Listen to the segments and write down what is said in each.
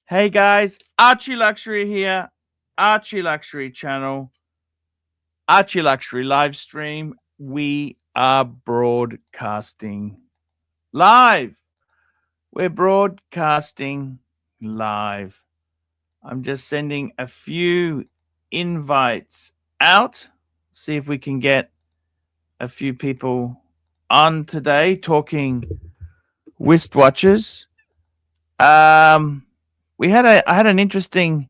Hey guys, Archie Luxury here, Archie Luxury channel, Archie Luxury live stream. We are broadcasting live. We're broadcasting live. I'm just sending a few invites out. See if we can get a few people on today talking wristwatches. I had an interesting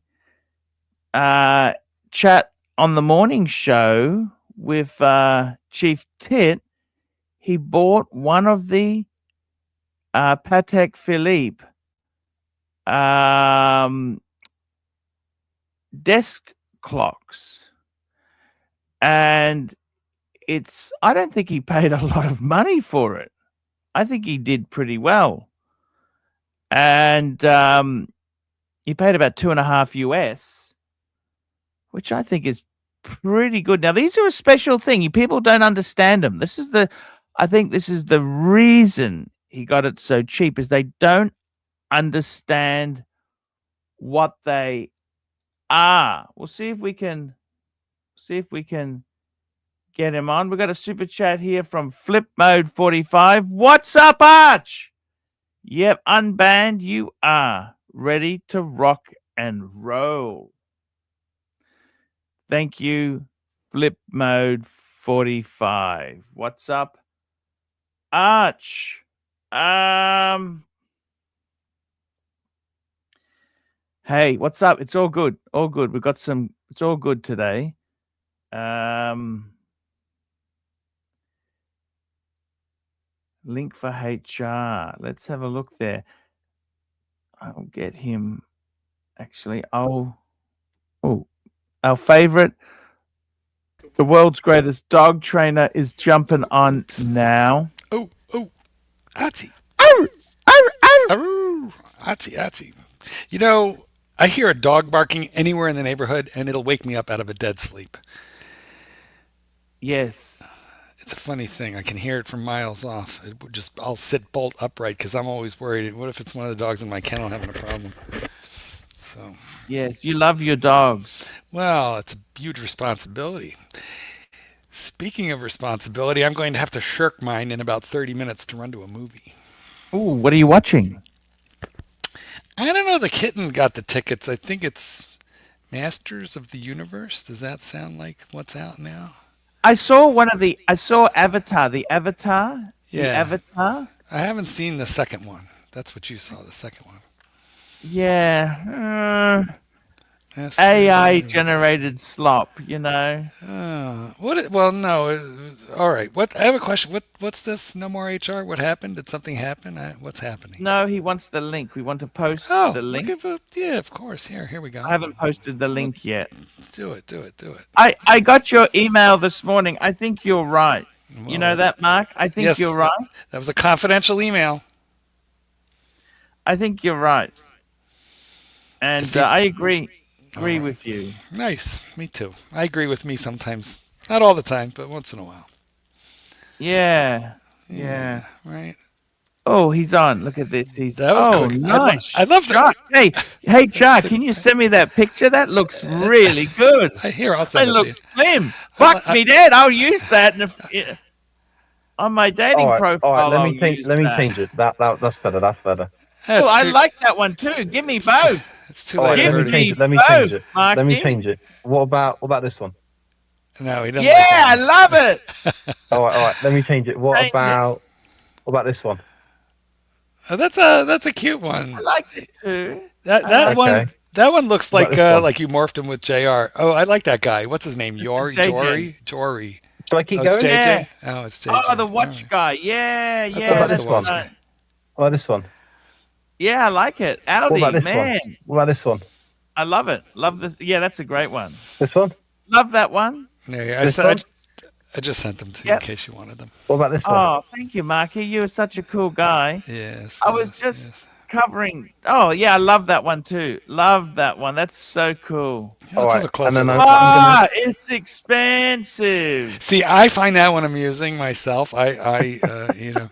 chat on the morning show with Chief Tit. He bought one of the Patek Philippe desk clocks, and I don't think he paid a lot of money for it. I think he did pretty well, and he paid about $2.5 US, which I think is pretty good. Now, these are a special thing. People don't understand them. I think this is the reason he got it so cheap, is they don't understand what they are. We'll see if we can get him on. We've got a super chat here from Flip Mode 45. What's up, Arch? Yep, unbanned you are. Ready to rock and roll. Thank you, Flip Mode 45. What's up, Arch? Hey, what's up? It's all good. All good. We've got some. It's all good today. Link for HR. Let's have a look there. I'll get him. Actually, our favorite, the world's greatest dog trainer, is jumping on now. Archie. Archie. You know, I hear a dog barking anywhere in the neighborhood, and it'll wake me up out of a dead sleep. Yes. It's a funny thing. I can hear it from miles off. I'll sit bolt upright because I'm always worried. What if it's one of the dogs in my kennel having a problem? So. Yes, you love your dogs. Well, it's a huge responsibility. Speaking of responsibility, I'm going to have to shirk mine in about 30 minutes to run to a movie. Ooh, what are you watching? I don't know. The kitten got the tickets. I think it's Masters of the Universe. Does that sound like what's out now? I saw Avatar. The Avatar. Yeah. The Avatar. I haven't seen the second one. That's what you saw, the second one. Yeah. AI generated slop, you know. Well, no. All right. I have a question. What's this? No more HR? What happened? Did something happen? What's happening? No, he wants the link. We want to post the link. Yeah, of course. Here we go. I haven't posted the link yet. Do it. I got your email this morning. I think you're right. Well, you know that, Mark? I think you're right. That was a confidential email. I think you're right. And I agree with you. Nice. Me too. I agree with me sometimes. Not all the time, but once in a while. Yeah. Right. Oh, he's on. Look at this. That was quick. Nice. I love that. Hey, Chuck, can you send me that picture? That looks really good. I'll send it to you. I look slim. Fuck me dead. I'll use that on my dating profile. All right, let me change it. That's better. I like that one too. Give me both. It's too late. Let me change it. What about this one? No, he doesn't. Yeah, I love it. all right. Let me change it. What about this one? Oh, that's a cute one. I like it too. That one looks like you morphed him with JR. Oh, I like that guy. What's his name? Jory. Do I keep going? It's JJ? Yeah. Oh, it's JJ. Oh, the watch guy. Yeah. What about this one? Yeah, I like it. Audi, man. What about this one? I love it. Love this. Yeah, that's a great one. This one? Love that one. Yeah, I just sent them to you in case you wanted them. What about this one? Oh, thank you, Marky. You are such a cool guy. Yes. I was just covering. Oh, yeah, I love that one too. Love that one. That's so cool. All right. It's expensive. See, I find that one amusing myself. I do.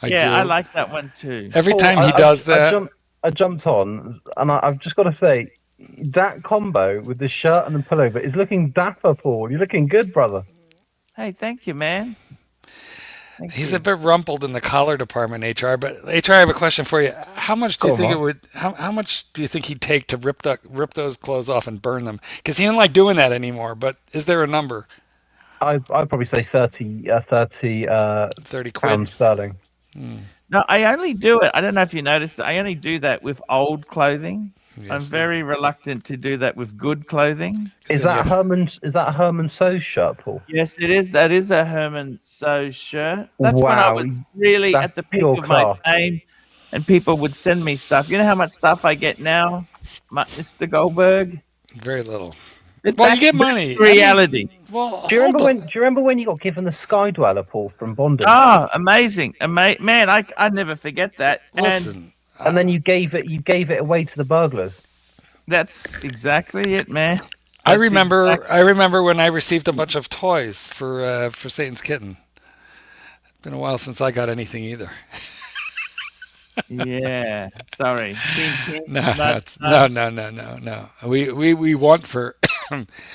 I like that one too. Every time he does that. I I jumped on, and I've just got to say, that combo with the shirt and the pullover is looking dapper, Paul. You're looking good, brother. Hey, thank you, man. He's a bit rumpled in the collar department, HR. But HR, I have a question for you. How much do you think it would? How much do you think he'd take to rip those clothes off and burn them? Because he didn't like doing that anymore. But is there a number? I'd probably say 30 30 pounds sterling. No, I only do it. I don't know if you noticed. I only do that with old clothing. Yes, I'm very reluctant to do that with good clothing. Is that a Herman So's shirt, Paul? Yes, it is. That is a Herman So's shirt. That's when I was really at the peak of my fame, and people would send me stuff. You know how much stuff I get now, Mr. Goldberg? Very little. Well, you get money. Reality. Do you remember when you got given the Sky Dweller, Paul, from Bonding? Oh, amazing, man! I never forget that. Listen. And then you gave it away to the burglars. That's exactly it, man. I remember when I received a bunch of toys for Satan's Kitten. It's been a while since I got anything either. Yeah, sorry. No. We want for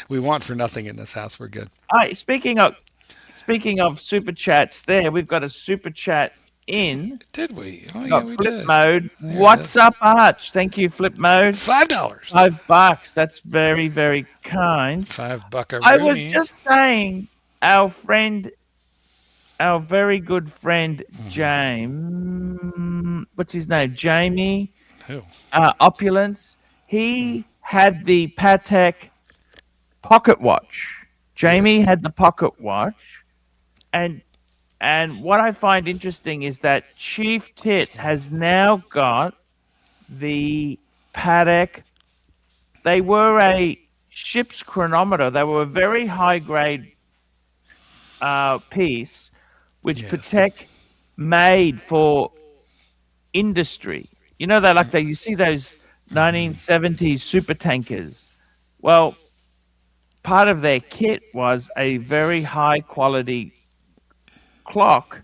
we want for nothing in this house. We're good. All right, speaking of super chats, we've got a super chat in. Did we? Oh yeah, we Flip did. Mode. There What's up, Arch? Thank you, Flip Mode. $5. $5. That's very, very kind. $5. I was just saying, our very good friend James. What's his name? Jamie. Who? Opulence. He had the Patek pocket watch. Jamie had the pocket watch, and what I find interesting is that Chief Tit has now got the Patek. They were a ship's chronometer. They were a very high grade piece, which Patek made for industry. You know, you see those 1970s super tankers. Well, part of their kit was a very high quality clock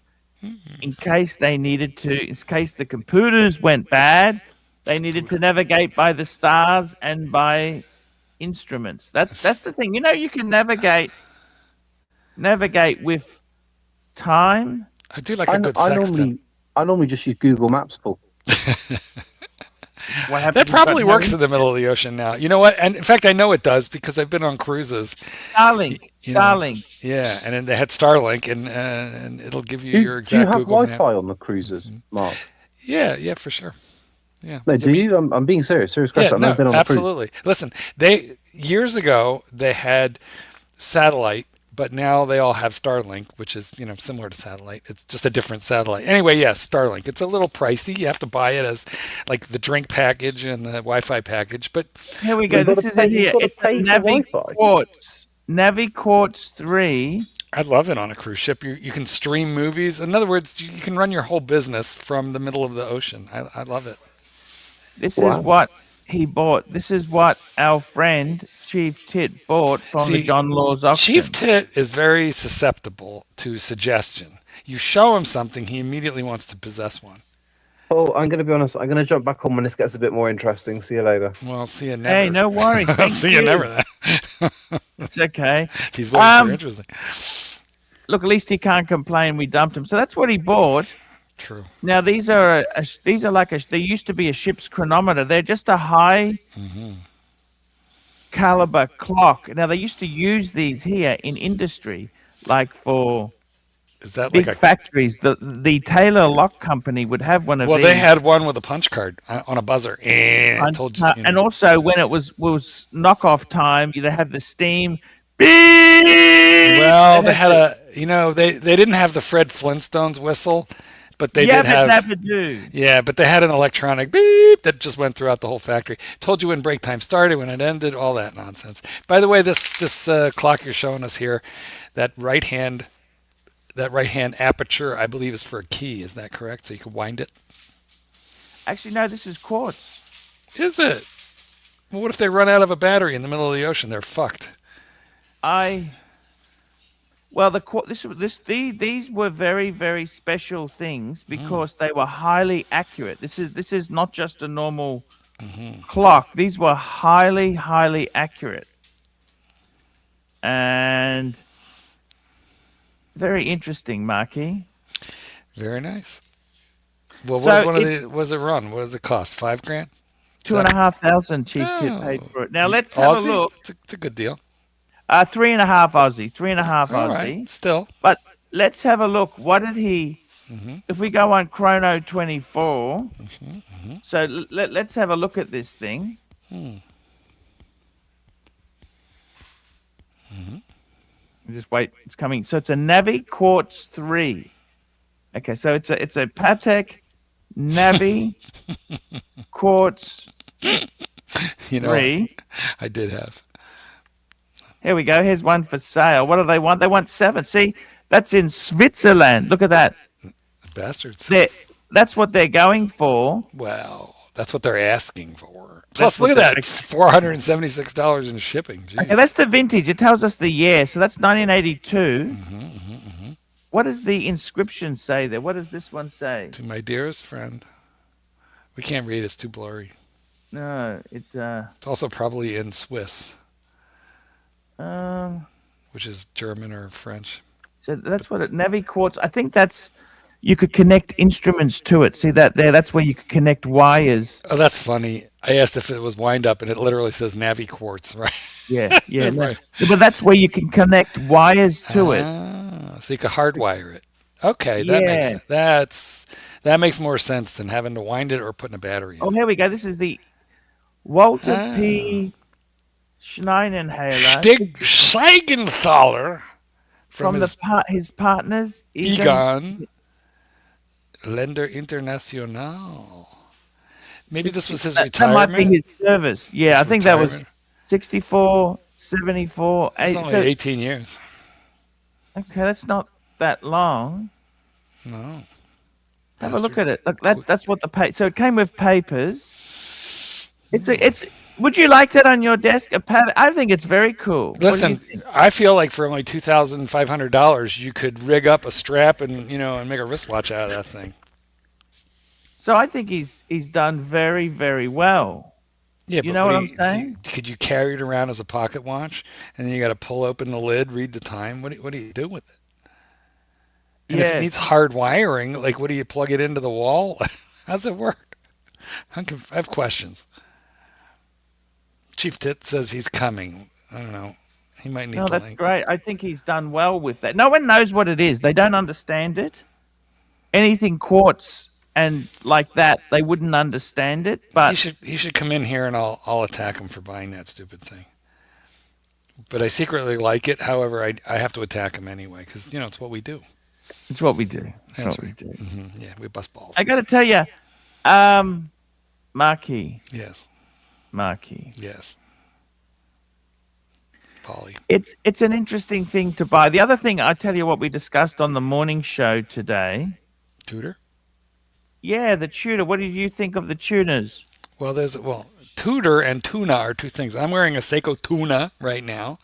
in case the computers went bad, they needed to navigate by the stars and by instruments. That's the thing. You know, you can navigate with time. I do like a good sextant. I normally just use Google Maps, Paul. That probably works in the middle of the ocean now. You know what? And in fact, I know it does because I've been on cruises. Starlink. Yeah, and then they had Starlink, and it'll give you your exact Google Map. Do you have Wi-Fi on the cruises, Mark? Yeah, for sure. Yeah. No, do you? I'm being serious. Serious question. I've never been on absolutely. A cruise. Listen, years ago they had satellite. But now they all have Starlink, which is, similar to satellite. It's just a different satellite. Anyway, yes, Starlink. It's a little pricey. You have to buy it as like the drink package and the Wi-Fi package. But here we go. This is it here. It's NaviQuartz 3. I love it on a cruise ship. You can stream movies. In other words, you can run your whole business from the middle of the ocean. I love it. This is what he bought. This is what our friend Chief Tit bought from the John Laws auction. Chief Tit is very susceptible to suggestion. You show him something, he immediately wants to possess one. Oh, I'm going to be honest. I'm going to jump back on when this gets a bit more interesting. See you later. Well, see you never. Hey, no worries. See you never. It's okay. If he's waiting for interesting. Look, at least he can't complain. We dumped him. So that's what he bought. True. Now they used to be a ship's chronometer. They're just a high caliber clock. Now they used to use these here in industry, like for big factories. The Taylor Lock Company would have one of these. Well, they had one with a punch card on a buzzer. And also when it was knockoff time, they had the steam. Well, they had they didn't have the Fred Flintstone's whistle. But they did have. Never do. Yeah, but they had an electronic beep that just went throughout the whole factory. Told you when break time started, when it ended, all that nonsense. By the way, this clock you're showing us here, that right hand aperture, I believe, is for a key. Is that correct? So you can wind it. Actually, no. This is quartz. Is it? Well, what if they run out of a battery in the middle of the ocean? They're fucked. Well, these were very, very special things because they were highly accurate. This is not just a normal clock. These were highly, highly accurate, and very interesting, Marky. Very nice. Well, So what does it run? What does it cost? $5,000? $2,500 Chief Tip paid for it. Now let's have a Aussie? look. It's a good deal. 3.5 Aussie, 3.5 All Aussie. right, still. But let's have a look. What did he? Mm-hmm. If we go on Chrono 24, so let's have a look at this thing. Just wait, it's coming. So it's a Navi Quartz 3. Okay, so it's a Patek Navi Quartz You know, 3. I did have. Here we go. Here's one for sale. What do they want? They want 7. See, that's in Switzerland. Look at that. Bastards. That's what they're going for. Well, that's what they're asking for. Plus, That's look what at that, $476 in shipping. Jeez. Okay, that's the vintage. It tells us the year. So that's 1982. What does the inscription say there? What does this one say? To my dearest friend. We can't read. It's too blurry. No, It's also probably in Swiss, um. which is German or French. So that's what Navi Quartz. I think that's you could connect instruments to it. See that there? That's where you could connect wires. Oh, that's funny. I asked if it was wind up, and it literally says Navi Quartz, right? Yeah. Right. But that's where you can connect wires to it. So you could hardwire it. Okay, that makes Yeah. sense. That makes more sense than having to wind it or putting a battery in Oh, it. here we go. This is the Walter P. Schneinenhaler Stig Seigenthaler from his his partners Egon Länder International. Maybe this was his That might be retirement. his service. Yeah, His I think that was retirement. 64, 74. It's 8. only So, 18 years. okay, that's not that long. No. Have a look at it. Look, that's what the so it came with papers. It's. Would you like that on your desk? I think it's very cool. What do you Listen, think? I feel like for only $2,500, you could rig up a strap and and make a wristwatch out of that thing. So I think he's done very, very well. Yeah, You but know what I'm saying? could you carry it around as a pocket watch, and then you got to pull open the lid, read the time? What do you do with it? And if it Yes. needs hard wiring, like what do you plug it into the wall? How's it work? I have questions. Chief Tit says he's coming. I don't know. He might need No, the that's link. great. I think he's done well with that. No one knows what it is. They don't understand it. Anything quartz and like that, they wouldn't understand it. But He should come in here and I'll attack him for buying that stupid thing. But I secretly like it. However, I have to attack him anyway because it's what we do. it's what we do. It's That's what we right. do. Yeah, we bust balls. I got to tell you, Marky, Yes. Polly. it's an interesting thing to buy. The other thing, I tell you what we discussed on the morning show today. Tudor? Yeah, the tuner. What did you think of the tuners? Well, Tudor and tuna are two things. I'm wearing a Seiko tuna right now,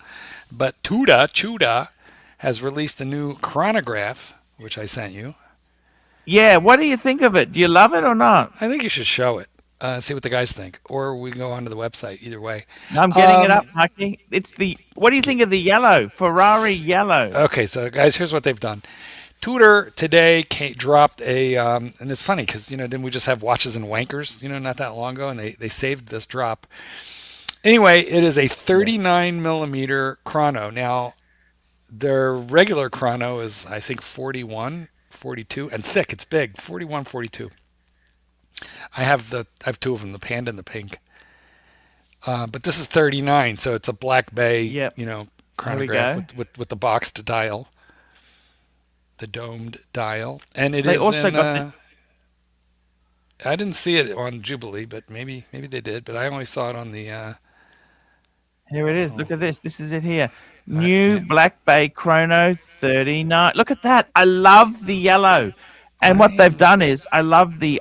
but Chuda has released a new chronograph, which I sent you. Yeah, what do you think of it? Do you love it or not? I think you should show it. See what the guys think, or we can go onto the website. Either way. I'm getting it up, Marky. What do you think of the yellow? Ferrari yellow. Okay, so guys, here's what they've done. Tudor today dropped a, and it's funny because didn't we just have watches and wankers, not that long ago, and they saved this drop. Anyway, it is a 39 millimeter chrono. Now, their regular chrono is I think 41, 42, and thick. It's big, 41, 42. I have two of them, the panda and the pink. But this is 39, so it's a Black Bay, Yep. chronograph with the boxed dial, the domed dial, and They also got I didn't see it on Jubilee, but maybe they did. But I only saw it on the. Here it is. Look at this. This is it here. New Black Bay Chrono 39. Look at that. I love the yellow. And what they've done is, I love the,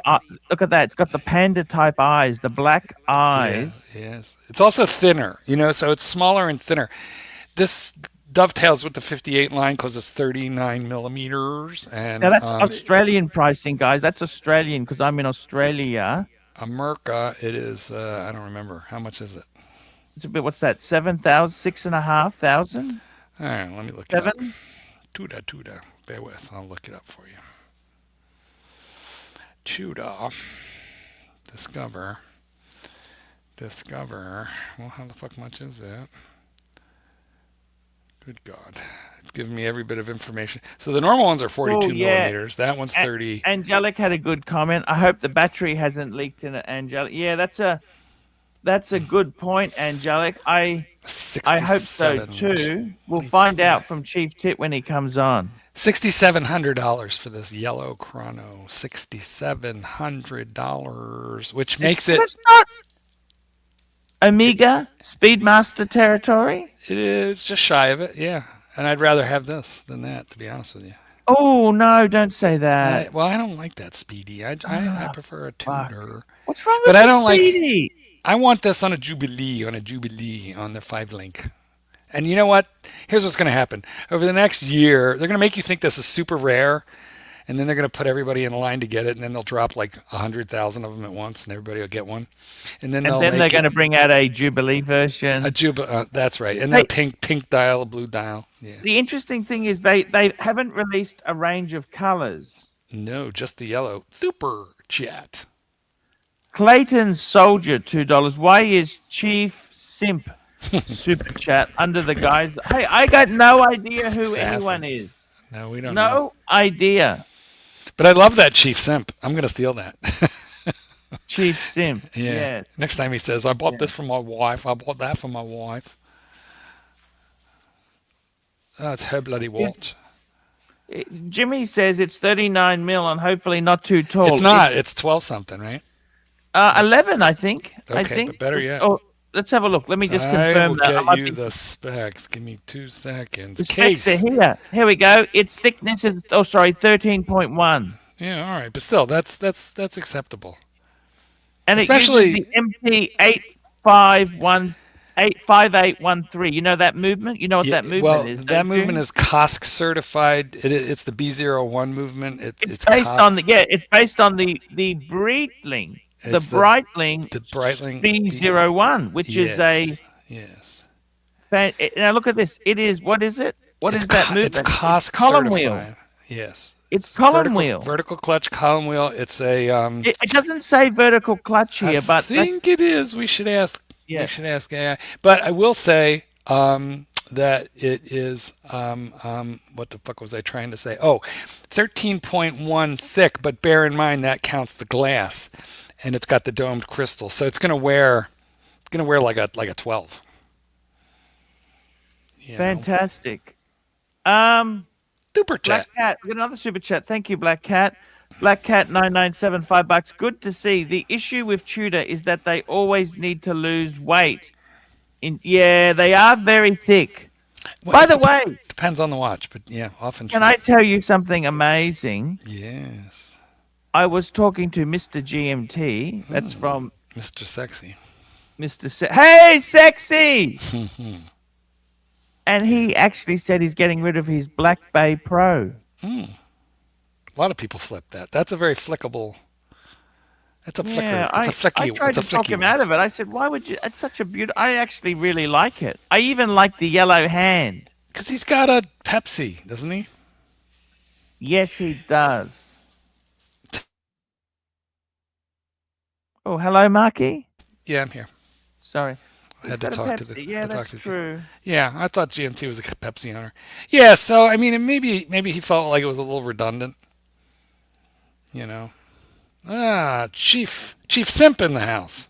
look at that. It's got the panda type eyes, the black eyes. Yes. It's also thinner, so it's smaller and thinner. This dovetails with the 58 line because it's 39 millimeters. And Now that's Australian pricing, guys. That's Australian because I'm in Australia. America, it is, I don't remember. How much is it? It's a bit. What's that? 7,000, 6,500. All right, let me look it up. 7. TUDOR. Bear with. I'll look it up for you. TUDOR. Discover. Well, how the fuck much is that? Good God. It's giving me every bit of information. So the normal ones are 42 millimeters. That one's 30. Angelic had a good comment. I hope the battery hasn't leaked in it, Angelic. Yeah, that's a good point, Angelic. I hope so too. We'll find out from Chief Tit when he comes on. $6,700 for this yellow chrono. $6,700, which makes it. That's not Omega Speedmaster territory. It is just shy of it, yeah. And I'd rather have this than that, to be honest with you. Oh no! Don't say that. I don't like that Speedy. I prefer a TUDOR. What's wrong with But the I don't Speedy? I want this on a Jubilee, on the 5-link. And you know what? Here's what's going to happen. Over the next year, they're going to make you think this is super rare, and then they're going to put everybody in line to get it, and then they'll drop like 100,000 of them at once, and everybody will get one. And then they're going to bring out a Jubilee version. That's right. And then pink dial, a blue dial. Yeah. The interesting thing is they haven't released a range of colors. No, just the yellow. Super chat. Clayton Soldier, $2. Why is Chief Simp super chat under the guise? Hey, I got no idea who anyone is. No, we don't know. No idea. But I love that Chief Simp. I'm going to steal that. Chief Simp. Yeah. Yes. Next time he says, I bought this for my wife. I bought that for my wife. That's her bloody watch. Jimmy says it's 39 mil and hopefully not too tall. It's not. It's 12 something, right? 11, I think. Okay, but better yet. Oh, let's have a look. Let me just confirm that. I will get you the specs. Give me 2 seconds. The specs are here. Here we go. Its thickness is 13.1. Yeah, all right, but still, that's acceptable. And especially it uses the MT5813. You know that movement? You know what that movement is? That movement is COSC certified. It's the B01 movement. It's based on it's based on the Breitling. The Breitling B01, which is a now look at this. It is what is it? What is that movement? It's COSC column certified. wheel. Yes. It's column wheel. Vertical clutch column wheel. It's a it doesn't say vertical clutch here, but I think it is. We should ask. Yeah. We should ask AI. But I will say that it is what the fuck was I trying to say? 13.1 thick, but bear in mind that counts the glass. And it's got the domed crystal, so it's gonna wear like a 12. Fantastic. Super chat. Black Cat, we got another super chat. Thank you, Black Cat. Black Cat 997, $5. Good to see. The issue with TUDOR is that they always need to lose weight. They are very thick. Well, by the way, depends on the watch, but yeah, often. Can I tell you something amazing? Yes. I was talking to Mr. GMT. That's from Mr. Sexy. Hey, Sexy! And he actually said he's getting rid of his Black Bay Pro. A lot of people flip that. That's a very flickable. It's a flicker. It's a flicky. I tried to talk him out of it. I said, "Why would you?" It's such a beautiful. I actually really like it. I even like the yellow hand. Because he's got a Pepsi, doesn't he? Yes, he does. Oh, hello, Marky. Yeah, I'm here. Sorry. I had to talk to the. Yeah, that's true. Yeah, I thought GMT was a Pepsi owner. Yeah, so I mean, maybe he felt like it was a little redundant. You know. Chief Simp in the house.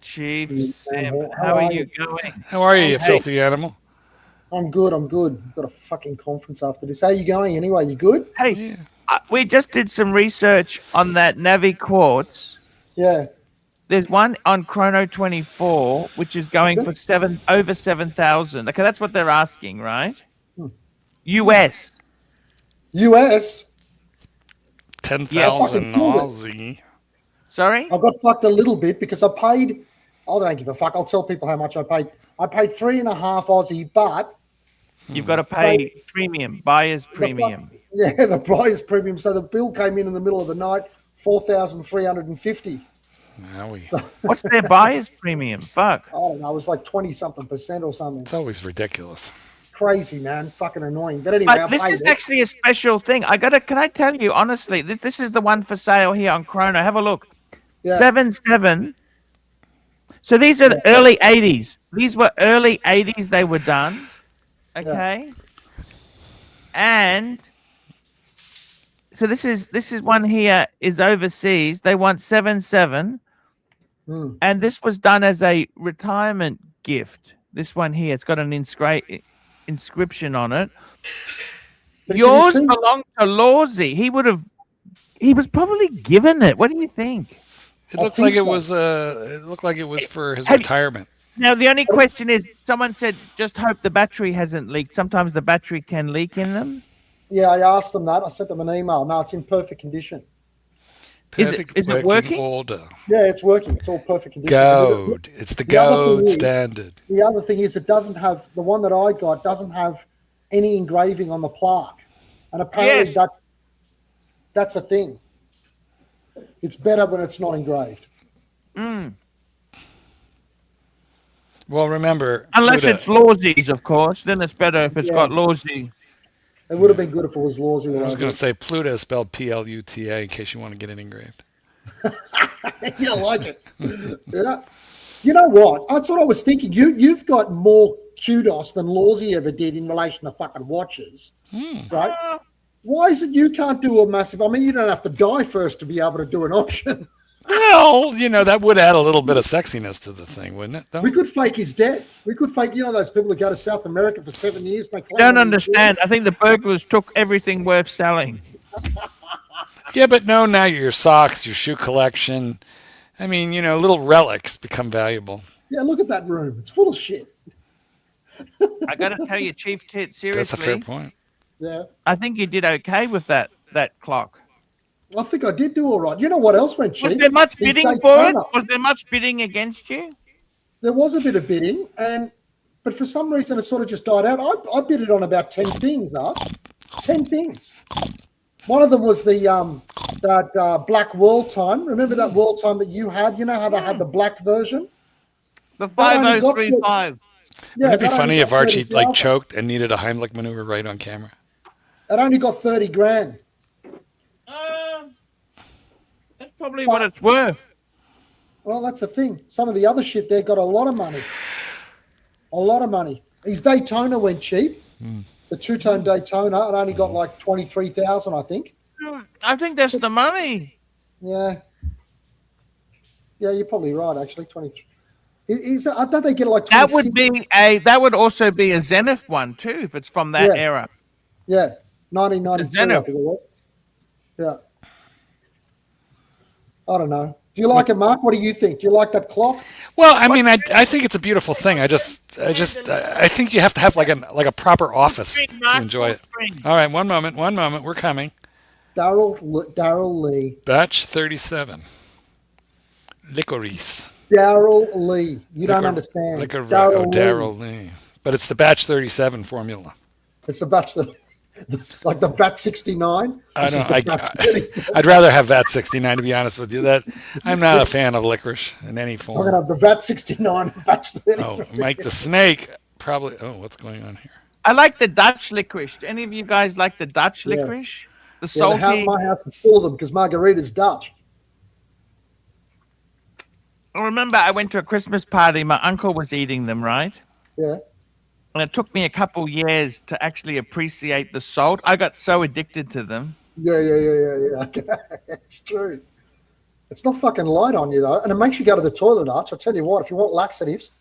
Chief Simp, how are you going? How are you, you filthy animal? I'm good. Got a fucking conference after this. How are you going anyway? You good? Hey, we just did some research on that Navi Quartz. Yeah. There's one on Chrono 24, which is going for over 7,000. Okay, that's what they're asking, right? US. 10,000 Aussie. Sorry? I got fucked a little bit because I don't give a fuck. I'll tell people how much I paid. I paid 3.5 Aussie, but You've got to pay premium, buyer's The premium. the buyer's premium. So the bill came in the middle of the night, 4,350. What's their buyer's premium? Fuck. I don't know. It was like 20-something% or something. It's always ridiculous. Crazy, man. Fucking annoying. But anyway, But this is actually a special thing. Can I tell you honestly, this is the one for sale here on Chrono. Have a look. Yeah. 7.7. So these are the early 80s. These were early 80s they were done. Okay. And so this is one here is overseas. They want 7.7. And this was done as a retirement gift. This one here, it's got an inscription on it. But Yours belonged to Lawsy. He was probably given it. What do you think? It looks like it was. It looked like it was for his retirement. Now the only question is, someone said, just hope the battery hasn't leaked. Sometimes the battery can leak in them. Yeah, I asked them that. I sent them an email. No, it's in perfect condition. Is it working? Order. Yeah, it's working. It's all perfect condition. Gold. It's the gold standard. The other thing is, it doesn't have, the one that I got doesn't have any engraving on the plaque. And apparently that's a thing. It's better when it's not engraved. Well, remember, unless it's Lawsy's, of course, then it's better if it's got Lawsy. It would have been good if it was Lawsy. I was going to say Pluta is spelled Pluta in case you want to get it engraved. You like it. Yeah. You know what? That's what I was thinking. You've got more kudos than Lawsy ever did in relation to fucking watches, right? Why is it you can't do a massive? I mean, you don't have to die first to be able to do an auction. Well, that would add a little bit of sexiness to the thing, wouldn't it? Though? We could fake his death. We could fake, those people that go to South America for 7 years. They don't understand. I think the burglars took everything worth selling. Yeah, but no, now your socks, your shoe collection. I mean, little relics become valuable. Yeah, look at that room. It's full of shit. I got to tell you, Chief Tit, seriously. That's a fair point. Yeah. I think you did okay with that clock. I think I did do all right. You know what else went cheap? Was there much bidding for it? Was there much bidding against you? There was a bit of bidding, but for some reason it sort of just died out. I bid it on about 10 things, 10 things. One of them was that black world time. Remember that world time that you had? You know how they had the black version? The 5035. Wouldn't it be funny if Archie choked and needed a Heimlich maneuver right on camera? It only got 30 grand. That's probably what it's worth. Well, that's the thing. Some of the other shit there got a lot of money. A lot of money. His Daytona went cheap. The two-tone Daytona, it only got like 23,000, I think. I think that's the money. Yeah. Yeah, you're probably right, actually. 23. I thought they get like 26. That would also be a Zenith one too, if it's from that era. Yeah. 1993, I think it was. Yeah. I don't know. Do you like it, Mark? What do you think? Do you like that clock? Well, I mean, I think it's a beautiful thing. I think you have to have like a proper office to enjoy it. All right, one moment. We're coming. Daryl Lee. Batch 37. Licorice. Daryl Lee. You don't understand. Daryl Lee. But it's the Batch 37 formula. It's the Batch like the VAT 69. I'd rather have VAT 69, to be honest with you. That I'm not a fan of licorice in any form. We're gonna have the VAT 69 Batch 33. Oh, Mike the Snake probably. Oh, what's going on here? I like the Dutch licorice. Do any of you guys like the Dutch licorice? The salty. My house is full of them because Margarita's Dutch. I remember I went to a Christmas party. My uncle was eating them, right? Yeah. And it took me a couple years to actually appreciate the salt. I got so addicted to them. Yeah. It's true. It's not fucking light on you, though. And it makes you go to the toilet, Arch. I'll tell you what, if you want laxatives.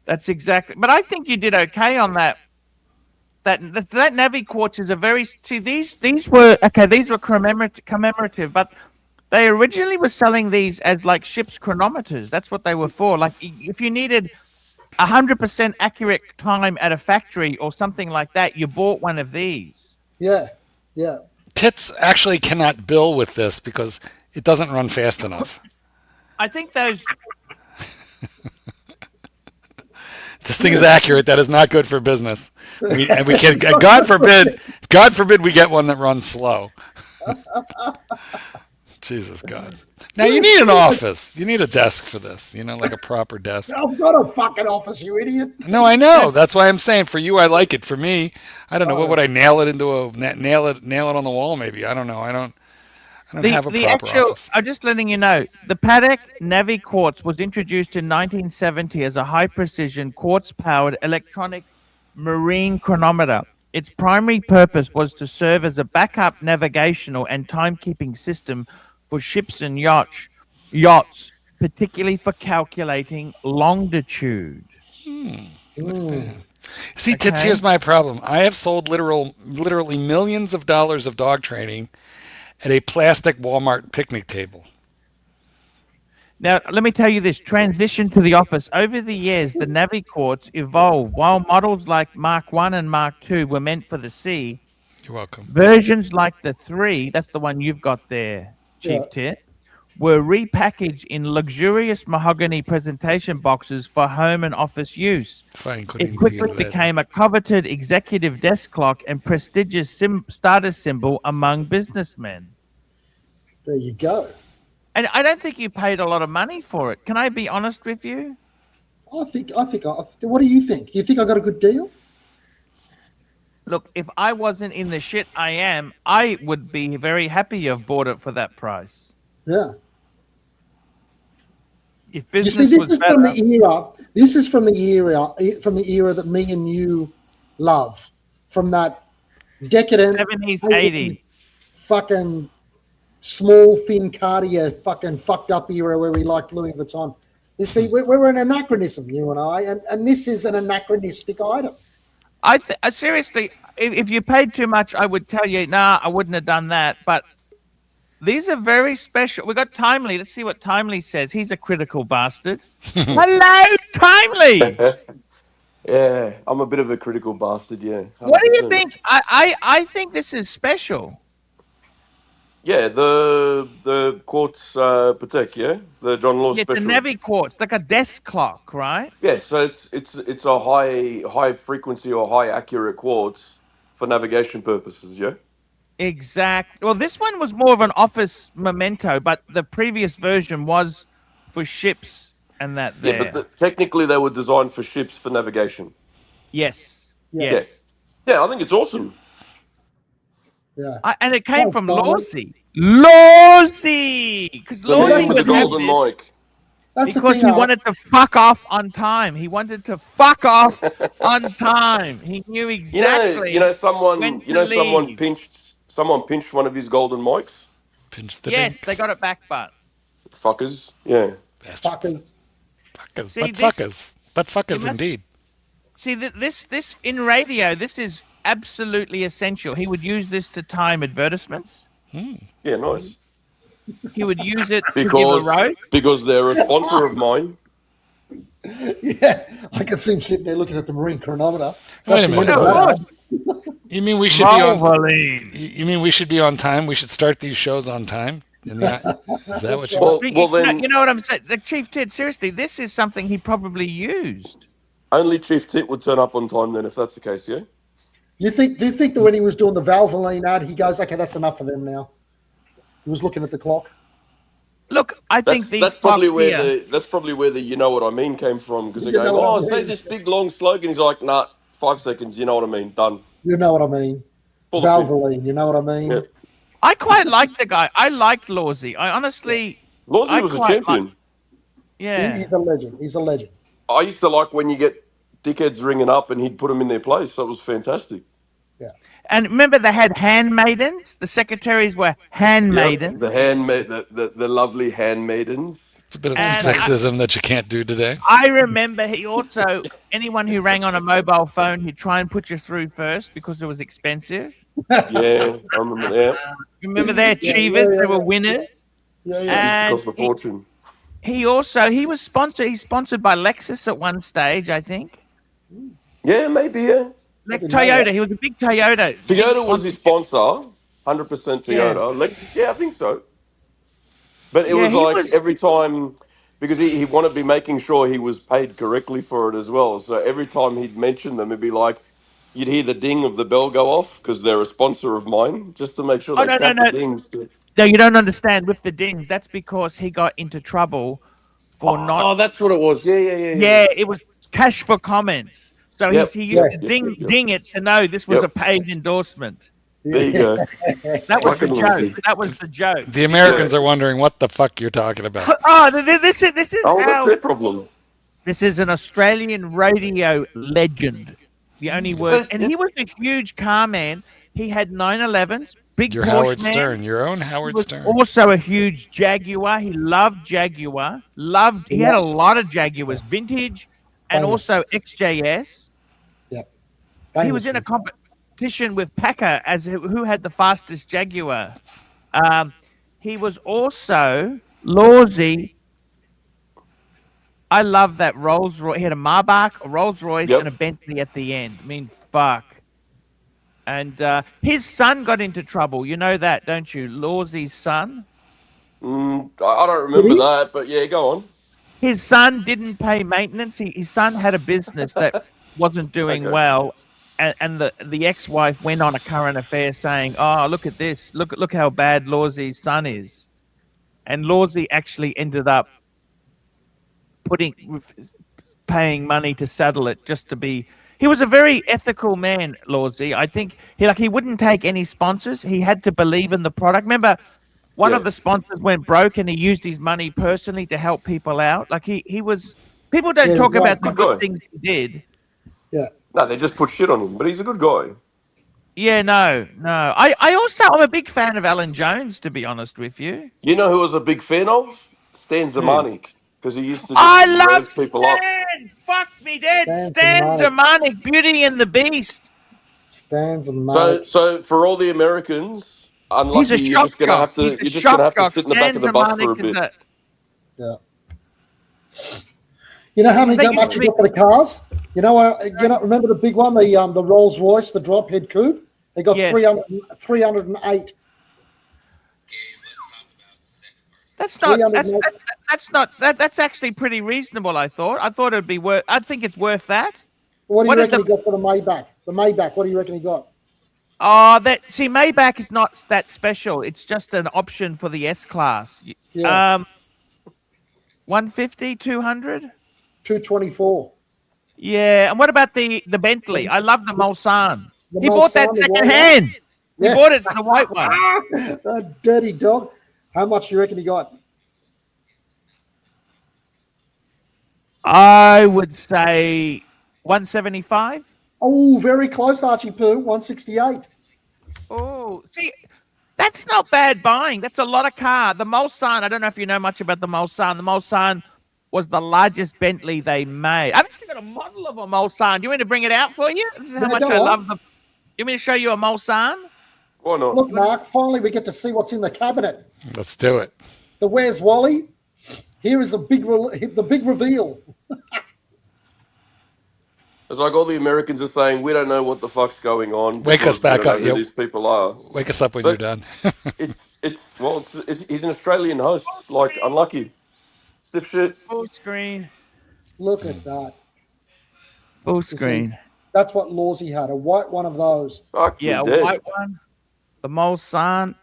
That's exactly. But I think you did okay on that. That Navi quartz is a very... See, these were... Okay, these were commemorative, but... They originally were selling these as like ship's chronometers. That's what they were for. Like if you needed 100% accurate time at a factory or something like that, you bought one of these. Yeah. Tits actually cannot bill with this because it doesn't run fast enough. I think those... This thing is accurate. That is not good for business. We can, God forbid we get one that runs slow. Jesus God. Now you need an office. You need a desk for this. Like a proper desk. I've got a fucking office, you idiot. No, I know. That's why I'm saying for you, I like it. For me, I don't know. What would I nail it into nail it on the wall? Maybe I don't know. I don't have a proper office. I'm just letting you know. The Patek Navi Quartz was introduced in 1970 as a high-precision quartz-powered electronic marine chronometer. Its primary purpose was to serve as a backup navigational and timekeeping system for ships and yachts, particularly for calculating longitude. See, Tits, here's my problem. I have sold literally millions of dollars of dog training at a plastic Walmart picnic table. Now, let me tell you this. Transition to the office. Over the years, the Navi Quartz evolved. While models like Mark I and Mark II were meant for the sea, you're welcome. Versions like the 3, that's the one you've got there, Chief Tit, were repackaged in luxurious mahogany presentation boxes for home and office use. It quickly became a coveted executive desk clock and prestigious status symbol among businessmen. There you go. And I don't think you paid a lot of money for it. Can I be honest with you? I think. What do you think? You think I got a good deal? Look, if I wasn't in the shit I am, I would be very happy you've bought it for that price. Yeah. If business you see, this was is better, from the era. This is from the era that me and you love, from that decadent 70s, 80s, fucking small, thin Cartier, fucking fucked up era where we liked Louis Vuitton. You see, we're an anachronism, you and I, and this is an anachronistic item. Seriously, if you paid too much, I would tell you, nah, I wouldn't have done that. But these are very special. We got Timely. Let's see what Timely says. He's a critical bastard. Hello, Timely. Yeah, I'm a bit of a critical bastard. Yeah. 100%. What do you think? I think this is special. Yeah, the quartz Patek, yeah, the John Law special. It's a Navi quartz, like a desk clock, right? Yeah, so it's a high frequency or high accurate quartz for navigation purposes. Yeah. Exact. Well, this one was more of an office memento, but the previous version was for ships and that there. Yeah, but technically they were designed for ships for navigation. Yes. Yeah. Yes. Yeah, I think it's awesome. Yeah. And it came from fine. Lawsy. Lawsy! Because Lawsy with the golden mic. That's because he wanted to fuck off on time. He wanted to fuck off on time. He knew exactly. Someone pinched one of his golden mics. Pinched the Yes, dinks. they got it back, but Fuckers. Yeah. fuckers. See, but fuckers indeed. See, this in radio, this is absolutely essential. He would use this to time advertisements. Yeah, nice. He would use it to give a road. Because they're a sponsor of mine. Yeah, I can see him sitting there looking at the marine chronometer. Wait a minute. You mean we should be on? You mean we should be on time? We should start these shows on time? Is that what you? Well, then you know what I'm saying, the Chief Tit. Seriously, this is something he probably used. Only Chief Tit would turn up on time then, if that's the case. Yeah. Do you think that when he was doing the Valvoline ad, he goes, "Okay, that's enough for them now." He was looking at the clock. Look, I think that's probably where the you know what I mean came from, because they go, say this big long slogan. He's like, nah, 5 seconds. You know what I mean? Done. You know what I mean? Valvoline. You know what I mean? Yeah. I quite liked the guy. I liked Lawsy. I honestly. Lawsy was a champion. Yeah. He's a legend. He's a legend. I used to like when you get dickheads ringing up and he'd put them in their place. That was fantastic. Yeah. And remember, they had handmaidens. The secretaries were handmaidens. Yep, the lovely handmaidens. It's a bit of sexism that you can't do today. I remember he also, anyone who rang on a mobile phone, he'd try and put you through first because it was expensive. Yeah, I remember that. Remember their achievers? They were winners. Yeah. It used to cost a fortune. He was sponsored. He's sponsored by Lexus at one stage, I think. Yeah, maybe, yeah. Like Toyota. He was a big Toyota. Toyota was his sponsor. 100% Toyota. Yeah. Lexus, yeah, I think so. But it was every time, because he wanted to be making sure he was paid correctly for it as well. So every time he'd mention them, it'd be like you'd hear the ding of the bell go off because they're a sponsor of mine, just to make sure Oh they no, no, tap the no, dings. no! You don't understand. With the dings, that's because he got into trouble for not. Oh, that's what it was. Yeah. Yeah, it was cash for comments. So Yep, he used to yep. ding it to know this was Yep. a paid endorsement. There you go. That was the Fucking joke. Lizzie. That was the joke. The Americans are wondering what the fuck you're talking about. Oh, this is Oh, that's how their problem. this is an Australian radio legend. The only word, and he was a huge car man. He had 911s, big You're Porsche Howard man. Stern. Your own He Howard was Stern. also a huge Jaguar. He loved Jaguar. He had a lot of Jaguars, vintage and Famous. also XJS. Yep. He was in a competition with Packer as who had the fastest Jaguar. He was also Lawsy. I love that Rolls Royce. He had a Maybach, a Rolls Royce, Yep. and a Bentley at the end. I mean, fuck. And his son got into trouble. You know that, don't you? Lawsy's son. I don't remember that, but yeah, go on. His son didn't pay maintenance. His son had a business that wasn't doing Okay. well, and the ex-wife went on a current affair saying, "Oh, look at this! Look how bad Lawsy's son is," and Lawsy actually ended up paying money to saddle it just to be. He was a very ethical man, Lawsy. I think he wouldn't take any sponsors. He had to believe in the product. Remember, one of the sponsors went broke, and he used his money personally to help people out. Like he was. People don't talk about the good things he did. Yeah. No, they just put shit on him, but he's a good guy. Yeah, no. I'm a big fan of Alan Jones, to be honest with you. You know who I was a big fan of? Stan Zemanek, because he used to just I love raise people up. Stan. Fuck me dead. Stan Stan Zemanek, Beauty and the Beast. Stands and So for all the Americans, unlucky, He's a you're just gonna have He's to a you're just gonna have to shock sit in the back of the bus for a Stan Zemanek bit. yeah. You know how much you got for the cars? You know, remember the big one, the Rolls Royce, the drop head coupe? They got 308. That's actually pretty reasonable. I thought it'd be worth. I think it's worth that. What do you reckon he got for the Maybach? The Maybach, what do you reckon he got? Oh, Maybach is not that special. It's just an option for the S class. Yeah. 150, 200? 224. Yeah, and what about the Bentley? I love the Mulsanne. The He bought that Mulsanne, the second white hand. one. He Yeah. bought it, the white one. That dirty dog. How much do you reckon he got? I would say 175. Oh, very close, Archie Poo. 168. Oh, see, that's not bad buying. That's a lot of car. The Mulsanne, I don't know if you know much about the Mulsanne. The Mulsanne was the largest Bentley they made. I've actually got a model of a Mulsanne. Do you want me to bring it out for you? This is how much I love them. You want me to show you a Mulsanne? Why not? Look, Mark, finally we get to see what's in the cabinet. Let's do it. The Where's Wally? Here is the big reveal. It's like all the Americans are saying, we don't know what the fuck's going on. Wake us because we back don't know up, who yo. these people are. Wake us up when But you're done. He's an Australian host. Like, unlucky. Stiff shit. Full screen. Look at that. Full You see, screen. that's what Lawsy had, a white one of those. Fuck Yeah, me a dead. white one. The Mulsanne.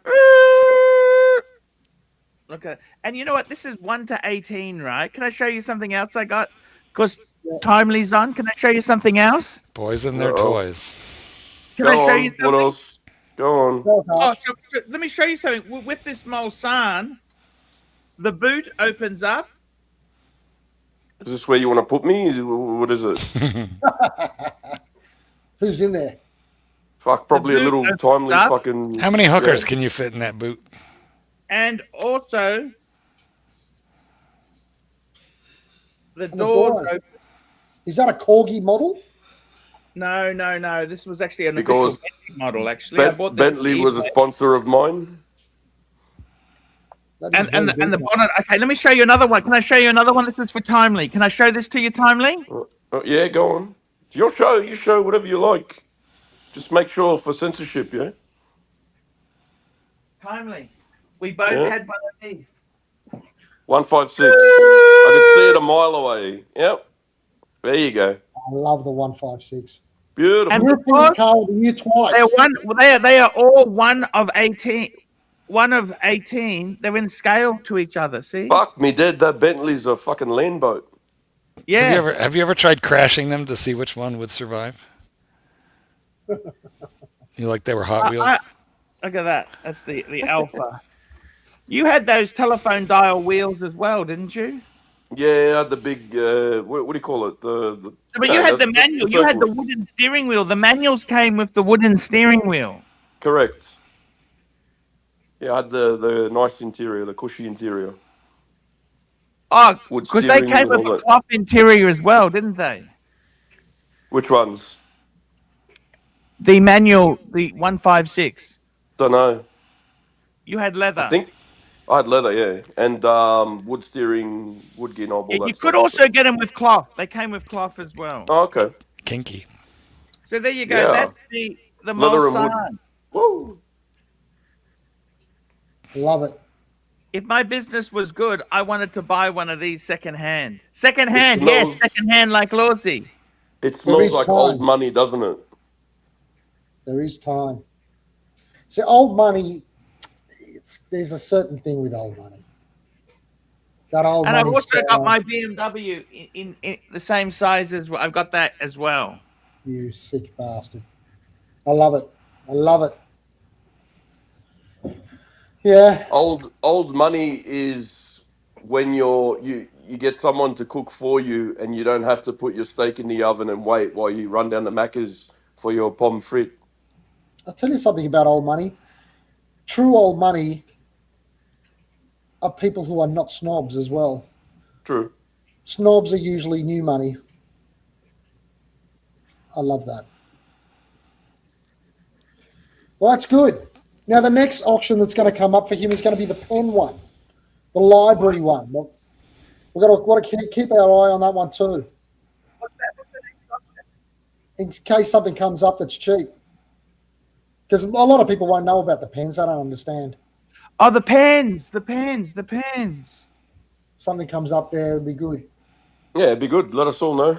Look at it. And you know what? This is 1 to 18, right? Can I show you something else I got? Because Timely's on. Can I show you something else? Boys and their toys. Can I Go show on. you What something? else? Go on. Oh, let me show you something. With this Mulsanne, the boot opens up. Is this where you want to put me? What is it? Who's in there? Fuck, probably a boot little opens Timely up. fucking... How many hookers can you fit in that boot? And also, the the doors door. open. Is that a Corgi model? No. This was actually an Because official Bentley model, actually. I bought this Bentley on was a eBay. sponsor of mine. That is And very the big. bonnet. Okay, let me show you another one. Can I show you another one? This is for Timely. Can I show this to you, Timely? Oh, yeah, go on. It's your show. You show whatever you like. Just make sure for censorship, yeah? Timely. We both Yeah. had one of these. 156. I could see it a mile away. Yep. There you go. I love the 156. Beautiful. And European because car of the year twice. they are all one of 18. One of 18. They're in scale to each other. See? Fuck me dead. That Bentley's a fucking land boat. Yeah. Have you ever tried crashing them to see which one would survive? You like they were Hot Wheels? Look at that. That's the Alpha. You had those telephone dial wheels as well, didn't you? Yeah, I had the big. What do you call it? But you had the manual. You had the circles. wooden steering wheel. The manuals came with the wooden steering wheel. Correct. Yeah, I had the nice interior, the cushy interior. Oh, Wood because they steering came wheel with and all a that. cloth interior as well, didn't they? Which ones? The manual, the 156. Don't know. You had leather. I think I had leather, yeah, and wood steering, wood gear knob, all Yeah, that you stuff. could also get them with cloth. They came with cloth as well. Oh, okay. Kinky. So there you go. Yeah. That's the Leather and wood. Mulsanne. Woo! Love it. If my business was good, I wanted to buy one of these secondhand. Secondhand, It yes, smells- secondhand like Lawsy. It There smells is like time. old money, doesn't it? There is time. See, old money, there's a certain thing with old money. That old And I've money. also got my BMW in the same size as I've got that as well. You sick bastard. I love it. I love it. Yeah. Old money is when you get someone to cook for you, and you don't have to put your steak in the oven and wait while you run down the Macca's for your pomme frite. I'll tell you something about old money. True old money are people who are not snobs as well. True. Snobs are usually new money. I love that. Well, that's good. Now, the next auction that's going to come up for him is going to be the pen one, the library one. We've got to keep our eye on that one too. In case something comes up that's cheap. Because a lot of people won't know about the pens. I don't understand. Oh, the pens. Something comes up there, it'd be good. Yeah, it'd be good. Let us all know.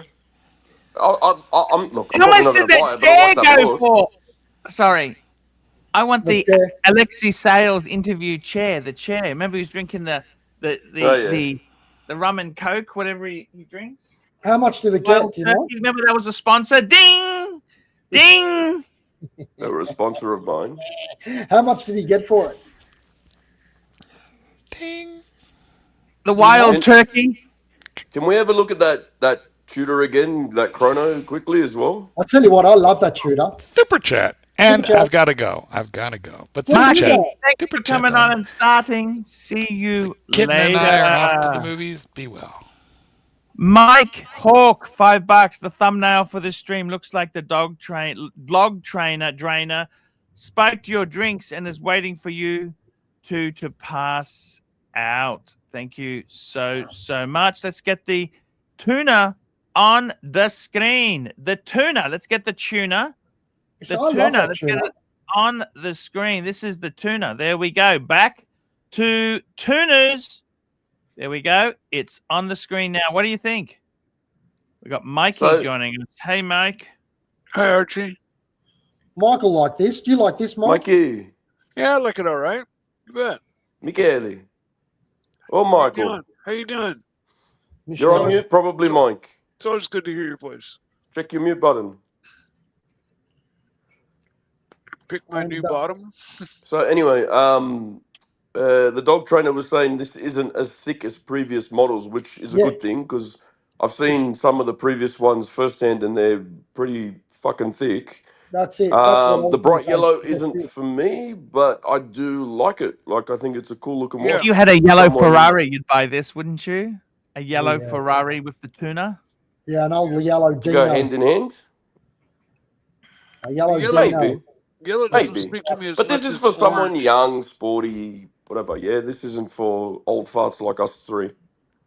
I'm How much did buy that it, but I like chair that go look. for? Sorry. I want the chair. Alexi Sales interview chair. The chair. Remember, he was drinking the rum and coke, whatever he drinks. How much did it Well, get? You know? remember that was a sponsor. Ding, ding. They were a sponsor of mine. How much did he get for it? Ding. The wild turkey. Can we have a look at that Tudor again, that Chrono, quickly as well? I'll tell you what, I love that Tudor. Super chat. And Super chat. I've got to go. But Super Marky, super chat. chat. thanks Super for chat coming on. on and starting. See you Kitten later. and I are off to the movies. Be well. Mike Hawk, $5. The thumbnail for this stream looks like the dog trainer drainer spiked your drinks and is waiting for you to pass out. Thank you so much. Let's get the tuna on the screen. The tuna. Let's get the tuna. The I love tuna. that Let's tuna. get it on the screen. This is the tuna. There we go. Back to tunas. There we go. It's on the screen now. What do you think? We got Mikey joining us. Hey, Mike. Hi, Archie. Michael like this. Do you like this, Mike? Mikey, Yeah, I like it all right. You bet. Michele. Oh, How you Michael. doing? How you doing? You're on mute, probably, Mike. It's always good to hear your voice. Check your mute button. Pick my And, new bottom. So anyway, the dog trainer was saying this isn't as thick as previous models, which is a Yeah. good thing because I've seen some of the previous ones firsthand and they're pretty fucking thick. That's it. That's what I was The bright gonna say. yellow That's isn't it. for me, but I do like it. Like, I think it's a cool looking Yeah. If watch. you had a yellow Someone- Ferrari, you'd buy this, wouldn't you? A yellow Yeah. Ferrari with the tuna. Yeah, an old yellow To go Dino. hand in hand, A yellow Yellow. Dino. maybe. Yellow doesn't Maybe. speak to me as But this much is as for someone orange. young, sporty, whatever. Yeah, this isn't for old farts like us three.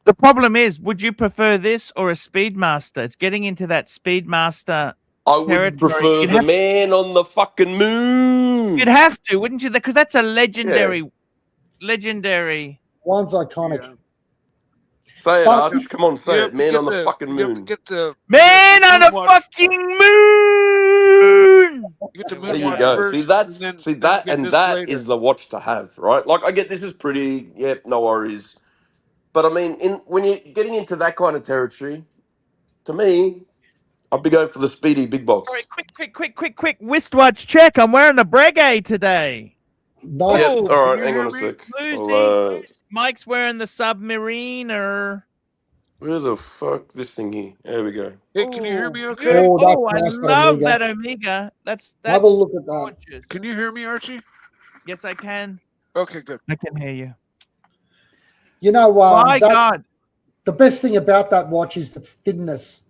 The problem is, would you prefer this or a Speedmaster? It's getting into that Speedmaster. I would Territory. prefer You'd the have- man on the fucking moon. You'd have to, wouldn't you? Because that's a legendary. One's iconic. Yeah. Say it, But- Arch. Come on, say You it. have to Man get on the fucking You have to moon. get the Man on a moon watch. fucking moon. Get the There moon you watch go. first. See, that's and see then that, get and this that later. is the watch to have, right? Like, I get this is pretty. Yep, no worries. But I mean, when you're getting into that kind of territory, to me, I'd be going for the speedy big Sorry, box. quick. Wristwatch check. I'm wearing a Breguet today. Nice. Yeah. Oh, All can right. you Hang hear on a me? sec. Lucy. Mike's wearing the Submariner. Where the fuck this thing here? There we go. Hey, can you hear me? Okay. Oh, that's I nice, that love Omega. that Omega. That's Have a look at that. gorgeous. Can you hear me, Archie? Yes, I can. Okay, good. I can hear you. You know, My God. the best thing about that watch is its thinness.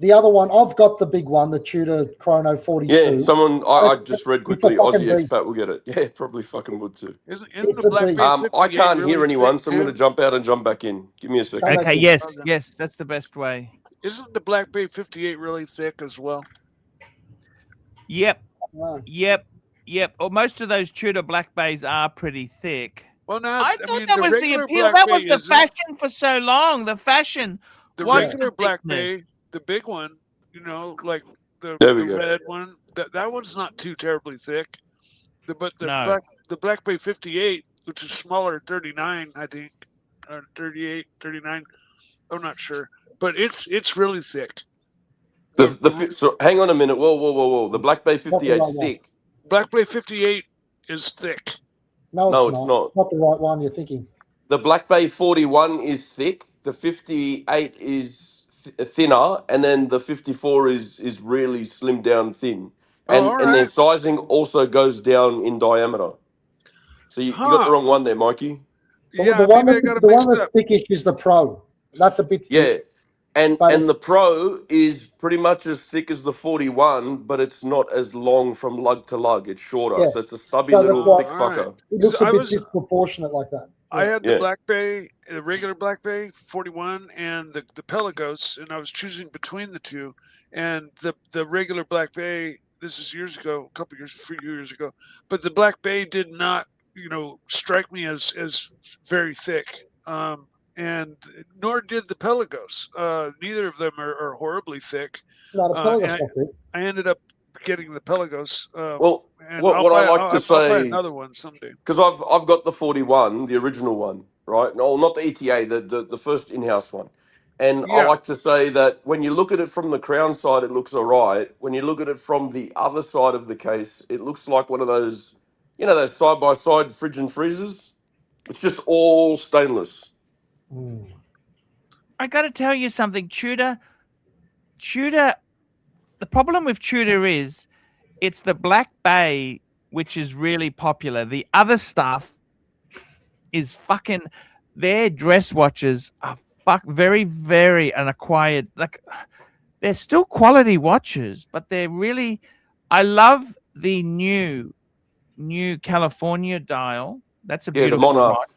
The other one, I've got the big one, the Tudor Chrono 42. Yeah, someone I just read It's a quickly. fucking Aussie beast. expat will get it. Yeah, probably fucking would too. Isn't It's the a Black beast. Bay I 58 can't really hear anyone, thick, so I'm going to too? jump out and jump back in. Give me a second. Come back Okay, in. yes, that's the best way. Isn't the Black Bay 58 really thick as well? Yep. Yeah. Oh, most of those Tudor Black Bays are pretty thick. Well, not. I thought that the was the regular appeal. Black That Bay was the isn't. fashion for so long. The fashion The was regular the Black thickness. Bay, the big one, like the There we go. red one, that one's not too terribly thick. But No. the Black Bay 58, which is smaller, 39, I think, or 38, 39. I'm not sure, but it's really thick. So hang on a minute. Whoa. The Black Bay 58 right is one. thick. Black Bay 58 is thick. No, it's it's not. It's not the right one you're thinking. The Black Bay 41 is thick. The 58 is thinner, and then the 54 is really slimmed down thin. Oh, all And their right. sizing also goes down in diameter. So you got the Huh. wrong one there, Mikey. Yeah, the one maybe I that's, got it the one mixed that's up. thickish is the Pro. That's a bit thick. Yeah. And But the Pro is pretty much as thick as the 41, but it's not as long from lug to lug. It's shorter. Yeah. So it's a stubby So that's little why- thick fucker. it looks a I bit was- disproportionate like that. I had the Yeah. Black Bay, the regular Black Bay 41, and the Pelagos, and I was choosing between the two. And the regular Black Bay, this is years ago, a few years ago, but the Black Bay did not, strike me as very thick. And nor did the Pelagos. Neither of them are horribly thick. No, the Pelagos and not thick. I ended up getting the Pelagos. Well, and what I like to I'll buy say, another one someday. because I've got the 41, the original one, right? No, not the ETA, the first in-house one. And I Yeah. like to say that when you look at it from the crown side, it looks all right. When you look at it from the other side of the case, it looks like one of those, those side-by-side fridge and freezers. It's just all stainless. Mm. I got to tell you something, Tudor. The problem with Tudor is it's the Black Bay which is really popular. The other stuff is fucking. Their dress watches are very, very unacquired. Like they're still quality watches, but they're really. I love the new California dial. That's a Yeah, the beautiful Monarch. watch.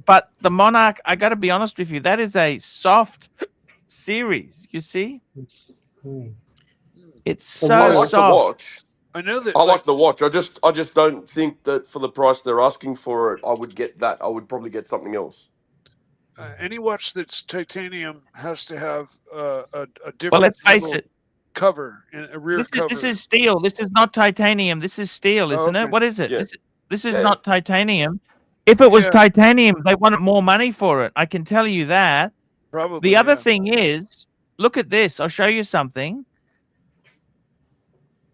But the Monarch, I got to be honest with you, that is a soft series. You see, Mm. it's So so I like the soft. watch. I know that. I like the watch. I just don't think that for the price they're asking for it, I would get that. I would probably get something else. Any watch that's titanium has to have a different. Well, let's face little it. cover and a rear cover. This is steel. This is not titanium. This is steel, isn't okay. it? What is it? Yeah. This is Yeah. not titanium. If it was Yeah. titanium, they wanted more money for it. I can tell you that. Probably. The other yeah. thing is, look at this. I'll show you something.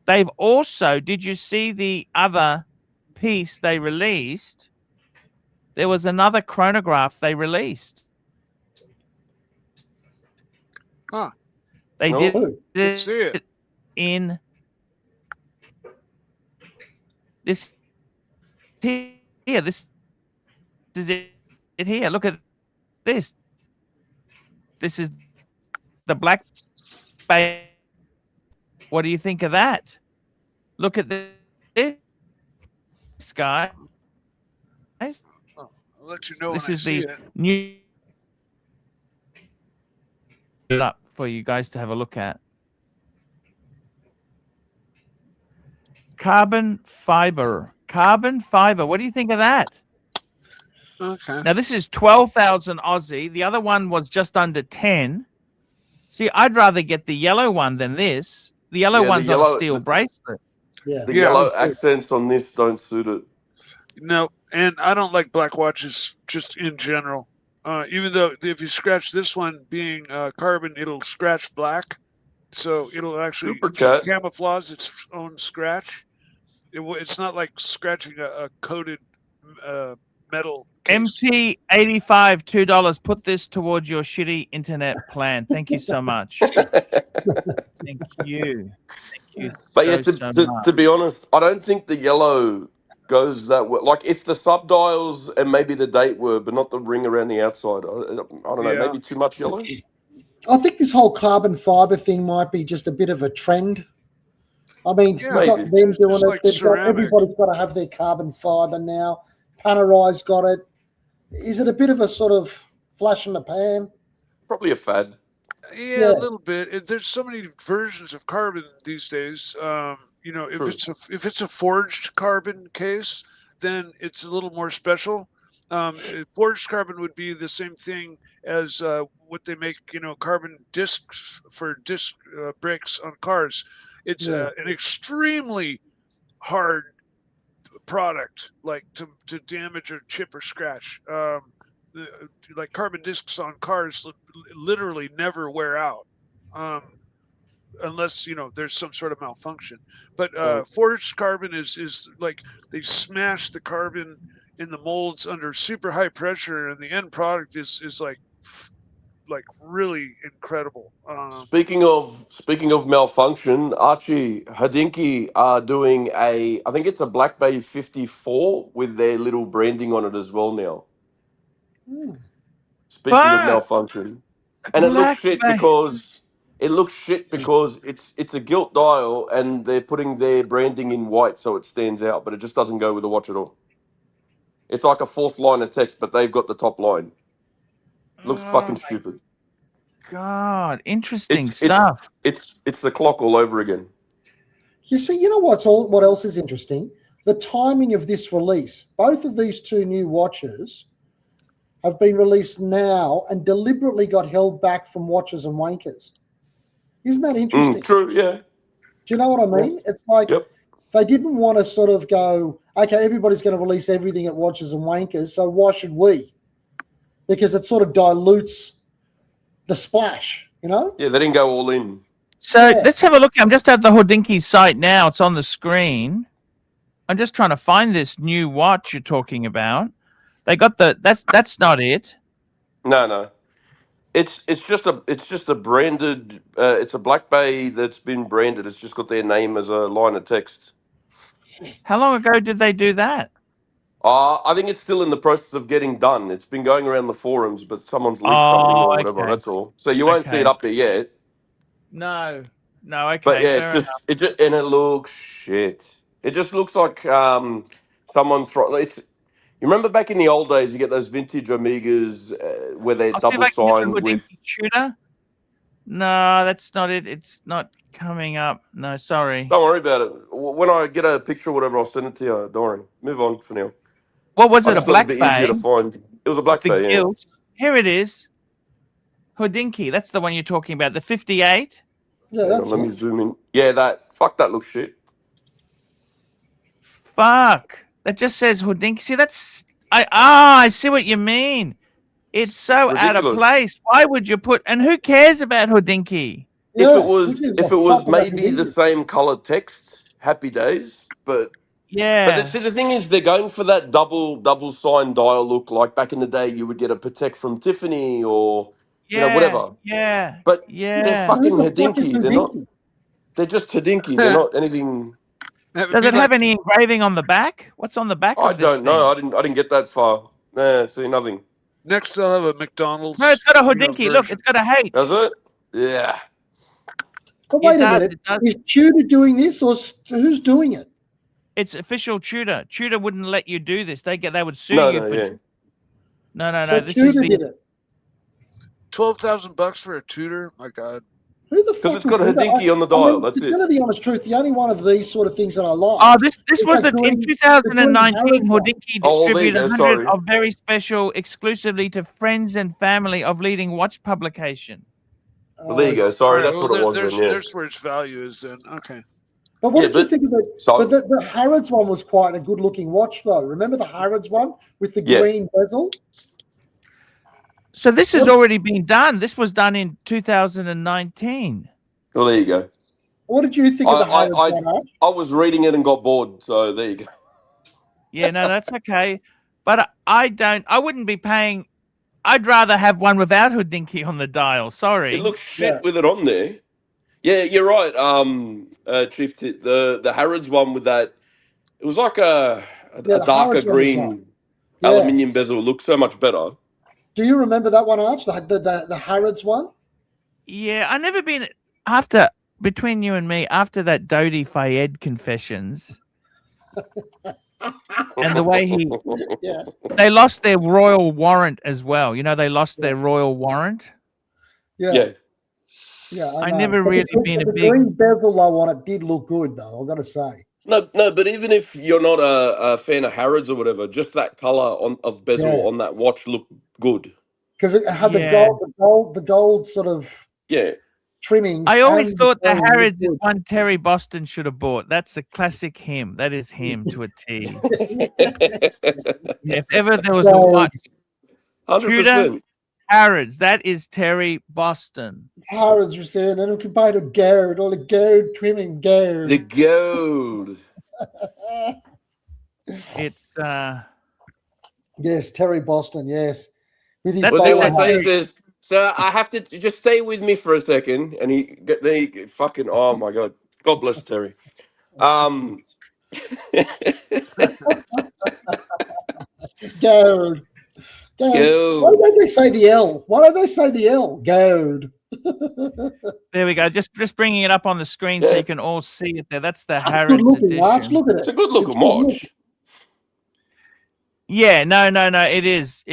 They've also, did you see the other piece they released? There was another chronograph they released. Huh. They No. did Let's see it. in this here. This is it here. Look at this. This is the Black Bay. What do you think of that? Look at this guy. I'll let you know This when is I see the it. new it up for you guys to have a look at. Carbon fiber. What do you think of that? Okay. Now this is 12,000 Aussie. The other one was just under 10. See, I'd rather get the yellow one than this. The yellow Yeah, the one's on a yellow- steel the- bracelet. Yeah. The Yeah. yellow accents on this don't suit it. No, and I don't like black watches just in general. Even though if you scratch this one being carbon, it'll scratch black, so it'll actually Super chat. camouflage its own scratch. It's not like scratching a coated metal case. MT85, $2. Put this towards your shitty internet plan. Thank you so much. Thank you. Thank you But so, yeah, so much. to be honest, I don't think the yellow goes that way. Like if the subdials and maybe the date were, but not the ring around the outside. I don't know. Yeah. Maybe too much yellow. I think this whole carbon fiber thing might be just a bit of a trend. I mean, Yeah, you've got maybe. them doing Just it. like They've got, ceramic. everybody's got to have their carbon fiber now. Panerai's got it. Is it a bit of a sort of flash in the pan? Probably a fad. Yeah, Yeah. a little bit. There's so many versions of carbon these days. You know, True. if it's a forged carbon case, then it's a little more special. Forged carbon would be the same thing as what they make, you know, carbon discs for disc brakes on cars. It's Yeah. an extremely hard product, like to damage or chip or scratch. Like carbon discs on cars literally never wear out, unless you know there's some sort of malfunction. But Right. forged carbon is like they smash the carbon in the molds under super high pressure, and the end product is like really incredible. Speaking of malfunction, Archie Hodinkee are doing I think it's a Black Bay 54 with their little branding on it as well now. Hmm. Speaking of Fuck. malfunction, and it looks Black shit Bay. because it's a gilt dial and they're putting their branding in white so it stands out, but it just doesn't go with the watch at all. It's like a fourth line of text, but they've got the top line. Looks Oh fucking my stupid. God, interesting It's stuff. it's the clock all over again. You see, you know what else is interesting? The timing of this release. Both of these two new watches have been released now and deliberately got held back from watches and wankers. Isn't that interesting? True, yeah. Do you know what I mean? It's like Yep. they didn't want to sort of go, okay, everybody's going to release everything at watches and wankers, so why should we? Because it sort of dilutes the splash, you know? Yeah, they didn't go all in. So Yeah. let's have a look. I'm just at the Hodinkee site now. It's on the screen. I'm just trying to find this new watch you're talking about. They got that's not it. No. It's just a branded. It's a Black Bay that's been branded. It's just got their name as a line of text. How long ago did they do that? I think it's still in the process of getting done. It's been going around the forums, but someone's leaked something Oh, or whatever. okay. That's all. So you won't see Okay. it up there yet. No. Okay. But yeah, fair enough. and it looks shit. It just looks like someone throw. It's you remember back in the old days, you get those vintage Omegas where they're I'll see if double I can get the signed Hodinkee with. Tudor. No, that's not it. It's not coming up. No, sorry. Don't worry about it. When I get a picture or whatever, I'll send it to you. Don't worry. Move on for now. What was I it? A just thought Black it'd be easier Bay? to find. It was a Black The Bay, yeah. gilt. Here it is. Hodinkee. That's the one you're talking about. The 58. Yeah, Hang on, that's let me it. zoom in. Yeah, that looks shit. Fuck. That just says Hodinkee. See, that's I see what you mean. It's so out of Ridiculous. place. Why would you put? And who cares about Hodinkee? Yeah, If it was maybe the same coloured text, happy days. But Yeah. see, the thing is, they're going for that double sign dial look. Like back in the day, you would get a Patek from Tiffany or whatever. Yeah. But Yeah. they're fucking Who the fuck is Hodinkee. They're not. Hodinkee? They're just Hodinkee. They're not anything. Does it have any engraving on the back? What's on the back I of this don't know. thing? I didn't get that far. Nah, see nothing. Next, they'll have a McDonald's. No, it's got a Hodinkee. Look, version. it's got a H. Does it? Yeah. But wait It a does, minute. it does. Is Tudor doing this or who's doing it? It's official Tudor. Tudor wouldn't let you do this. They would sue No, you no, for. yeah. No. So This Tudor is did it. $12,000 for a Tudor. My God. Who the Because fuck it's got a would do that? Hodinkee on the I dial. mean, That's to it. tell you the honest truth, the only one of these sort of things that I like. Oh, this is was that in green- 2019. the green Hodinkee Oh, well, there you distributed go, 100 sorry. of very special, exclusively to friends and family of leading watch publication. Well, there you go. Oh, Sorry, Alright, that's well, what it was there's then. Yeah. there's where its value is then. Okay. But what Yeah, did you but- think of the? so- But the Harrods one was quite a good-looking watch, though. Remember the Harrods one with the Yeah. green bezel? So this has What- already been done. This was done in 2019. Well, there you go. What did you think of the Harrods one? Arch? I was reading it and got bored. So there you go. Yeah, no, that's okay. But I wouldn't be paying. I'd rather have one without Hodinkee on the dial. Sorry. It looks shit Yeah. with it on there. Yeah, you're right. Chief, the Harrods one with that. It was like a the darker Harrods one was green Yeah. aluminium bezel. It looked so much better. Do you remember that one, Arch? The Harrods one? Yeah, I never been between you and me after that Dodi Fayed confessions. And the way Yeah. they lost their royal warrant as well. You know, they lost their royal warrant. Yeah. Yeah. Yeah. I know. never But really the, been a the big- green bezel though on it did look good, though. I've got to say. No, but even if you're not a fan of Harrods or whatever, just that color of bezel Yeah. on that watch looked good. Because it had Yeah. the gold sort of Yeah. trimmings. I always and thought the green looked Harrods is good. one Terry Boston should have bought. That's a classic him. That is him to a T. If ever there was a So- watch, 100%. Harrods, that is Terry Boston. Harrods were saying, and we could buy the gold, all the gold trimming gold. The gold. It's Yes, Terry Boston, yes. With his That's Well, see bowler what what I hat. say? He says, "So I have to just stay with me for a second." And he fucking, oh my God. God bless Terry. Gold. Gold. Gold. Why don't they say the L? Why don't they say the L? Gold. there we go. Just bringing it up on the screen so Yeah. you can all see it there. That's the It's good Harrods looking, Arch. edition. Look at it. It's a good looking It's good watch. Yeah, no. It is.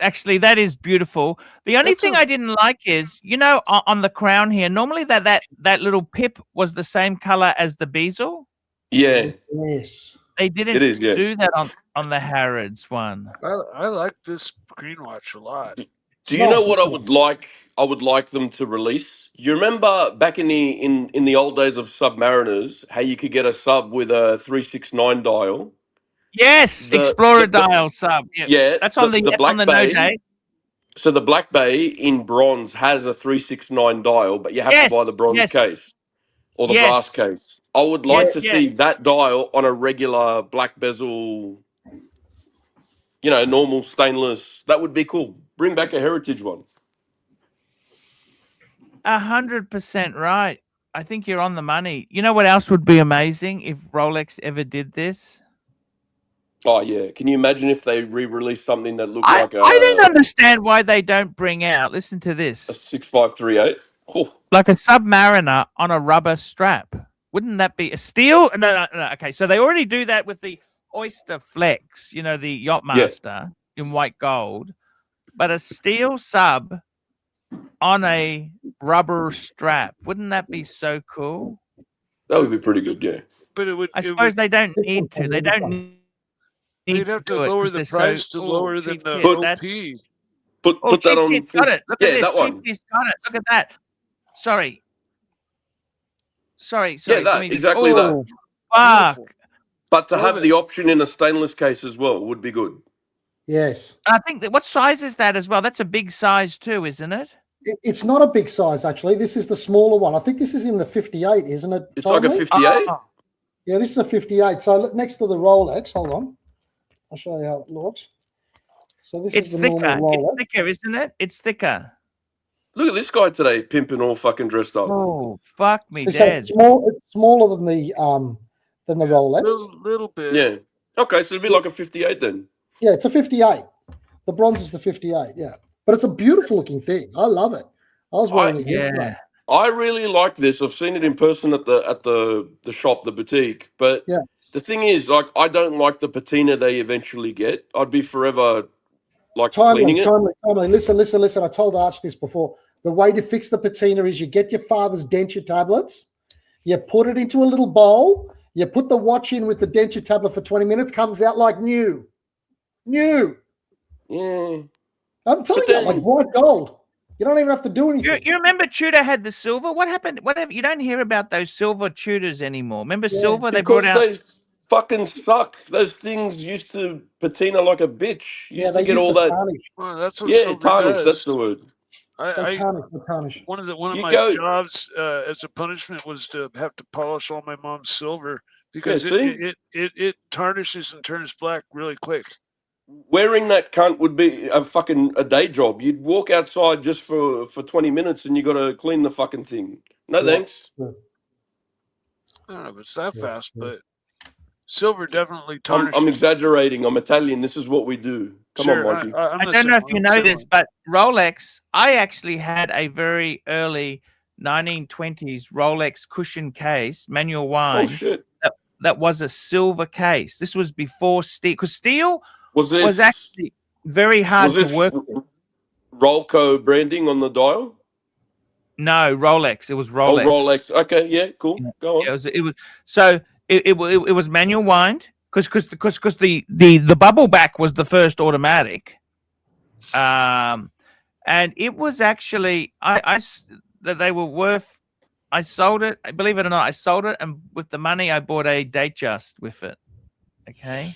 Actually, that is beautiful. The only That's thing a- I didn't like is, you know, on the crown here, normally that little pip was the same color as the bezel. Yeah. Yes. They didn't It is, yeah. do that on the Harrods one. I like this green watch a lot. Do you know Nice, what I isn't would like? I would like them to release. You remember back in the old days of Submariners, how you could get a sub with a 369 dial? Yes, The- Explorer the- dial sub. Yeah, Yeah, that's on the Black no Bay. date. So the Black Bay in bronze has a 369 dial, but you have Yes, to buy the bronze yes. case or the Yes. brass case. I would like Yes, to yes. see that dial on a regular black bezel, normal stainless. That would be cool. Bring back a heritage one. 100% right. I think you're on the money. You know what else would be amazing if Rolex ever did this? Oh yeah, can you imagine if they re-released something that looked I like a don't understand why they don't bring out. Listen to a this. 6538? Oh, Like a Submariner on a rubber strap. Wouldn't that be a steel? No. Okay, so they already do that with the Oyster Flex, you know, the Yachtmaster in white gold. But a steel sub on a rubber strap. Wouldn't that be so cool? that would be pretty good. Yeah. But it would. I it suppose would they don't need to. They don't need they'd have to do it lower 'cause the they're so- price to Ooh, lower than Chief the Tit, OP. that's- Put Oh, that Chief on. Tit's got it. Look yeah, at this. that Chief one. Tit's got it. Look at that. Sorry. Yeah, Let that me just- exactly that. Oh, fuck. Beautiful. But to Love have it. the option in a stainless case as well would be good. Yes. And I think that what size is that as well? That's a big size too, isn't it? It's not a big size, actually. This is the smaller one. I think this is in the 58, isn't it? It's like a Tommy? 58. Oh, Yeah, this is a 58. So look next to the Rolex. Hold on. I'll show you how it looks. So this it's is the thicker. normal It's Rolex. thicker, isn't it? It's thicker. Look at this guy today, pimping all fucking dressed up. Oh, fuck me So dead. it's smaller than the Rolex. Little bit. Yeah. Okay, so it'd be like a 58 then. Yeah, it's a 58. The bronze is the 58. Yeah, but it's a beautiful looking thing. I love it. I was wearing it. yesterday. Yeah. I really like this. I've seen it in person at the shop, the boutique. But Yeah. the thing is, like, I don't like the patina they eventually get. I'd be forever like cleaning Timely, it. timely. Listen. I told Arch this before. The way to fix the patina is you get your father's denture tablets, you put it into a little bowl, you put the watch in with the denture tablet for 20 minutes, comes out like new. New. Yeah. I'm telling But you, then- like white gold. You don't even have to do anything. You remember Tudor had the silver? What happened? Whatever. You don't hear about those silver Tudors anymore. Remember Yeah. silver? They Because brought out. they fucking suck. Those things used to patina like a bitch. You used to they get use all the that. tarnish. Well, that's what Yeah, silver tarnish. does. That's the word. They tarnish. One of You my go- jobs as a punishment was to have to polish all my mom's silver because see? it tarnishes and turns black really quick. Wearing that cunt would be a day job. You'd walk outside just for 20 minutes and you got to clean the fucking thing. No Yeah. thanks. I don't know if it's that Yeah, fast, yeah. but silver definitely I'm tarnishes. exaggerating. I'm Italian. This is what we do. Come on, Mikey. I'm I the don't know same if you way, know same this, way. but Rolex. I actually had a very early 1920s Rolex cushion case, manual Oh wind. shit. That was a silver case. This was before steel, because steel Was this was actually very hard to this work with. Rolco branding on the dial? No, Rolex. It was Oh, Rolex. Rolex. Okay, yeah, cool. Yeah. Go on. It was so it was manual wind because the bubble back was the first automatic, and it was actually that they were worth. I sold it. Believe it or not, I sold it, and with the money, I bought a Datejust with it. Okay,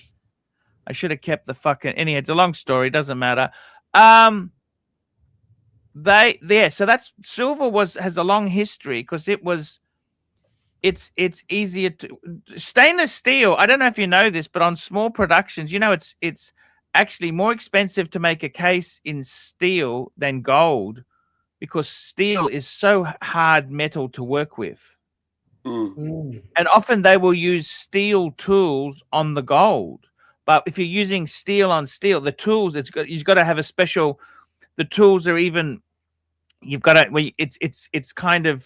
I should have kept the fucking. Anyway, it's a long story. Doesn't matter. So that's silver has a long history because it's easier to stainless steel. I don't know if you know this, but on small productions, it's actually more expensive to make a case in steel than gold because steel is so hard metal to work with. And often they will use steel tools on the gold. But if you're using steel on steel, the tools you've got to have a special. The tools are even. You've got to.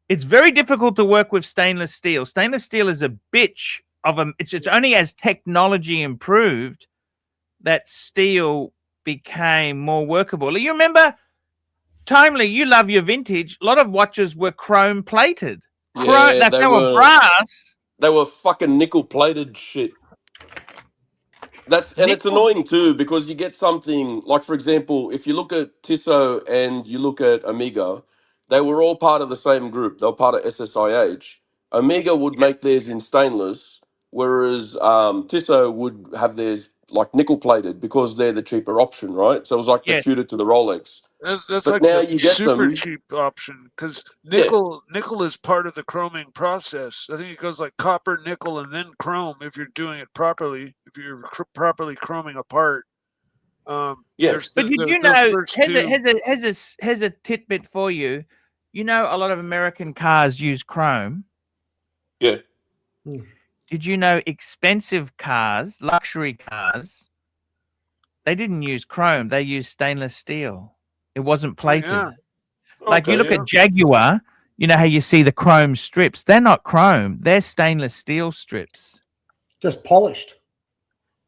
It's very difficult to work with stainless steel. Stainless steel is a bitch of a. It's only as technology improved that steel became more workable. You remember, Timely, you love your vintage. A lot of watches were chrome plated. Yeah, they were brass. They were fucking nickel plated shit. It's annoying too because you get something like, for example, if you look at Tissot and you look at Omega, they were all part of the same group. They were part of SSIH. Omega would make theirs in stainless, whereas Tissot would have theirs like nickel plated because they're the cheaper option, right? So it was like the Tudor to the Rolex. That's But like now the you get super them- cheap option because nickel is part of the chroming process. I think it goes like copper, nickel, and then chrome if you're doing it properly. If you're properly chroming a part. But did you know? Here's a tidbit for you. You know, a lot of American cars use chrome. Yeah. Did you know expensive cars, luxury cars, they didn't use chrome. They used stainless steel. It wasn't plated. Yeah. Like you look at Jaguar, you know how you see the chrome strips. They're not chrome. They're stainless steel strips. Just polished.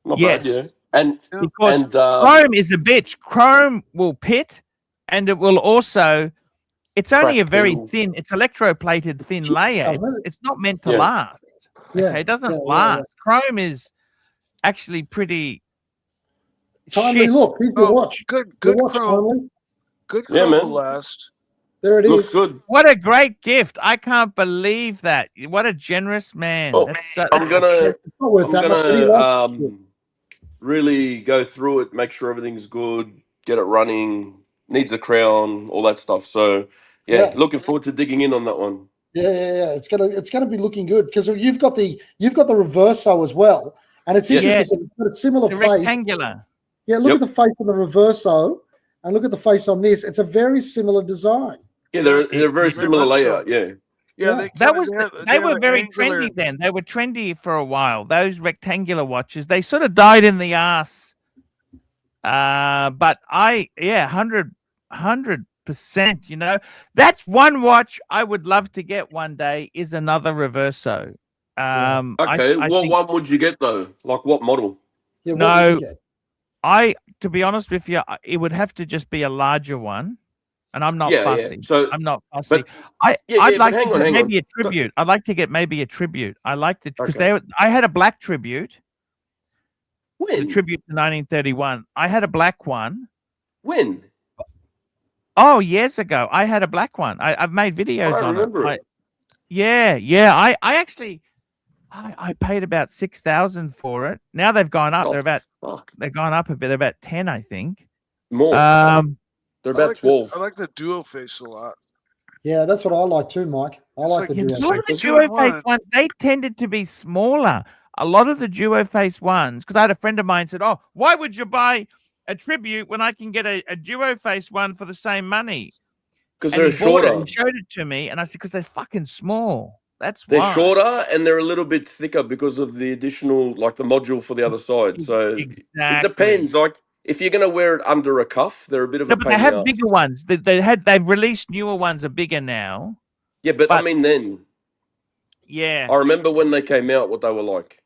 Not Yes. bad, yeah. And Because chrome is a bitch. Chrome will pit, and it will also. It's only a Crack very too. thin. It's electroplated thin layer. It's not meant to Yeah. last. Yeah, Okay, it doesn't yeah. last. Chrome is actually pretty. Timely, shit. look, here's your watch. Good Your watch, chrome. Timely. Good Yeah, chrome man. will last. There it Looks is. good. What a great gift! I can't believe that. What a generous man. Oh, That's so, I'm gonna It's not worth I'm that much, but he likes it. gonna really go through it, make sure everything's good, get it running, needs a crown, all that stuff. So Yeah. looking forward to digging in on that one. Yeah. It's gonna be looking good because you've got the reverso as well, and it's interesting. Yes. It's got a similar it's face. rectangular. Yeah, look Yep. at the face on the reverso, and look at the face on this. It's a very similar design. Yeah, they're a very very similar much so. layout. Yeah. Yeah, They they were have very angular- trendy then. They were trendy for a while. Those rectangular watches, they sort of died in the ass. But 100%. You know, that's one watch I would love to get one day. Is another reverso. Okay. I What think- one would you get though? Like what model? Yeah, what No. would you get? To be honest with you, it would have to just be a larger one. and I'm not Yeah, fussy. So, I'm not fussy. but I'd but like hang to on, get hang on. maybe a tribute. I'd like to get maybe a tribute. I like the because Okay. I had a black tribute, the When? tribute to 1931. I had a black one. When? Oh, years ago, I had a black one. I've made I videos don't on remember it. it. Yeah. I actually I paid about 6,000 for it. Now they've gone up. Oh, fuck. They've gone up a bit. They're about 10, I think. More. They're I about like 12. I like the duo face a lot. Yeah, that's what I like too, Mike. I It's like like- the Yeah, duo. a lot of like the two in duo face one. ones, they tended to be smaller. A lot of the duo face ones, because I had a friend of mine said, "Oh, why would you buy a tribute when I can get a duo face one for the same money?" Because And they're he bought it. shorter. And showed it to me, and I said, "Because they're fucking small. That's They're why." shorter and they're a little bit thicker because of the additional, like the module for the other side. So Exactly. it depends. Like if you're going to wear it under a cuff, they're a bit of No, a but pain they in the have ass. bigger ones. They've released newer ones are bigger now. Yeah, but I but- mean, then Yeah. I remember when they came out, what they were like.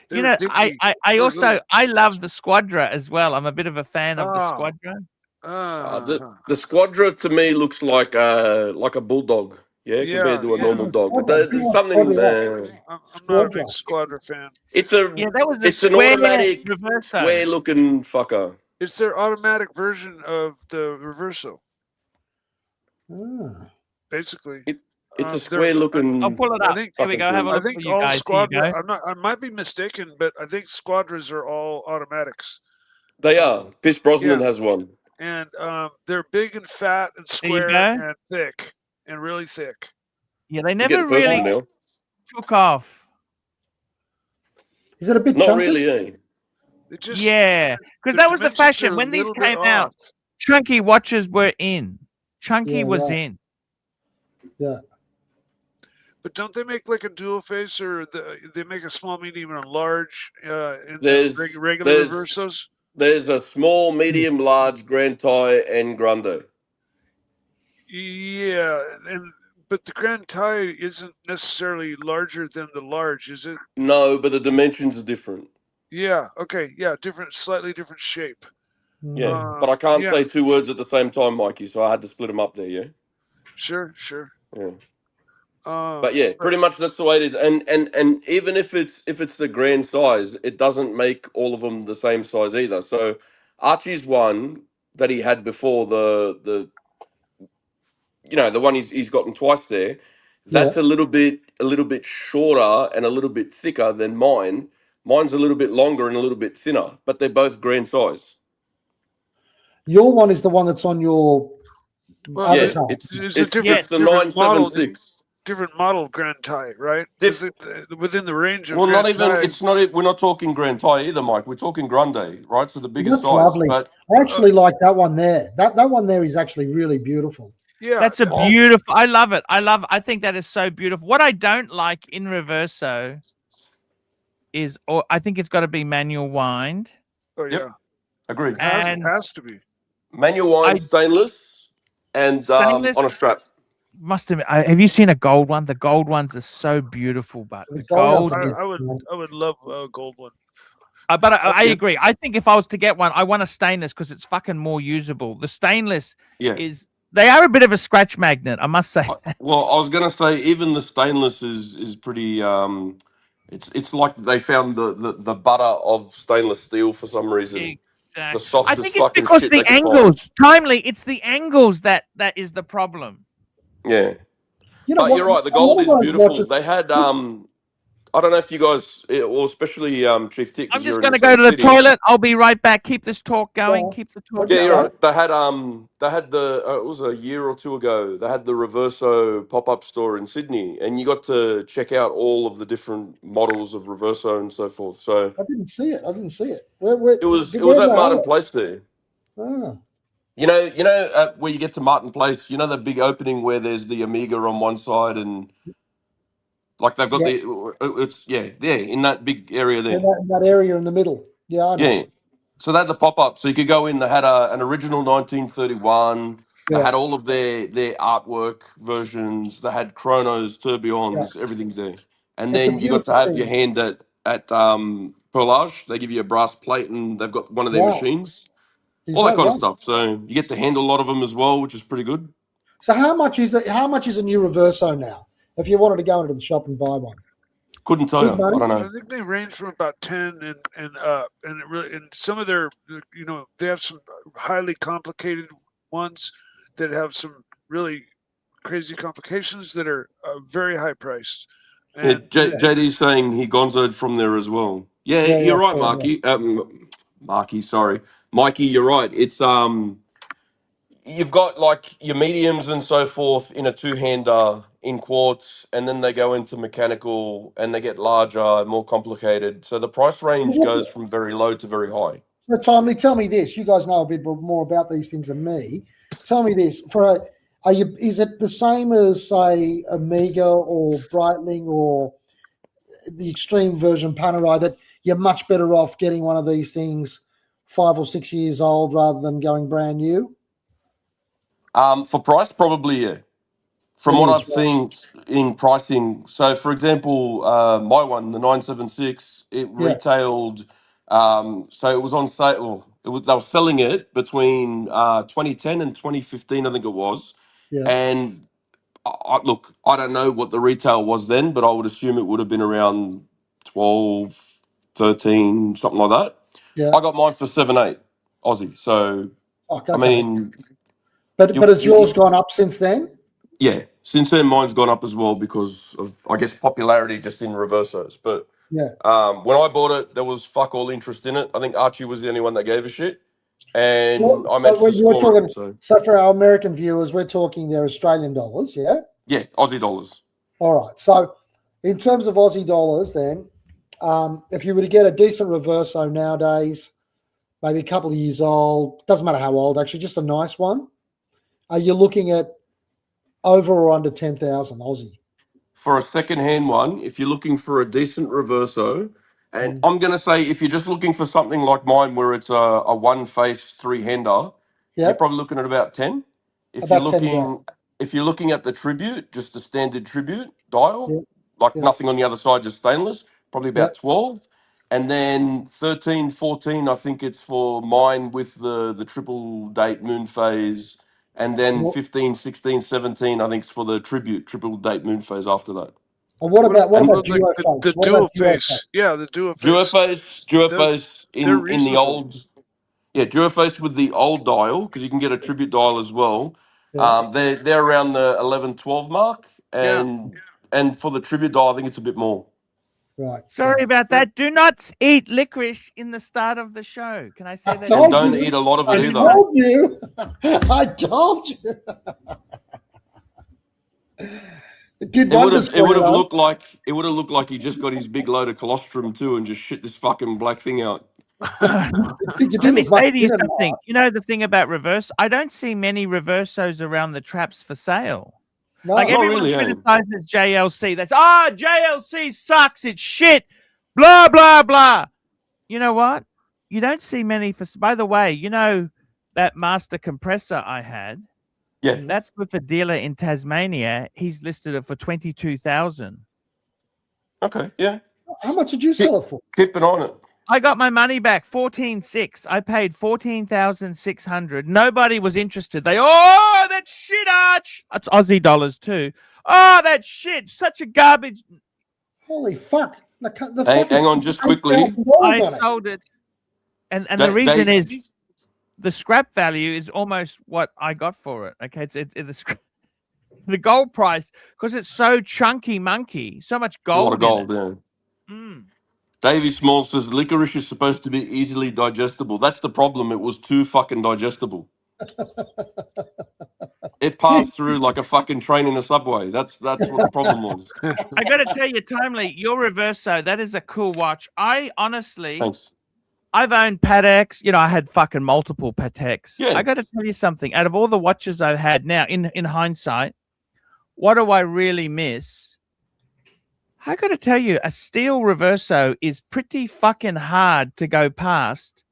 They You were know, dinky. I They were also little. I love the Squadra as well. I'm a bit of a fan of the Oh. Squadra. The Squadra to me looks like a bulldog. Yeah, compared to a Yeah. normal dog. But Okay, there's yeah, something. I'm not a big Squadra. Squadra fan. It's a Yeah, that was a it's an square automatic reverso. square looking fucker. It's their automatic version of the Reverso, Ah. basically. It's a They're- square looking. I'll pull it I up. think- Here we go. Have a I look think for you all guys. Here you Squadra. go. I might be mistaken, but I think Squadras are all automatics, They are. Pierce Brosnan yeah. has one. and they're big and fat and There you square go. and thick and really thick. Yeah, they You're never getting personal really now. took off. Is it a bit Not chunky? really, eh? It just Yeah, because the that was the dimensions are fashion a when these little bit came out. off. Chunky watches were in. Chunky Yeah, was right. in. Yeah. But don't they make like a dual face, or they make a small, medium, and a large in There's- the regular there's- Reversos? There's a small, medium, large, Grand Thai, and Grande. Yeah, but the Grand Thai isn't necessarily larger than the large, is it? No, but the dimensions are different. Yeah. Okay. Yeah. Slightly different shape. Yeah, but I can't yeah. say two words at the same time, Mikey. So I had to split them up there. Yeah. Sure. Yeah. But yeah, pretty much that's the way it is. And even if it's the grand size, it doesn't make all of them the same size either. So Archie's one that he had before, the the one he's gotten twice there, that's a little bit shorter and a little bit thicker than mine. Mine's a little bit longer and a little bit thinner, but they're both grand size. Your one is the one that's on your Well, Yeah, avatar. it's a the different 976. different model Grand Thai, right? Is it within the range of? Well, Grand not even. Thai? It's not. We're not talking Grand Thai either, Mike. We're talking Grande, right? So the biggest That's size. lovely. But I actually like that one there. That one there is actually really beautiful. Yeah, That's a beautiful. I love it. I think that is so beautiful. What I don't like in Reverso is, or I think it's got to be manual wind. Oh yeah, Yep. Agreed. And has to be. Manual wind, stainless, and Stainless? on a strap. Must have. Have you seen a gold one? The gold ones are so beautiful, but the gold is. I would love a gold one. But I agree. I think if I was to get one, I want a stainless because it's fucking more usable. The stainless is. They are a bit of a scratch magnet, I must say. Well, I was going to say even the stainless is pretty. It's like they found the butter of stainless steel for some reason. The softest I think it's fucking because shit the they could angles. Timely, it's the angles that is the problem. find. Yeah. You know But what, you're right. The a lot gold of is those beautiful. watches- They had I don't know if you guys, or especially Chief Tick. I'm just going to go to the toilet. I'll be right back. Keep this talk going. Keep the talk Yeah, going. you're right. They had the it was a year or two ago. They had the Reverso pop-up store in Sydney, and you got to check out all of the different models of Reverso and so forth. So I didn't see it. it was at Martin Place there. Ah. You know where you get to Martin Place. You know the big opening where there's the Amiga on one side and. Like they've got it's there in that big area there. That area in the middle. Yeah, I know. Yeah. So they had the pop up, so you could go in. They had an original 1931. They had all of their artwork versions. They had chronos, tourbillons, everything's there. And It's a then you got to have your beautiful hand at Perlage. They give you a brass plate, and they've got one of their machines. all that kind of Right. stuff. So you get to handle a lot of them as well, which is pretty good. So how much is it? How much is a new Reverso now? If you wanted to go into the shop and buy one, Couldn't tell Good you. money. I don't I know. think they range from about 10 and up, and it really, and some of their, you know, they have some highly complicated ones that have some really crazy complications that are very high priced. Yeah, And JD's saying he gonzoed from there as well. Yeah, Yeah, you're right, yeah. Marky. Marky, sorry, Mikey. You're right. It's you've got like your mediums and so forth in a two-hander in quartz, and then they go into mechanical and they get larger, more complicated. So the price range goes from very low to very high. So, Timely, tell me this. You guys know a bit more about these things than me. Tell me this. Is it the same as, say, Amiga or Breitling or the extreme version Panerai, that you're much better off getting one of these things 5 or 6 years old rather than going brand new? For price, probably yeah. From It what is, I've seen in pricing, so for example, my one, the 976, it Yeah. retailed. So it was on sale. They were selling it between 2010 and 2015, I think it was. Yeah. And look, I don't know what the retail was then, but I would assume it would have been around 12, 13, something like that. Yeah. I got mine for 7, 8 Aussie. So Okay. I mean, but has yours gone up since then? yeah, since then mine's gone up as well because of, I guess, popularity just in reversos. But Yeah. when I bought it, there was fuck all interest in it. I think Archie was the only one that gave a shit, and I managed to score it. So for our American viewers, we're talking their Australian dollars, yeah? Yeah, Aussie dollars. All right. So in terms of Aussie dollars, then, if you were to get a decent Reverso nowadays, maybe a couple of years old, doesn't matter how old, actually, just a nice one, are you looking at over or under 10,000 Aussie? For a second-hand one, if you're looking for a decent reverso, and I'm going to say if you're just looking for something like mine where it's a one-face three-hander, you're probably looking at about 10. About 10 grand. If you're looking at the tribute, just the standard tribute dial, Yeah. like Yeah. nothing on the other side, just stainless, probably about Yeah. 12. And then 13, 14, I think it's for mine with the triple date moon phase. And then Well, 15, 16, 17, I think it's for the tribute, triple date moon phase after that. and what about like duo the face? What dual about duo face? face? Yeah, the dual face. Duophase They're in the reasonable. old, yeah, Duophase with the old dial, because you can get a tribute dial as well. Yeah. They're around the 11, 12 mark, Yeah. and for the tribute dial, I think it's a bit more. Right. Sorry about that. Do not eat licorice in the start of the show. Can I say that? told And don't you. eat a lot of it I either. told you. I told you. It did wonders for It would you, have though. looked like he just got his big load of colostrum too and just shit this fucking black thing out. You Let did me look much say to you thinner something. now. You know the thing about reverse? I don't see many reversos around the traps for sale. No. Like Not everyone really, eh? criticizes JLC. That's JLC sucks. It's shit. Blah blah blah. You know what? You don't see many for. By the way, you know that master compressor I had. Yeah. That's with a dealer in Tasmania. He's listed it for 22,000. Okay. Yeah. How much did you sell it for? Keep it on it. I got my money back, 14,600. I paid 14,600. Nobody was interested. That shit, Arch. That's Aussie dollars too. Oh, that shit, such a garbage. Holy fuck. The Hang fuck is on, just quickly. $8,000 I on it. sold it. And the reason is the scrap value is almost what I got for it. Okay, the gold price, because it's so chunky monkey, so much A lot of gold. gold, yeah. Mm. Davey Small says licorice is supposed to be easily digestible. That's the problem. It was too fucking digestible. It passed through like a fucking train in a subway. That's what the problem was. I got to tell you, Timely, your Reverso, that is a cool watch. I honestly, Thanks. I've owned Pateks. You know, I had fucking multiple Pateks. Yeah. I got to tell you something. Out of all the watches I've had now, in hindsight, what do I really miss? I got to tell you, a steel Reverso is pretty fucking hard to go past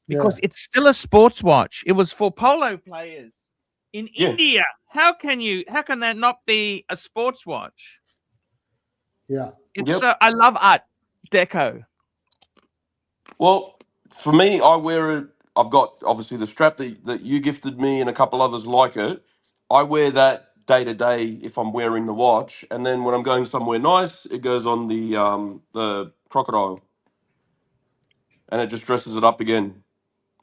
because it's still a sports watch. It was for polo players in India. How can that not be a sports watch? Yeah. I love Art Deco. Well, for me, I wear it. I've got obviously the strap that you gifted me and a couple others like it. I wear that day to day if I'm wearing the watch, and then when I'm going somewhere nice, it goes on the crocodile, and it just dresses it up again.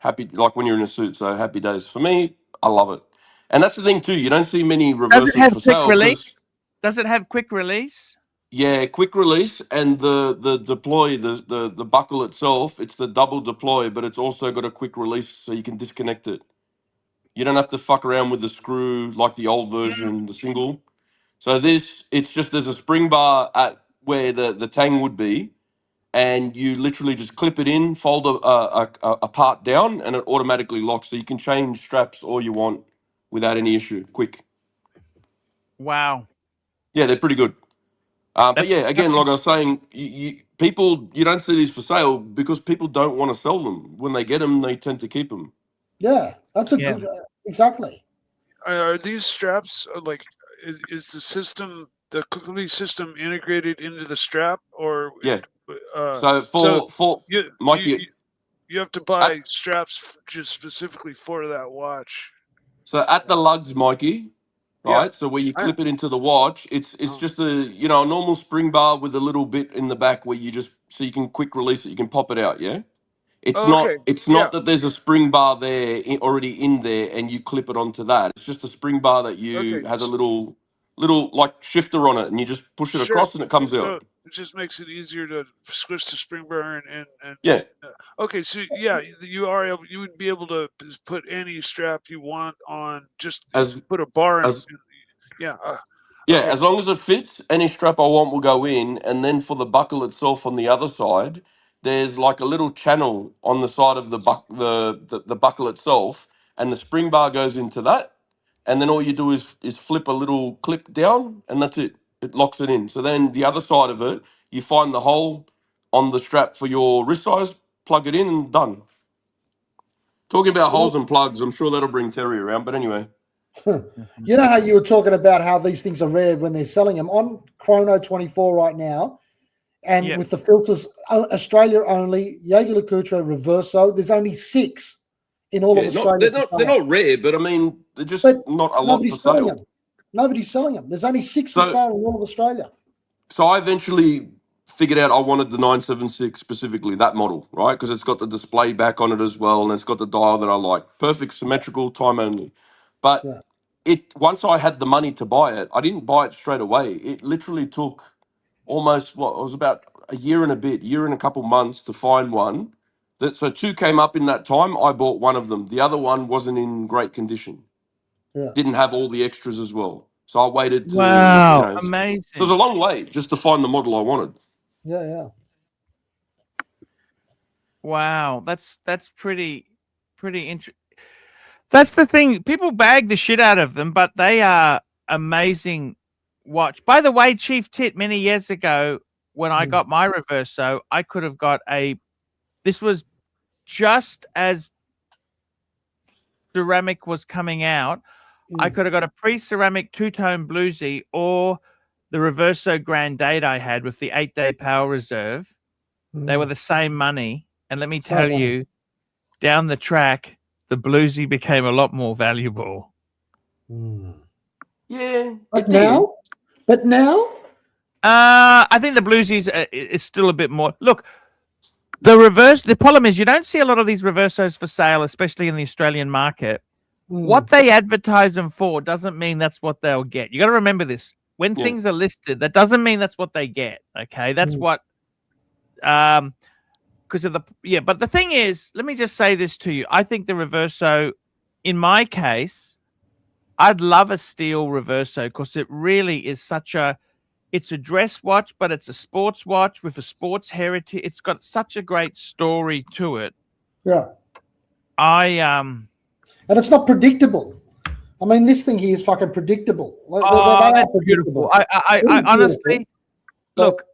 Happy, like when you're in a suit. So happy days for me. I love it, and that's the thing too. You don't see many Does it reversers have for quick sale release? because Does it have quick release? yeah, quick release and the deploy, the buckle itself. It's the double deploy, but it's also got a quick release, so you can disconnect it. You don't have to fuck around with the screw like the old version, the single. So this, it's just there's a spring bar at where the tang would be, and you literally just clip it in, fold a part down, and it automatically locks. So you can change straps all you want without any issue. Quick. Wow. Yeah, they're pretty good. But That's yeah, again, like I was saying, people, you don't see these for sale because people don't want to sell them. When they get them, they tend to keep them. Yeah, that's a Yeah. good. Exactly. Are these straps is the system, the quick release system, integrated into the strap, or Yeah. uh, So for you, Mikey, you have to buy straps just specifically for that watch? so at the lugs, Mikey, Yeah. right? So where you clip it into the watch, it's just a a normal spring bar with a little bit in the back where you just so you can quick release it, you can pop it out, yeah? Oh, okay. It's Yeah. not that there's a spring bar there already in there and you clip it onto that. It's just a spring bar that you Okay. has a little like shifter on it, and you just push it Sure. across and it comes So out. it just makes it easier to switch the spring bar and Yeah, okay. So yeah, you would be able to put any strap you want on, just as put a bar in. as Yeah. yeah, Okay. as long as it fits, any strap I want will go in. And then for the buckle itself on the other side, there's like a little channel on the side of the buckle itself, and the spring bar goes into that. And then all you do is flip a little clip down, and that's it. It locks it in. So then the other side of it, you find the hole on the strap for your wrist size, plug it in, and done. Talking about holes and plugs, I'm sure that'll bring Terry around. But anyway. You know how you were talking about how these things are rare when they're selling them on Chrono 24 right now, and Yep. with the filters, Australia only, Jaeger LeCoultre Reverso. There's only 6 in all of Australia. They're not rare, but I mean they're just But not a lot for nobody's selling sale. them. Nobody's selling them. There's only 6 for So sale in all of Australia. so I eventually figured out I wanted the 976 specifically, that model, right? Because it's got the display back on it as well, and it's got the dial that I like. Perfect, symmetrical, time only. But Yeah. once I had the money to buy it, I didn't buy it straight away. It literally took almost it was about a year and a bit, year and a couple months to find one. So 2 came up in that time. I bought one of them. The other one wasn't in great condition. Yeah. Didn't have all the extras as well. So I waited to, Wow. so it was Amazing. a long wait just to find the model I wanted. Yeah. Wow. That's pretty interesting. That's the thing. People bag the shit out of them, but they are amazing watch. By the way, Chief Tit, many years ago, when I got my Reverso, I could have got this was just as ceramic was coming out. I could have got a pre-ceramic two-tone bluesy or the Reverso Grand Date I had with the 8-day power reserve. They were the same money. And let me tell you, down the track, the bluesy became a lot more valuable. Yeah. But now? I think the bluesy is still a bit more. Look, the problem is you don't see a lot of these Reversos for sale, especially in the Australian market. What they advertise them for doesn't mean that's what they'll get. You got to remember this. When things are listed, that doesn't mean that's what they get. Okay, that's what. Because of but the thing is, let me just say this to you. I think the Reverso, in my case, I'd love a steel Reverso because it really is it's a dress watch, but it's a sports watch with a sports heritage. It's got such a great story to it. Yeah. And it's not predictable. I mean, this thing here is fucking predictable. That's beautiful. I honestly, look,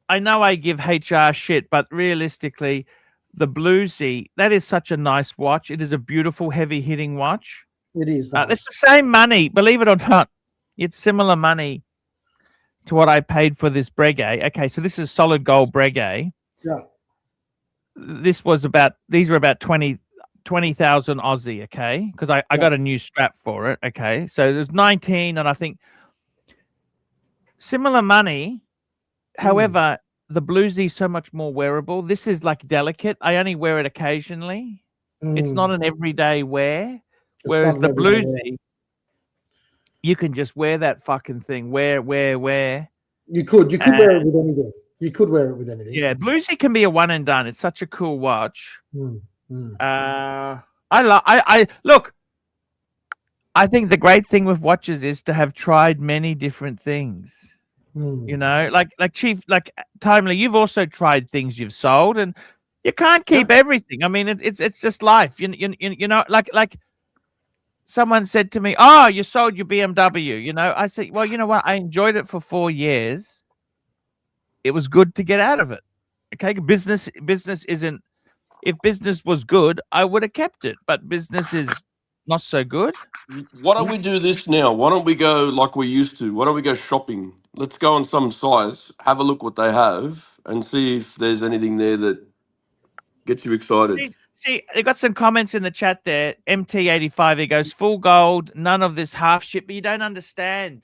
I know I give HR shit, but realistically, the bluesy, that is such a nice watch. It is a beautiful, heavy-hitting watch. It is nice. It's the same money, believe it or not. It's similar money to what I paid for this Breguet. Okay, so this is solid gold Breguet. Yeah. These were about 20. 20,000 Aussie, okay? Because I got a new strap for it, okay? So there's 19, and I think similar money. However, the Bluesie's so much more wearable. This is like delicate. I only wear it occasionally. It's not an everyday wear. Whereas the Bluesie, you can just wear that fucking thing. Wear. You could wear it with anything. You could wear it with anything. Yeah, Bluesy can be a one and done. It's such a cool watch. I look. I think the great thing with watches is to have tried many different things. You know, like Timely, you've also tried things you've sold, and you can't keep everything. I mean, it's just life. You know, like someone said to me, "Oh, you sold your BMW." You know, I said, "Well, you know what? I enjoyed it for 4 years. It was good to get out of it." Okay, business isn't. If business was good, I would have kept it, but business is not so good. Why don't we do this now? Why don't we go like we used to? Why don't we go shopping? Let's go on some sites, have a look what they have, and see if there's anything there that gets you excited. See, they got some comments in the chat there. MT85, he goes, full gold, none of this half shit, but you don't understand.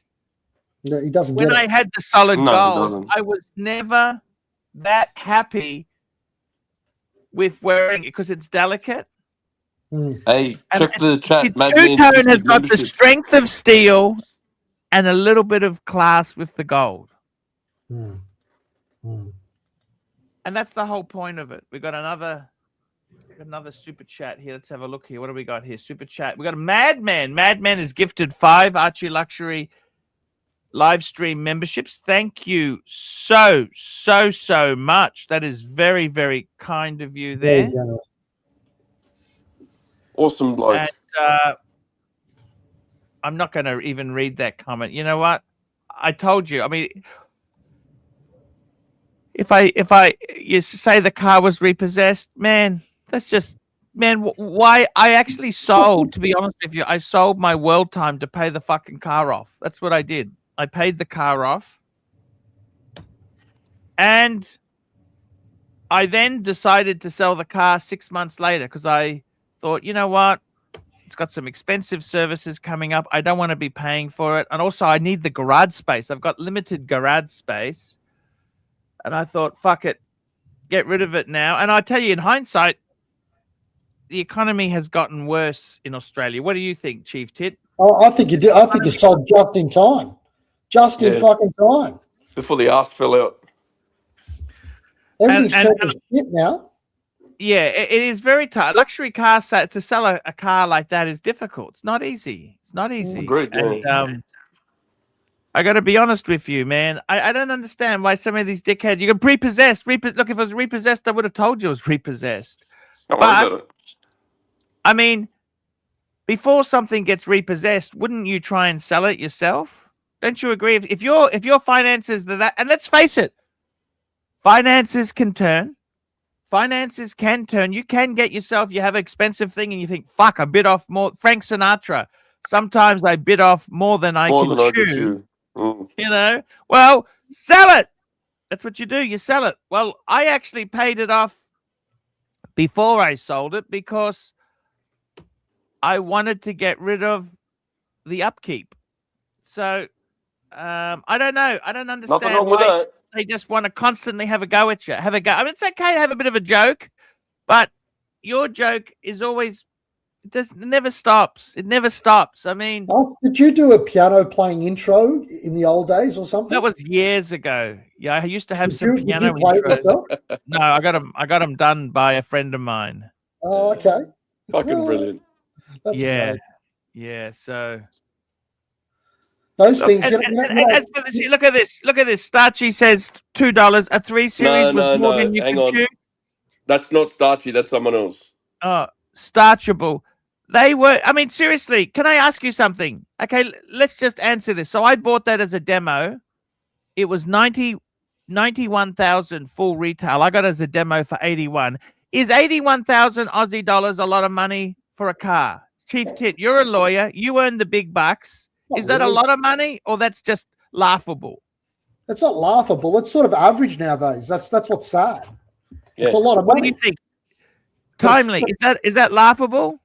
No, he doesn't When get I it. had the solid No, he gold, doesn't. I was never that happy with wearing it because it's delicate. Hey, check the chat. Two-tone has got the strength of steel and a little bit of class with the gold. And that's the whole point of it. We got another super chat here. Let's have a look here. What do we got here? Super chat. We got a Madman. Madman is gifted 5 Archie Luxury live stream memberships. Thank you so much. That is very, very kind of you there. Awesome bloke. And I'm not going to even read that comment. You know what? I told you. I mean, if you say the car was repossessed, man, that's just, man, why? I actually sold, to be honest with you, I sold my world time to pay the fucking car off. That's what I did. I paid the car off. And I then decided to sell the car 6 months later because I thought, you know what? It's got some expensive services coming up. I don't want to be paying for it. And also, I need the garage space. I've got limited garage space. And I thought, fuck it. Get rid of it now. And I tell you, in hindsight, the economy has gotten worse in Australia. What do you think, Chief Tit? Oh, I think you did. I think you sold just in time. Just in fucking time. Before the arse fell out. Everything's taking shit now. Yeah, it is very tough. Luxury car to sell a car like that is difficult. It's not easy. It's not easy. Agreed, and, I got to be honest with you, man. I don't understand why some of these dickheads. You can repossessed. Look, if it was repossessed, I would have told you it was repossessed. But I mean, before something gets repossessed, wouldn't you try and sell it yourself? Don't you agree? If your finances are that, and let's face it, finances can turn. Finances can turn. You can get yourself, you have an expensive thing and you think, fuck, I bit off more. Frank Sinatra. Sometimes I bit off more than I can chew. You know? Well, sell it. That's what you do. You sell it. Well, I actually paid it off before I sold it because I wanted to get rid of the upkeep. So, I don't know. I don't understand. Nothing wrong with that. They just want to constantly have a go at you. Have a go. I mean, it's okay to have a bit of a joke, but your joke is always it never stops. It never stops. I mean, did you do a piano playing intro in the old days or something? That was years ago. Yeah, I used to have some piano did you play intros. No, I got them done by a friend of mine. Oh, okay. Fucking brilliant. That's great. Yeah. So. Those things. Look at this. Look at this. Starchy says $2. A 3 Series was more than you could chew. That's not Starchy. That's someone else. Oh, Starchable. They were. I mean, seriously. Can I ask you something? Okay, let's just answer this. So I bought that as a demo. It was 91,000 full retail. I got it as a demo for 81. Is 81,000 Aussie dollars a lot of money for a car? Chief Tit, you're a lawyer. You earn the big bucks. Is that a lot of money, or that's just laughable? It's not laughable. It's sort of average nowadays. That's what's sad. Yeah. It's a lot of money. What do you think? Timely, is that laughable?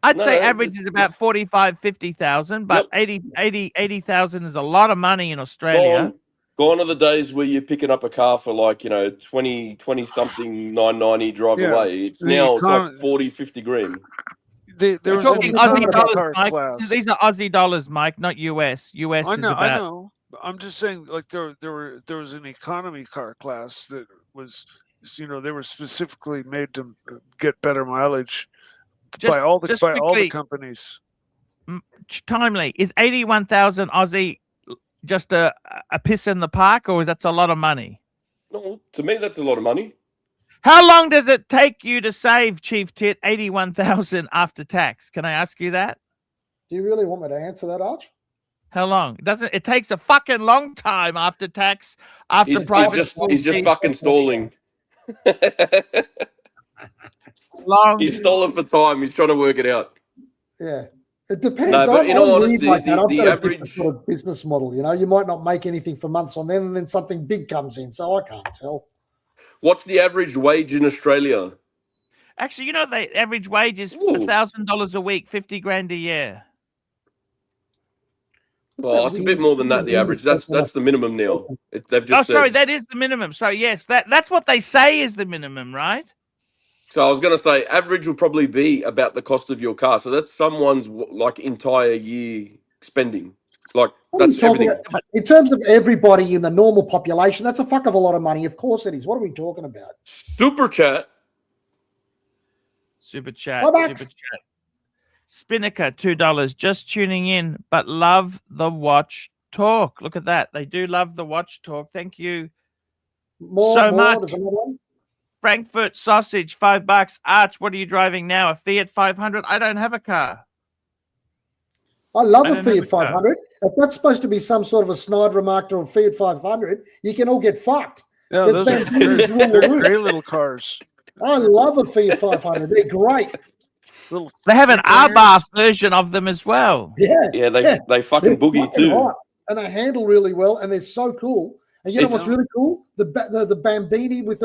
I'd No, say no, average is about 45, 50,000, but Yep. 80,000 is a lot of money in Australia. Gone are the days where you're picking up a car for like, 20 something, 990 drive Yeah, away. It's the like 40, 50 grand. there You're was talking an Aussie economy dollars, car Mike. class. These are Aussie dollars, Mike, not US. US is I about. know. I'm just saying, like there was an economy car class that was, they were specifically made to get better mileage by all the quickly, companies. Timely, is 81,000 Aussie just a piss in the park, or is that a lot of money? No, to me, that's a lot of money. How long does it take you to save, Chief Tit, 81,000 after tax? Can I ask you that? Do you really want me to answer that, Arch? How long? It takes a fucking long time after tax, after He's private. just fucking stalling. Long. He's stalling for time. He's trying to work it out. Yeah. It depends. No, but in all I'm honesty, weird like that. I've the got a average- different sort of business model. You might not make anything for months on end, and then something big comes in, so I can't tell. What's the average wage in Australia? Actually, the average wage is Ooh. $1,000 a week, 50 grand a year. Oh, it's a bit more than that. The average. That's the minimum now. They've just sorry, said. that is the minimum. So yes, that's what they say is the minimum, right? So I was going to say average will probably be about the cost of your car. So that's someone's like entire year spending. Like that's everything. In terms of everybody in the normal population, that's a fuck of a lot of money. Of course it is. What are we talking about? Super chat. Super chat. $5. Super chat. Spinnaker, $2. Just tuning in, but love the watch talk. Look at that. They do love the watch talk. Thank you so much. There's another one. Frankfurt sausage, $5. Arch, what are you driving now? A Fiat 500? I don't have a car. I love a Fiat 500. If that's supposed to be some sort of a snide remark to a Fiat 500, you can all get fucked. Yeah, those are they're great little cars. I love a Fiat 500. They're great. They have an R-bar version of them as well. Yeah, they fucking boogie too. Hot, and they handle really well, and they're so cool. And you know what's really cool? The Bambini with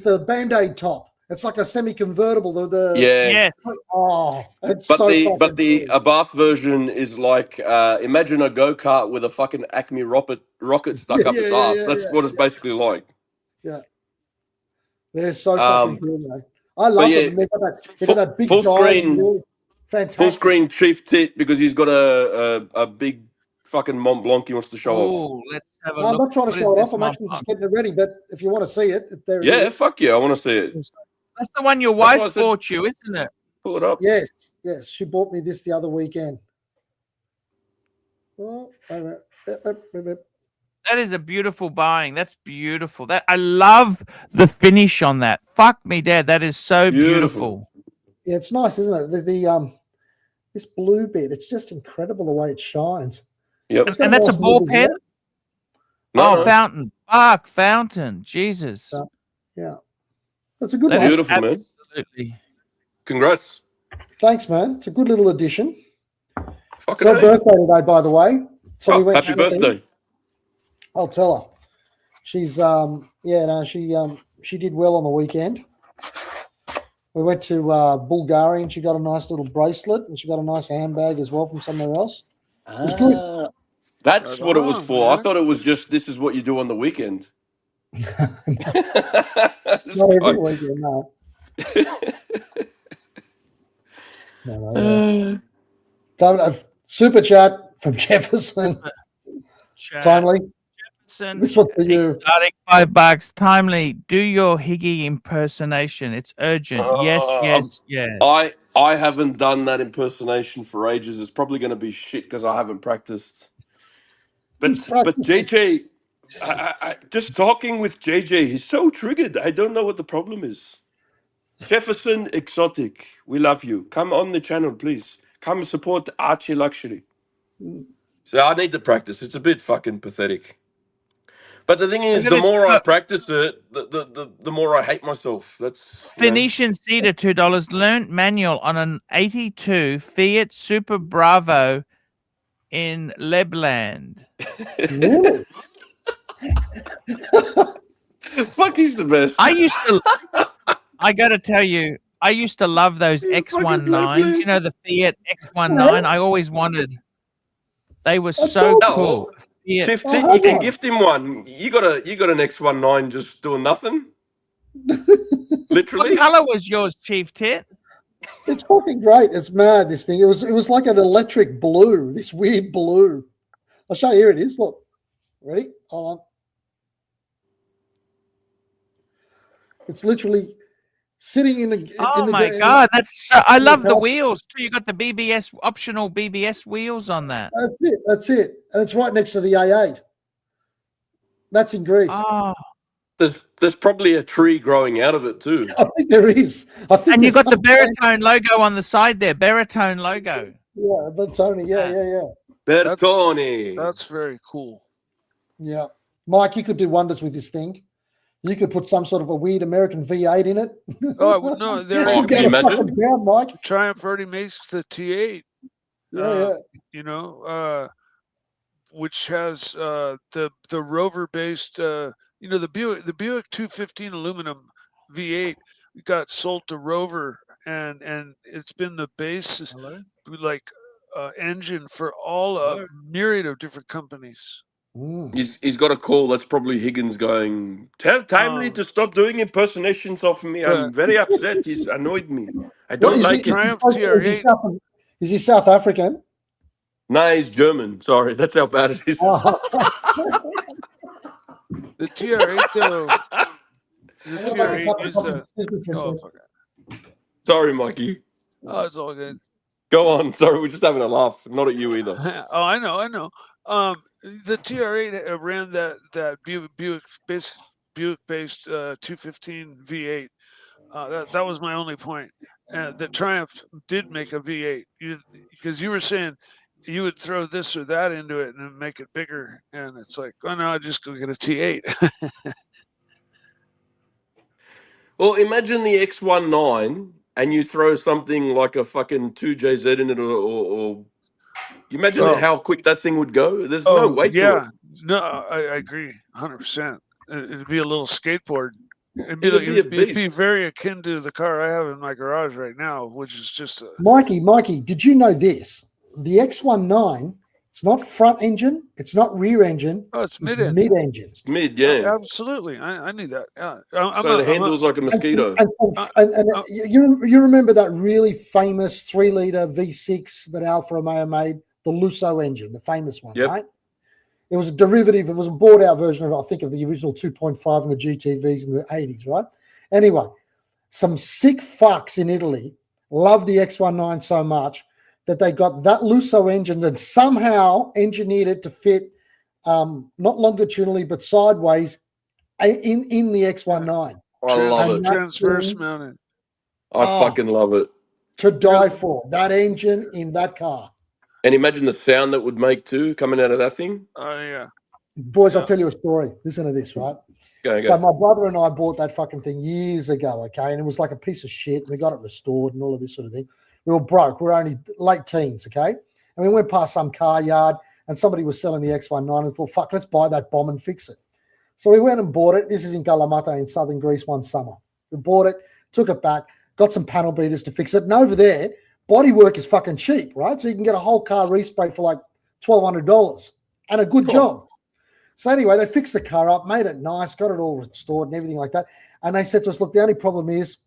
the Band-Aid top. It's like a semi-convertible. Yes. Oh, it's but so the cool. Abarth version is like imagine a go-kart with a fucking Acme rocket stuck up its ass. That's what it's basically like. Yeah, they're so fucking cool, man. I love them. They got that big full dial. screen, fantastic. Full screen Chief Tit because he's got a big fucking Mont Blanc he wants to show off. Let's have a I'm look. not trying to show it off. I'm actually just getting it ready. But if you want to see it, there it is. Fuck yeah, I want to see it. That's the one your wife bought you, isn't it? Pull it up. Yes. She bought me this the other weekend. Oh, wait a minute. That is a beautiful buying. That's beautiful. I love the finish on that. Fuck me, Dad. That is so beautiful. Yeah, it's nice, isn't it? This blue bit, it's just incredible the way it shines. Yep. And that's a ball pen? No. Fountain. Fuck, fountain. Jesus. Yeah. That's a good one. Beautiful, man. Absolutely. Congrats. Thanks, man. It's a good little addition. Fucking it's her birthday today, by the way. So we went happy birthday. I'll tell her. She's she did well on the weekend. We went to Bulgaria and she got a nice little bracelet and she got a nice handbag as well from somewhere else. It was good. That's what it was for. Man. I thought it was just this is what you do on the weekend. Not every weekend, no. So, super chat from Jefferson. Timely. This one's for you. Starting $5. Timely. Do your Higgy impersonation. It's urgent. Yes. I haven't done that impersonation for ages. It's probably going to be shit because I haven't practiced. But JJ, I just talking with JJ, he's so triggered. I don't know what the problem is. Jefferson Exotic, we love you. Come on the channel, please. Come support Archie Luxury. So I need to practice. It's a bit fucking pathetic. But the thing is, the more I practice it, the more I hate myself. That's Phoenician Cedar, $2. Learned manual on an 82 Fiat Super Bravo in Lebland. Really? Fuck, he's the best. I used to I got to tell you, I used to love those You fucking black X19s. You know, the Fiat X19. I always wanted. They were so told you. cool. Oh, Fiat. Chief I Tit, had you can one. gift him one. You got an X19 just doing nothing. What Literally. color was yours, Chief Tit? It's fucking great. It's mad, this thing. It was like an electric blue, this weird blue. I'll show you. Here it is. Look. Ready? Hold on. It's literally sitting in the. Oh in the my in God, that's so, I in the love the car. wheels too. You got the BBS optional BBS wheels on that. That's it. That's it. And it's right next to the A8. That's in Greece. Oh, There's probably a tree growing out of it too. I think there is. I think and you there's got the some- baritone logo on the side there. Baritone logo. Yeah, but Tony, yeah. Bertone. That's very cool. Yeah. Mike, you could do wonders with this thing. You could put some sort of a weird American V8 in it. Oh, I would know. There, Oh, You can get you it imagine? fucking down, Mike. Triumph already makes the T8. Yeah. You know, which has the rover based. You know, the Buick 215 aluminum V8 got sold to Rover, and it's been the base like engine for all a myriad of different companies. Mm. He's got a call. That's probably Higgins going, tell Timely to stop doing impersonations of me. I'm very upset. He's annoyed me. I What don't is like he? it. Triumph Is he, TR8. is he South African? No, he's German. Sorry, that's how bad it is. Oh. The TR8 though. The I'm gonna make a cup TR8 of is coffee. a. Excuse me for a Oh, second. fuck it. Sorry, Mikey. Oh, it's all good. Go on. Sorry, we're just having a laugh. Not at you either. Oh, I know. The TR8 ran that Buick based 215 V8. That was my only point. The Triumph did make a V8 because you were saying you would throw this or that into it and make it bigger, and it's like, oh no, I'll just go get a T8. Well, imagine the X19 and you throw something like a fucking 2JZ in it, or you imagine Oh. how quick that thing would go? There's no weight to it. yeah, no, I agree, 100%. It'd be a little skateboard. It'd be It'd be a it'd be beast. very akin to the car I have in my garage right now, which is just a, Mikey, did you know this? The X19, it's not front engine, it's not rear engine, it's it's mid-engine. mid-engine. It's mid, yeah. Absolutely, I knew that. Yeah, So the handle's like a mosquito. And you remember that really famous 3-liter V6 that Alfa Romeo made, the Lusso engine, the famous one, Yep. right? It was a derivative. It was a bought-out version of, I think, of the original 2.5 and the GTVs in the 80s, right? Anyway, some sick fucks in Italy love the X19 so much that they got that Lusso engine that somehow engineered it to fit not longitudinally but sideways in the X19. I love And it. that transverse thing mounted. I fucking love it. to die for. That engine in that car. And imagine the sound that would make too coming out of that thing. Yeah. Boys, Yeah. I'll tell you a story. Listen to this, right? Go. So my brother and I bought that fucking thing years ago, okay? And it was like a piece of shit. We got it restored and all of this sort of thing. We were broke. We were only late teens, okay? And we went past some car yard and somebody was selling the X19 and thought, fuck, let's buy that bomb and fix it. So we went and bought it. This is in Kalamata in southern Greece one summer. We bought it, took it back, got some panel beaters to fix it. And over there, bodywork is fucking cheap, right? So you can get a whole car respray for like $1,200 and a good Cool. job. So anyway, they fixed the car up, made it nice, got it all restored and everything like that. And they said to us, look, the only problem is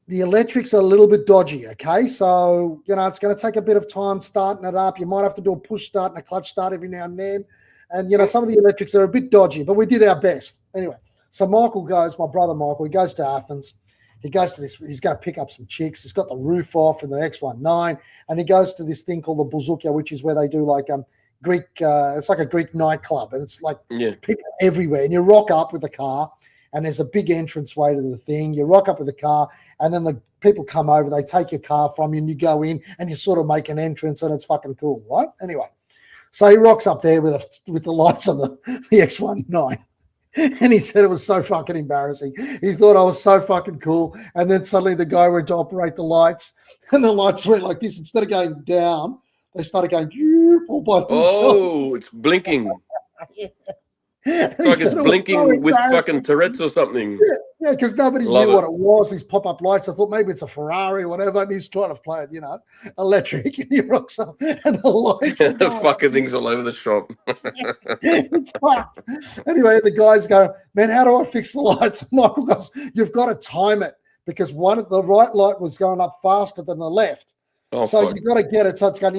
the electrics are a little bit dodgy, okay? So, it's going to take a bit of time starting it up. You might have to do a push start and a clutch start every now and then. And, some of the electrics are a bit dodgy, but we did our best. Anyway, so Michael goes, my brother Michael, he goes to Athens. He goes to this, he's going to pick up some chicks. He's got the roof off in the X19, and he goes to this thing called the Bouzoukia, which is where they do like Greek, it's like a Greek nightclub, and it's like people everywhere. And you rock up with the car, and there's a big entranceway to the thing. You rock up with the car, and then the people come over, they take your car from you, and you go in, and you sort of make an entrance, and it's fucking cool, right? Anyway, so he rocks up there with the lights on the X19. And he said it was so fucking embarrassing. He thought I was so fucking cool. And then suddenly the guy went to operate the lights, and the lights went like this. Instead of going down, they started going all by themselves. Oh, it's blinking. It's like it's blinking with fucking Tourette's or something. Yeah, because nobody Love knew it. what it was. These pop-up lights. I thought maybe it's a Ferrari or whatever. And he's trying to play it, electric. And he rocks up, and the lights are The going. fucking things all over the shop. It's fucked. Anyway, the guys go, man, how do I fix the lights? Michael goes, you've got to time it because the right light was going up faster than the left. Oh, So fuck. you got to get it. So it's going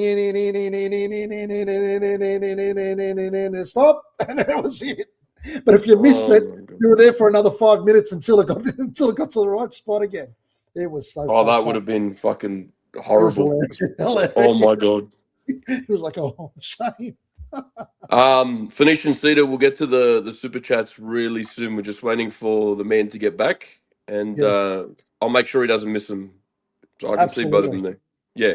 stop, and that was it. But if you missed it, you were there for another 5 minutes until it got to the right spot again. It was so. Oh, that would have been fucking horrible. Hilarious. Oh my god. It was like, oh, shame. Phoenician Cedar, we'll get to the super chats really soon. We're just waiting for the man to get back, and Yes. I'll make sure he doesn't miss them, so I can see both of them there. Yeah,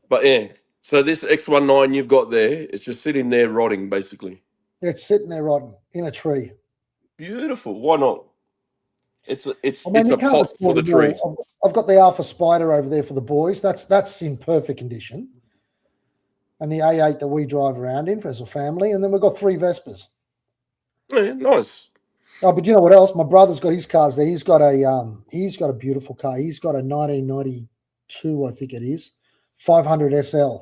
but yeah. So this X19 you've got there, it's just sitting there rotting, basically. Yeah, it's sitting there rotting in a tree. Beautiful. Why not? It's a you can't pot for the tree. I've got the Alpha Spider over there for the boys. That's in perfect condition. And the A8 that we drive around in as a family, and then we've got 3 Vespers. Yeah, nice. Oh, but you know what else? My brother's got his cars there. He's got a beautiful car. He's got a 1992, I think it is, 500 SL.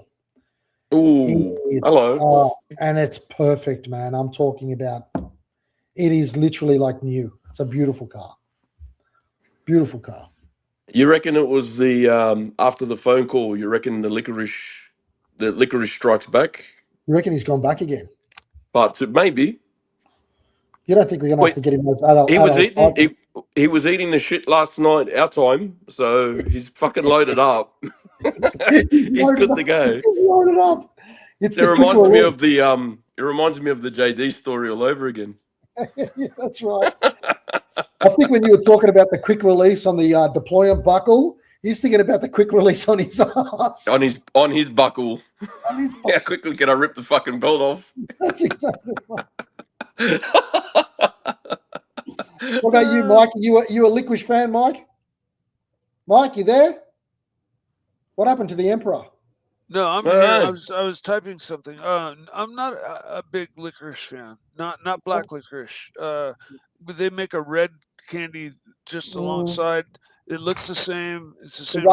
Ooh, hello. And it's perfect, man. I'm talking about. It is literally like new. It's a beautiful car. Beautiful car. You reckon it was the after the phone call? You reckon the licorice strikes back? You reckon he's gone back again? But maybe. You don't think we're going to have to get him those adult? He was eating the shit last night, our time. So he's fucking loaded up. He's good to go. He's loaded up. It reminds me of the JD story all over again. Yeah, that's right. I think when you were talking about the quick release on the deployment buckle, he's thinking about the quick release on his ass. On his buckle. How quickly can I rip the fucking belt off? That's exactly right. What about you, Mike? You a Licorice fan, Mike? Mike, you there? What happened to the Emperor? No, I'm here. I was typing something. I'm not a big licorice fan. Not black licorice. But they make a red candy just alongside. It looks the same. It's the same.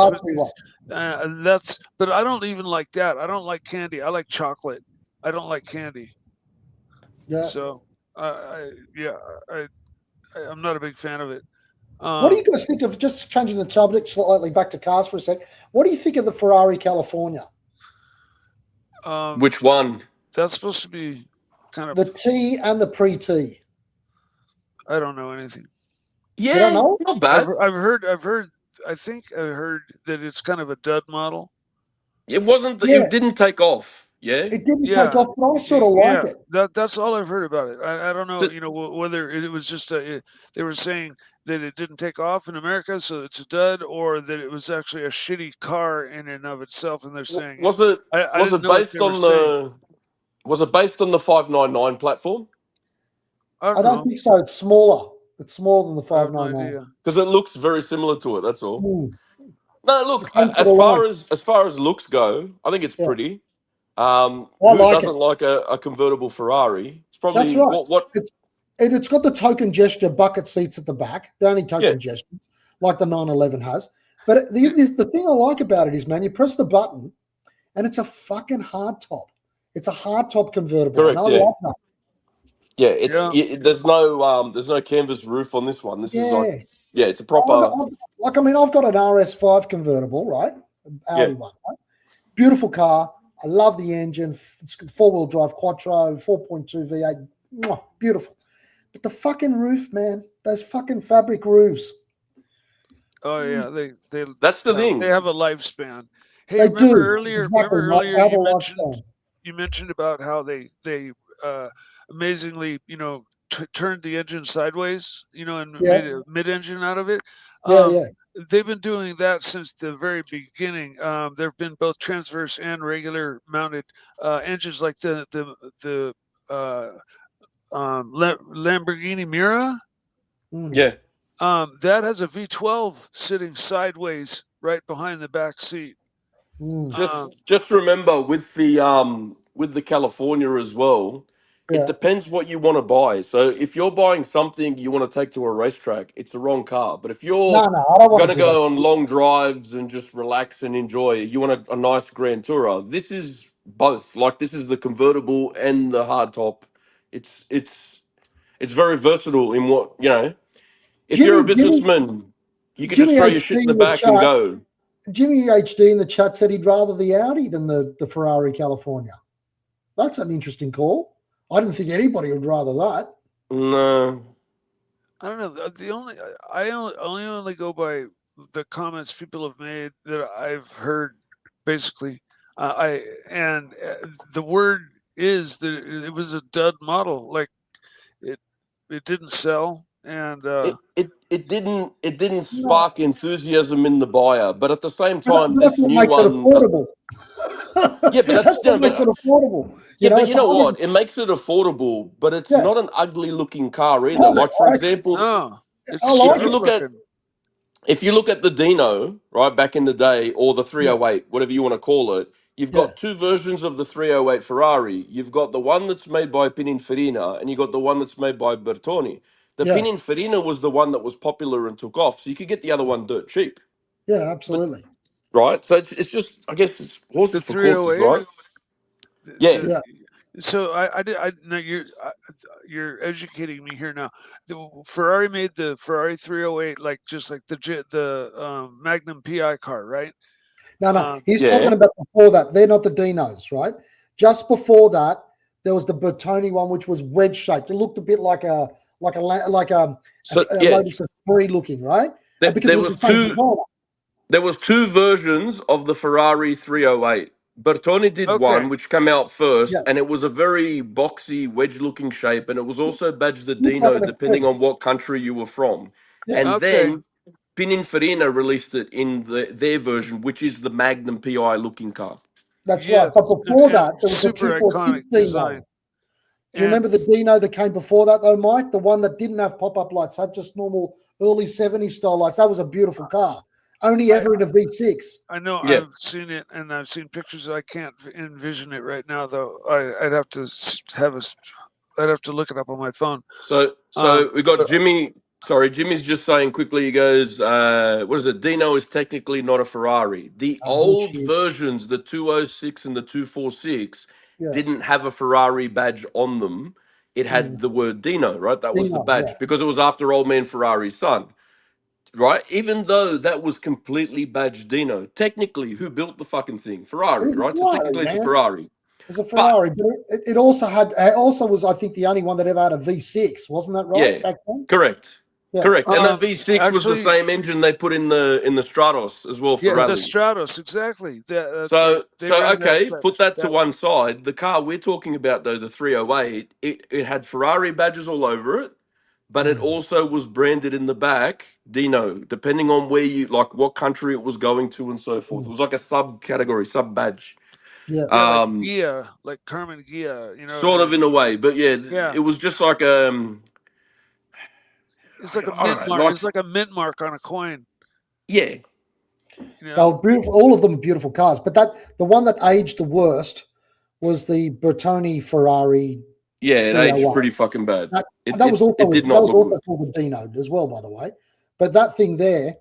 But I don't even like that. I don't like candy. I like chocolate. I don't like candy. Yeah. So I'm not a big fan of it. What do you guys think of, just changing the subject slightly back to cars for a sec, what do you think of the Ferrari California? Which one? That's supposed to be kind of the T and the pre-T. I don't know anything. Yeah, you don't know? Not bad. I've heard. I think I heard that it's kind of a dud model. It wasn't. It didn't take off. Yeah, it didn't take off, but I sort of like it. That's all I've heard about it. I don't know. Whether it was just they were saying that it didn't take off in America, so it's a dud, or that it was actually a shitty car in and of itself, and they're saying was it based on the 599 platform? I don't think so. It's smaller. It's smaller than the 599 because it looks very similar to it. That's all. No, look, as far as looks go, I think it's pretty. Who doesn't like a convertible Ferrari? It's probably that's right. It's got the token gesture bucket seats at the back, the only token gestures, like the 911 has. But the thing I like about it is, man, you press the button, and it's a fucking hard top. It's a hard top convertible. Correct. And I like that. Yeah, there's no canvas roof on this one. This is like it's a proper. I've got an RS5 convertible, right? Audi one, right? Beautiful car. I love the engine. It's 4-wheel drive quattro, 4.2 V8. Mwah, beautiful. But the fucking roof, man, those fucking fabric roofs. Oh yeah, they that's the thing. They have a lifespan. Hey, they remember do. earlier? Exactly. Remember earlier you mentioned about how they amazingly turned the engine sideways, and made a mid-engine out of it. They've been doing that since the very beginning. There have been both transverse and regular mounted engines, like the Lamborghini Miura. Yeah. That has a V12 sitting sideways right behind the back seat. Just remember with the California as well, It depends what you want to buy. So if you're buying something you want to take to a racetrack, it's the wrong car. But if you're No, I don't want going to to do that. go on long drives and just relax and enjoy, you want a nice Grand Tourer. This is both. Like this is the convertible and the hardtop. It's very versatile in what If you're a businessman, you could just Jimmy throw your shit HD in the in the back and chat. go. Jimmy HD in the chat said he'd rather the Audi than the Ferrari California. That's an interesting call. I didn't think anybody would rather that. No. I don't know. I only go by the comments people have made that I've heard. Basically, the word is that it was a dud model. Like it didn't sell, and It didn't spark enthusiasm in the buyer, but at the same But time, that's this what new makes it one, affordable. yeah, but That's what makes it affordable. but you it's know 100. what? It makes it affordable, but it's Yeah, not an ugly looking car either. Like for example, no, it's I like if you good look at looking. if you look at the Dino, right back in the day, or the 308, whatever you want to call it, you've Yeah. got two versions of the 308 Ferrari. You've got the one that's made by Pininfarina, and you got the one that's made by Bertoni. The Yeah. Pininfarina was the one that was popular and took off, so you could get the other one dirt cheap, Yeah, absolutely. right? So it's just, I guess, it's horses The for courses, 308. right? Yeah. Yeah. So now you're educating me here now. Ferrari made the Ferrari 308 just like the Magnum PI car, right? No, he's Yeah. talking about before that. They're not the Dinos, right? Just before that, there was the Bertoni one, which was wedge shaped. It looked a bit like a So yeah, Lotus Esprit looking, right? Because there it was was the same two. designer. There was two versions of the Ferrari 308. Bertoni did one, Okay. which came out first, Yeah. and it was a very boxy, wedge-looking shape, and it was also badged the Looked like Dino, an depending Esprit. on what country you were from. Yeah. And Okay. then Pininfarina released it in their version, which is the Magnum PI looking car. That's Yes, right. But before and that, there was the super 246 iconic Dino. design. Do you remember the Dino that came before that, though, Mike? The one that didn't have pop-up lights, had just normal early 70s style lights. That was a beautiful car. Only ever in a V6. I know. Yeah. I've seen it, and I've seen pictures. I can't envision it right now, though. I'd have to I'd have to look it up on my phone. So we got Jimmy. Sorry, Jimmy's just saying quickly. He goes, "What is it? Dino is technically not a Ferrari. The old bullshit. versions, the 206 and the 246, Yeah. didn't have a Ferrari badge on them. It had the word Dino, right? That was the Dino, badge yeah. because it was after Old Man Ferrari's son, right? Even though that was completely badged Dino, technically, who built the fucking thing? Ferrari, It was a right? So Ferrari, technically, it's a man. Ferrari. It's a Ferrari, but it also was, I think, the only one that ever had a V6, wasn't that right? Yeah. Back then? Correct. Yeah. Correct. And that V6 was the actually- same engine they put in the Stratos as well for Yeah, rally. the Stratos, exactly. So they ran okay, that put that to that one side. The car we're talking about though, the 308, it had Ferrari badges all over it, but it also was branded in the back Dino, depending on where you like what country it was going to and so forth. It was like a subcategory, sub badge. Yeah. like Gia, like Carmen Gia, Sort of in a way, but yeah, Yeah. it was just like it's like a I don't mint know, mark. like- It's like a mint mark on a coin. yeah. You know? They were beautiful, all of them beautiful cars. But the one that aged the worst was the Bertoni Ferrari. Yeah, it 301. aged pretty fucking bad. That It was also it did that not was look also good. called the Dino as well, by the way. But that thing there,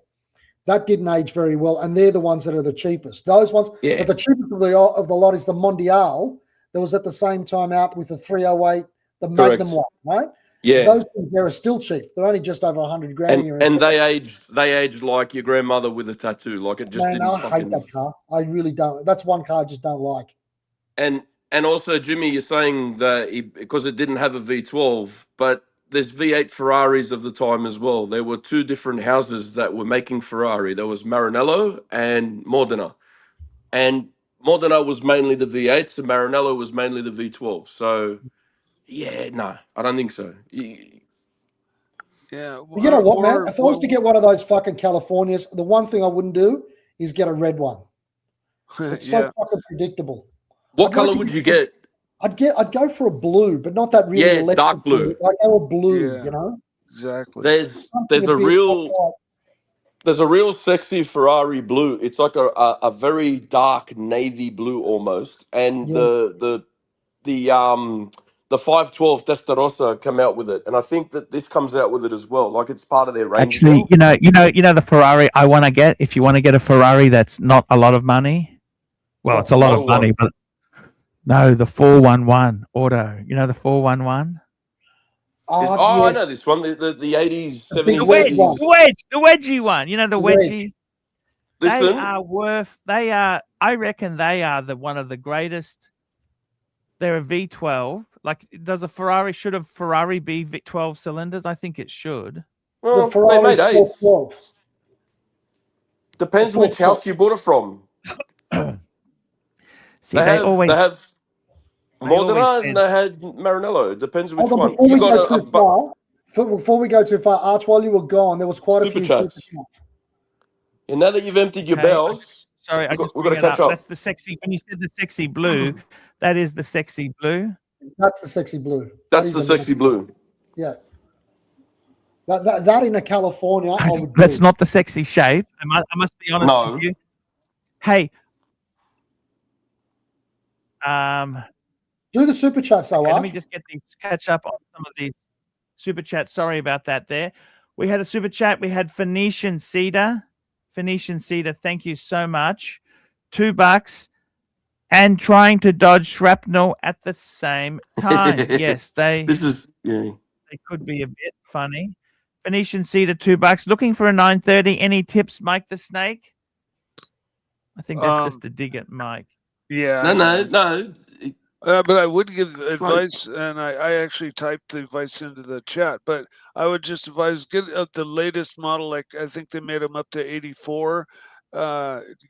that didn't age very well, and they're the ones that are the cheapest. Those ones, Yeah. but the cheapest of the lot is the Mondial. That was at the same time out with the 308, the Magnum Correct. one, right? Yeah. Those things there are still cheap. They're only just over 100 grand. And they aged like your grandmother with a tattoo. Like it just Man, didn't I fucking. hate that car. I really don't. That's one car I just don't like. And also, Jimmy, you're saying that because it didn't have a V12, but there's V8 Ferraris of the time as well. There were two different houses that were making Ferrari. There was Maranello and Modena, and Modena was mainly the V8s, and Maranello was mainly the V12. So, yeah, no, I don't think so. Yeah. You know what, man? If I was to get one of those fucking Californias, the one thing I wouldn't do is get a red one. It's so fucking predictable. What I'd color like to would you get? I'd go for a blue, but not that really Yeah, electric dark blue. Like a blue, Yeah. you know. Exactly. There's Something a bit real like there's a real sexy Ferrari blue. It's like a very dark navy blue almost, and Yeah. the the 512 Testarossa come out with it, and I think that this comes out with it as well. Like it's part of their range. Actually, you know the Ferrari I want to get. If you want to get a Ferrari that's not a lot of money, well, it's a lot of money, but no, the 411 auto. You know the 411. Oh, I know this one. The 80s, 70s, The 80s. the wedgie one. You know the wedgie. Listen, They are worth. They are. I reckon they are one of the greatest. They're a V12. Like, should a Ferrari be 12 cylinders? I think it should. well, The Ferrari they made 8s. 412. Depends which house you bought it from. See, they have Modena said- and they had Maranello. It depends which Hold on, one. before You we got go too far, before we go too far, Arch, while you were gone, there was quite a few Super super chats. chats. And now that you've emptied your Okay, bells, Sorry, we've got to bring it catch up. up. That's the sexy. When you said the sexy blue, that is the sexy blue. That's the sexy blue. That's That the is sexy blue. Yeah. That in a California, I would That's do. not the sexy shape. I must be honest No. with you. Hey, Do the super chats though, okay, Arch. let me just catch up on some of these super chats. Sorry about that there. We had a super chat. We had Phoenician Cedar. Phoenician Cedar, thank you so much. $2 and trying to dodge shrapnel at the same time. Yes, they could be a bit funny. Phoenician Cedar, $2. Looking for a 930. Any tips, Mike the Snake? I think that's just a dig at Mike. Yeah. No. But I would give advice, and I actually typed the advice into the chat. But I would just advise get the latest model. Like I think they made them up to 84.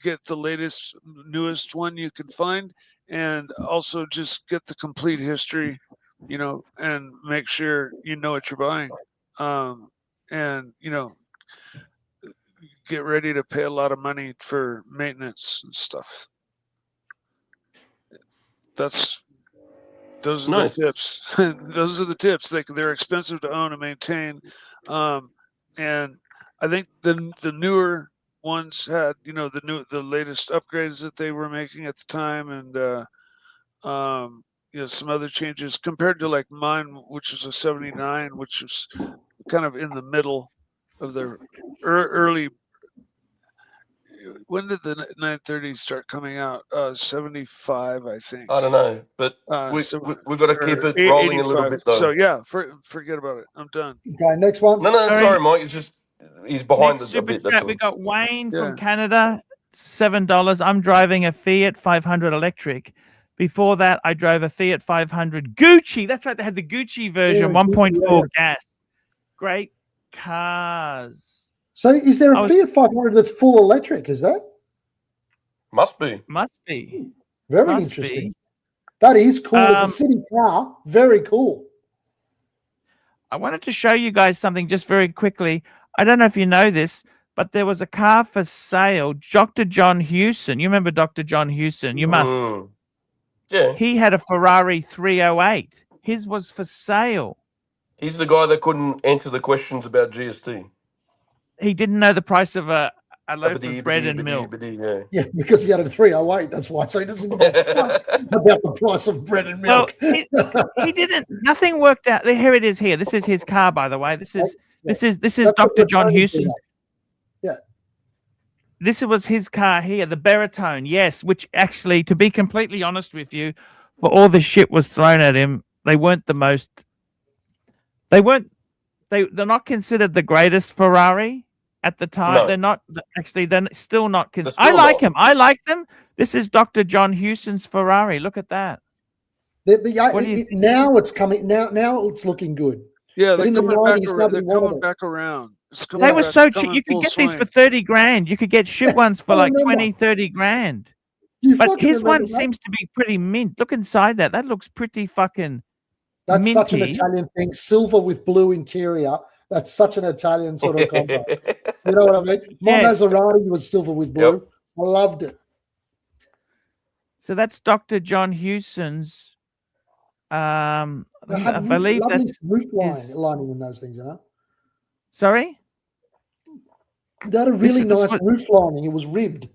Get the latest, newest one you can find, and also just get the complete history, and make sure you know what you're buying. And get ready to pay a lot of money for maintenance and stuff. Those are Nice. the tips. Those are the tips. They're expensive to own and maintain. And I think the newer ones had, the latest upgrades that they were making at the time, and some other changes compared to like mine, which is a 79, which is kind of in the middle of the early. When did the 930 start coming out? 75, I think. I don't know, but we've got to keep it rolling 85. a little bit though. So yeah, forget about it. I'm done. Okay, next one. No, sorry, Mike. It's just he's behind Next a super bit. That's chat, all. we got Wayne from Canada, $7. I'm driving a Fiat 500 electric. Before that, I drove a Fiat 500 Gucci. That's right. They had the Gucci version, 1.4 gas. Great cars. So is there a Fiat 500 that's full electric, is that? Must be. Very interesting. That is cool. As a city car, very cool. I wanted to show you guys something just very quickly. I don't know if you know this, but there was a car for sale. Dr. John Hewson. You remember Dr. John Hewson? You must. Yeah. He had a Ferrari 308. His was for sale. He's the guy that couldn't answer the questions about GST. He didn't know the price of a loaf of bread and milk. Yeah, because he had a 308. That's why. So he doesn't give a fuck about the price of bread and milk. Well, he didn't. Nothing worked out. Here it is. Here, this is his car, by the way. This is Dr. John Hewson. Yeah. This was his car here, the Baritone. Yes, which actually, to be completely honest with you, for all the shit was thrown at him, they weren't the most. They're not considered the greatest Ferrari at the time. No. They're not actually. They're still not. I like him. I like them. This is Dr. John Hewson's Ferrari. Look at that. Now it's coming. Now it's looking good. Yeah, but in the 90s, they're coming back around. They were so cheap. You could get these for 30 grand. You could get shit ones for like 20, 30 grand. But his one seems to be pretty mint. Look inside that. That looks pretty fucking. That's minty. such an Italian thing. Silver with blue interior. That's such an Italian sort of combo. You know what I mean? My Maserati was silver with blue. Yep. I loved it. So that's Dr. John Hewson's. I believe that's roof lining in those things, you know. Sorry? They had a really nice roof lining. It was ribbed.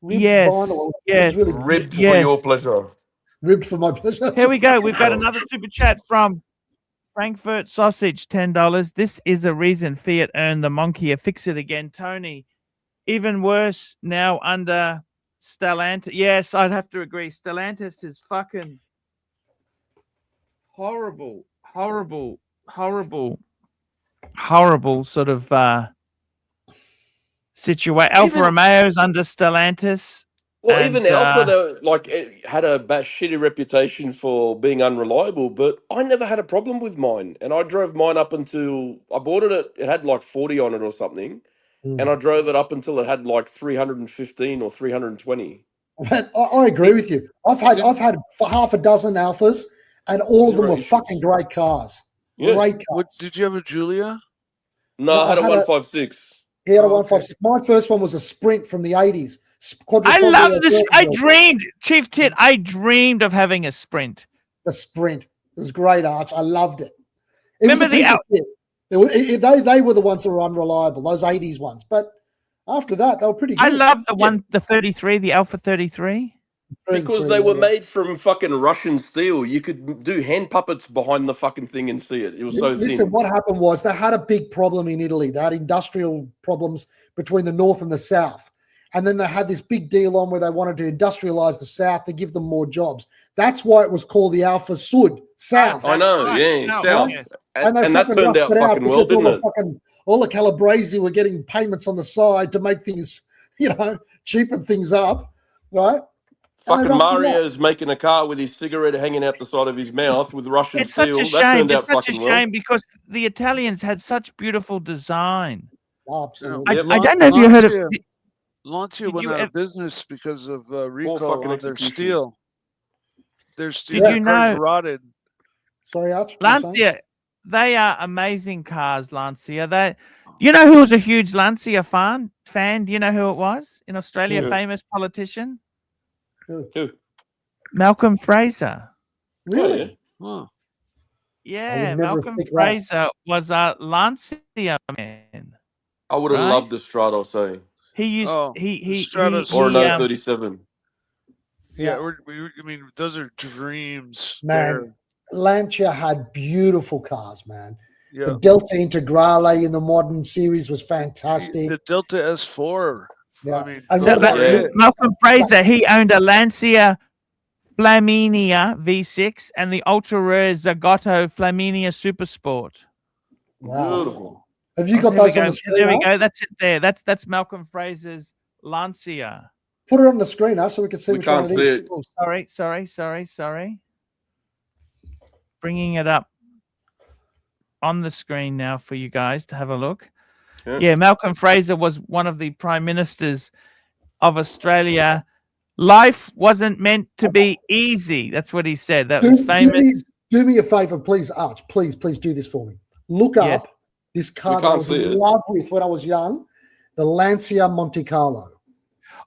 Yes. Vinyl. Yes. Ribbed for your pleasure. ribbed for my pleasure. Here we go. We've got another super chat from Frankfurt Sausage, $10. This is a reason Fiat earned the Monkia. Fix it again, Tony. Even worse now under Stellantis. Yes, I'd have to agree. Stellantis is fucking horrible sort of situation. Alfa Romeo's under Stellantis. Well, and, even Alpha, though, like, it had a shitty reputation for being unreliable, but I never had a problem with mine. And I drove mine up until I bought it. It had like 40 on it or something. And I drove it up until it had like 315 or 320. I agree with you. I've had half a dozen Alphas, and all of them were fucking great cars. Yeah. Great cars. What, did you have a Julia? No, I had a 156. He had a 156. My first one was a Sprint from the 80s. I love this. I dreamed, Chief Tit, I dreamed of having a Sprint. The Sprint. It was great, Arch. I loved it. Remember the they were the ones that were unreliable, those 80s ones. But after that, they were pretty good. I love the 33, the Alpha 33. Because they were made from fucking Russian steel. You could do hand puppets behind the fucking thing and see it. It was so thin. Listen, what happened was they had a big problem in Italy. They had industrial problems between the north and the south. And then they had this big deal on where they wanted to industrialize the south to give them more jobs. That's why it was called the Alpha Sud, south. I know, south. Yes. And that turned out fucking well, didn't it? All the Calabresi were getting payments on the side to make things, cheapen things up, right? Fucking Mario's making a car with his cigarette hanging out the side of his mouth with Russian steel. It's That turned out such a fucking shame well. because the Italians had such beautiful design. Absolutely. I don't know if you heard of Lancia went out of business because of recall fucking on their execution. steel. Their steel Did you cars know- rotted. Sorry, Arch. Lancia. They are amazing cars, Lancia. You know who was a huge Lancia fan? Do you know who it was in Australia? Who? Famous politician? Who? Malcolm Fraser. Really? Huh. Yeah, never Malcolm picked that. Fraser was a Lancia man. I would have Right? loved the Strato, say. He used Stratos. Or an he, 037. Yeah, I mean, those are dreams. Man, Lancia had beautiful cars, man. Yeah. The Delta Integrale in the modern series was fantastic. The Delta S4. Yeah. I mean, And So what about- Yeah. Malcolm Fraser, he owned a Lancia Flaminia V6 and the ultra rare Zagotto Flaminia Supersport. Wow. Beautiful. Have you got There we those on go. the screen? There we Arch? go. That's it there. That's Malcolm Fraser's Lancia. Put it on the screen, Arch, so we can see We which one can't it see is. it. Oh, sorry. Bringing it up on the screen now for you guys to have a look. Yeah, Malcolm Fraser was one of the prime ministers of Australia. Life wasn't meant to be easy. That's what he said. That was famous. Do me a favor, please, Arch. Please do this for me. Look Yes. up this car We that I can't was see in it. love with when I was young, the Lancia Monte Carlo.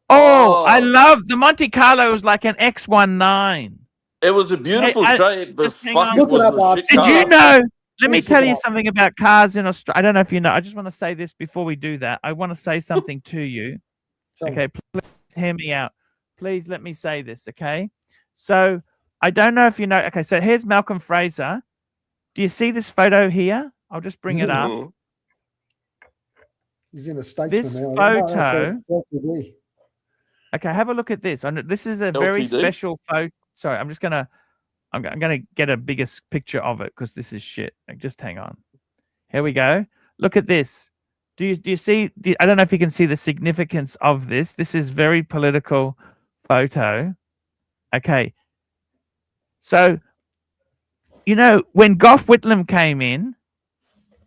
Oh, I Oh. love the Monte Carlo was like an X19. It was a beautiful I- shape, but just hang fuck, on. it Look it was up, a Arch. shit Did car. you know? Let me Please tell look it you up. something about cars in Australia. I don't know if you know. I just want to say this before we do that. I want to say something to you. Tell me. Okay, please hear me out. Please let me say this, okay? So I don't know if you know. Okay, so here's Malcolm Fraser. Do you see this photo here? I'll just bring it up. Mhm. He's in a statesman This now. photo- LTD. Okay, have a look at this. This is a very LTD? special photo. Sorry, I'm gonna get a bigger picture of it because this is shit. Just hang on. Here we go. Look at this. Do you see? I don't know if you can see the significance of this. This is very political photo. Okay. So, when Gough Whitlam came in,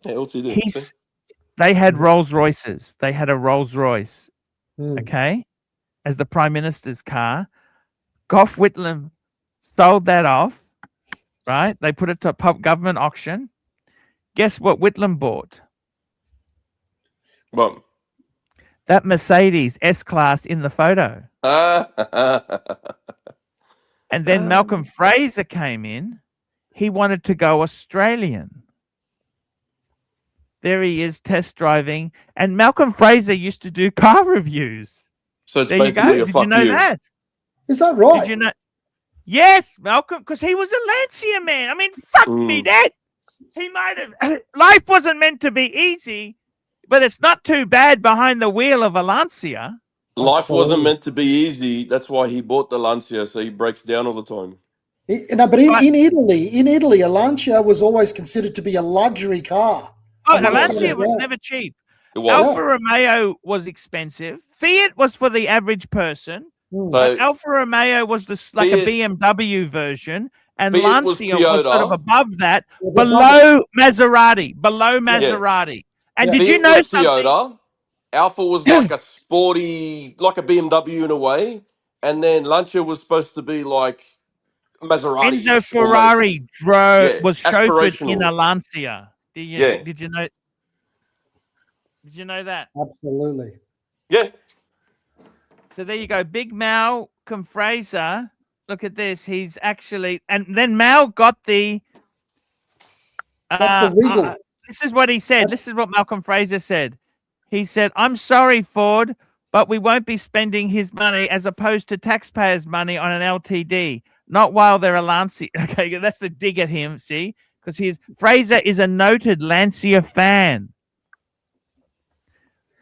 Yeah, LTD. they had Rolls Royces. They had a Rolls Royce. Hmm. Okay, as the Prime Minister's car. Gough Whitlam sold that off, right? They put it to a government auction. Guess what Whitlam bought? Well, That Mercedes S-Class in the photo. And then Malcolm Fraser came in. He wanted to go Australian. There he is test driving. And Malcolm Fraser used to do car reviews. so it's There you go. basically a Did fuck you know you. that? Is that right? Did you know? Yes, Malcolm, because he was a Lancia man. I mean, fuck me, Mm. Dad. He might have. Life wasn't meant to be easy, but it's not too bad behind the wheel of a Lancia. Life wasn't Absolutely. meant to be easy. That's why he bought the Lancia, so he breaks down all the time. No, but But- in Italy, a Lancia was always considered to be a luxury car. Oh, a amongst Lancia other was brands. never cheap. It was. Alfa Romeo was expensive. Fiat was for the average person, Hmm. So but Alfa Romeo was like a Fiat- BMW version, and Fiat was Lancia was sort of Toyota. above that, Yeah, below Maserati, below Maserati. And Yeah. did you Fiat know was something? Toyota. Alpha was like a sporty, like a BMW in a way, and then Lancia was supposed to be like Maserati. Enzo Ferrari Yeah, was chauffeured in a aspirational. Lancia. Yeah. Did you know? Did you know that? Absolutely. Yeah. So there you go. Big Malcolm Fraser. Look at this. He's actually, and then Mal got the. That's the Regal. This is what he said. This is what Malcolm Fraser said. He said, "I'm sorry, Ford, but we won't be spending his money as opposed to taxpayers' money on an LTD. Not while they're a Lancia." Okay, that's the dig at him. See, because Fraser is a noted Lancia fan.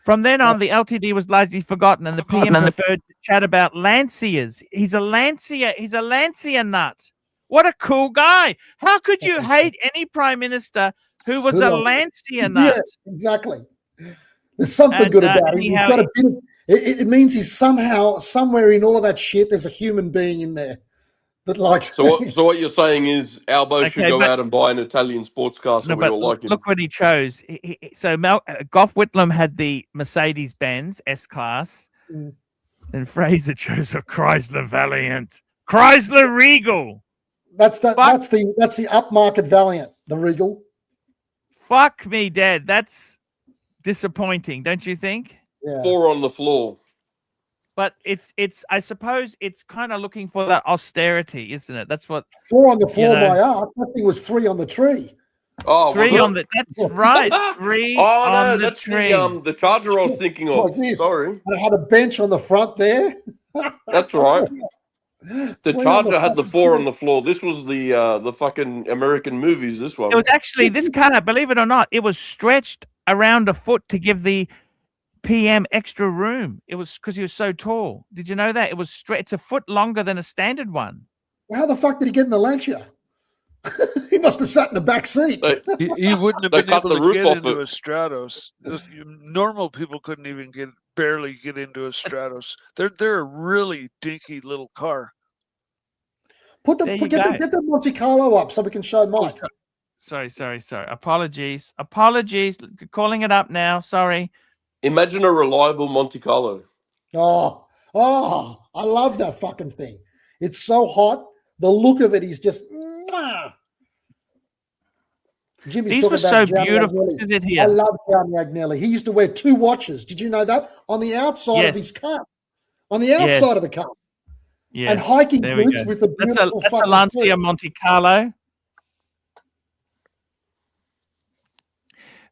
From then on, the LTD was largely forgotten, and the PM preferred to chat about Lancias. He's a Lancia nut. What a cool guy! How could you hate any prime minister who was a Lancia nut? Yeah, exactly. There's something And, good about him. He's anyhow, got a bit of, it means he's somehow, somewhere in all of that shit, there's a human being in there that likes. So what you're saying is Albo should Okay, go but- out and buy an Italian sports car so No, we but all like him. look what he chose. So Gough Whitlam had the Mercedes-Benz S-Class, Mm. and Fraser chose a Chrysler Valiant, Chrysler Regal. That's the upmarket Valiant, the Regal. Fuck me, Dad. That's disappointing, don't you think? Yeah. 4 on the floor. But it's I suppose it's kind of looking for that austerity, isn't it? That's what 4 on the floor know. by art. That thing was 3 on the tree. Oh, was 3 it? on the. That's right. 3 Oh on no, the that's tree. the Charger I was thinking of. Like this. Sorry, And it had a bench on the front there. that's right. The 3 on Charger had the fucking 4 tree. on the floor. This was the fucking American movies. This one. It was actually this car. Believe it or not, it was stretched around a foot to give the PM extra room. It was because he was so tall. Did you know that? It was It's a foot longer than a standard one. How the fuck did he get in the Lancia? He must have sat in the back seat. They- He wouldn't have They been cut able the to roof get off into it. a Stratos. Normal people couldn't even barely get into a Stratos. They're a really dinky little car. There you Get go. the Monte Carlo up so we can show Mike. Sorry. Apologies. Calling it up now. Sorry. Imagine a reliable Monte Carlo. Oh, I love that fucking thing. It's so hot. The look of it is just. Mwah. Jimmy's These talking were about so Gianni beautiful. Agnelli. This is it I here. love Gianni Agnelli. He used to wear 2 watches. Did you know that? On the outside Yes. of his car. On the outside Yes. of the car. Yeah. And hiking there we boots go. with the That's beautiful a fucking Lancia suit. Monte Carlo.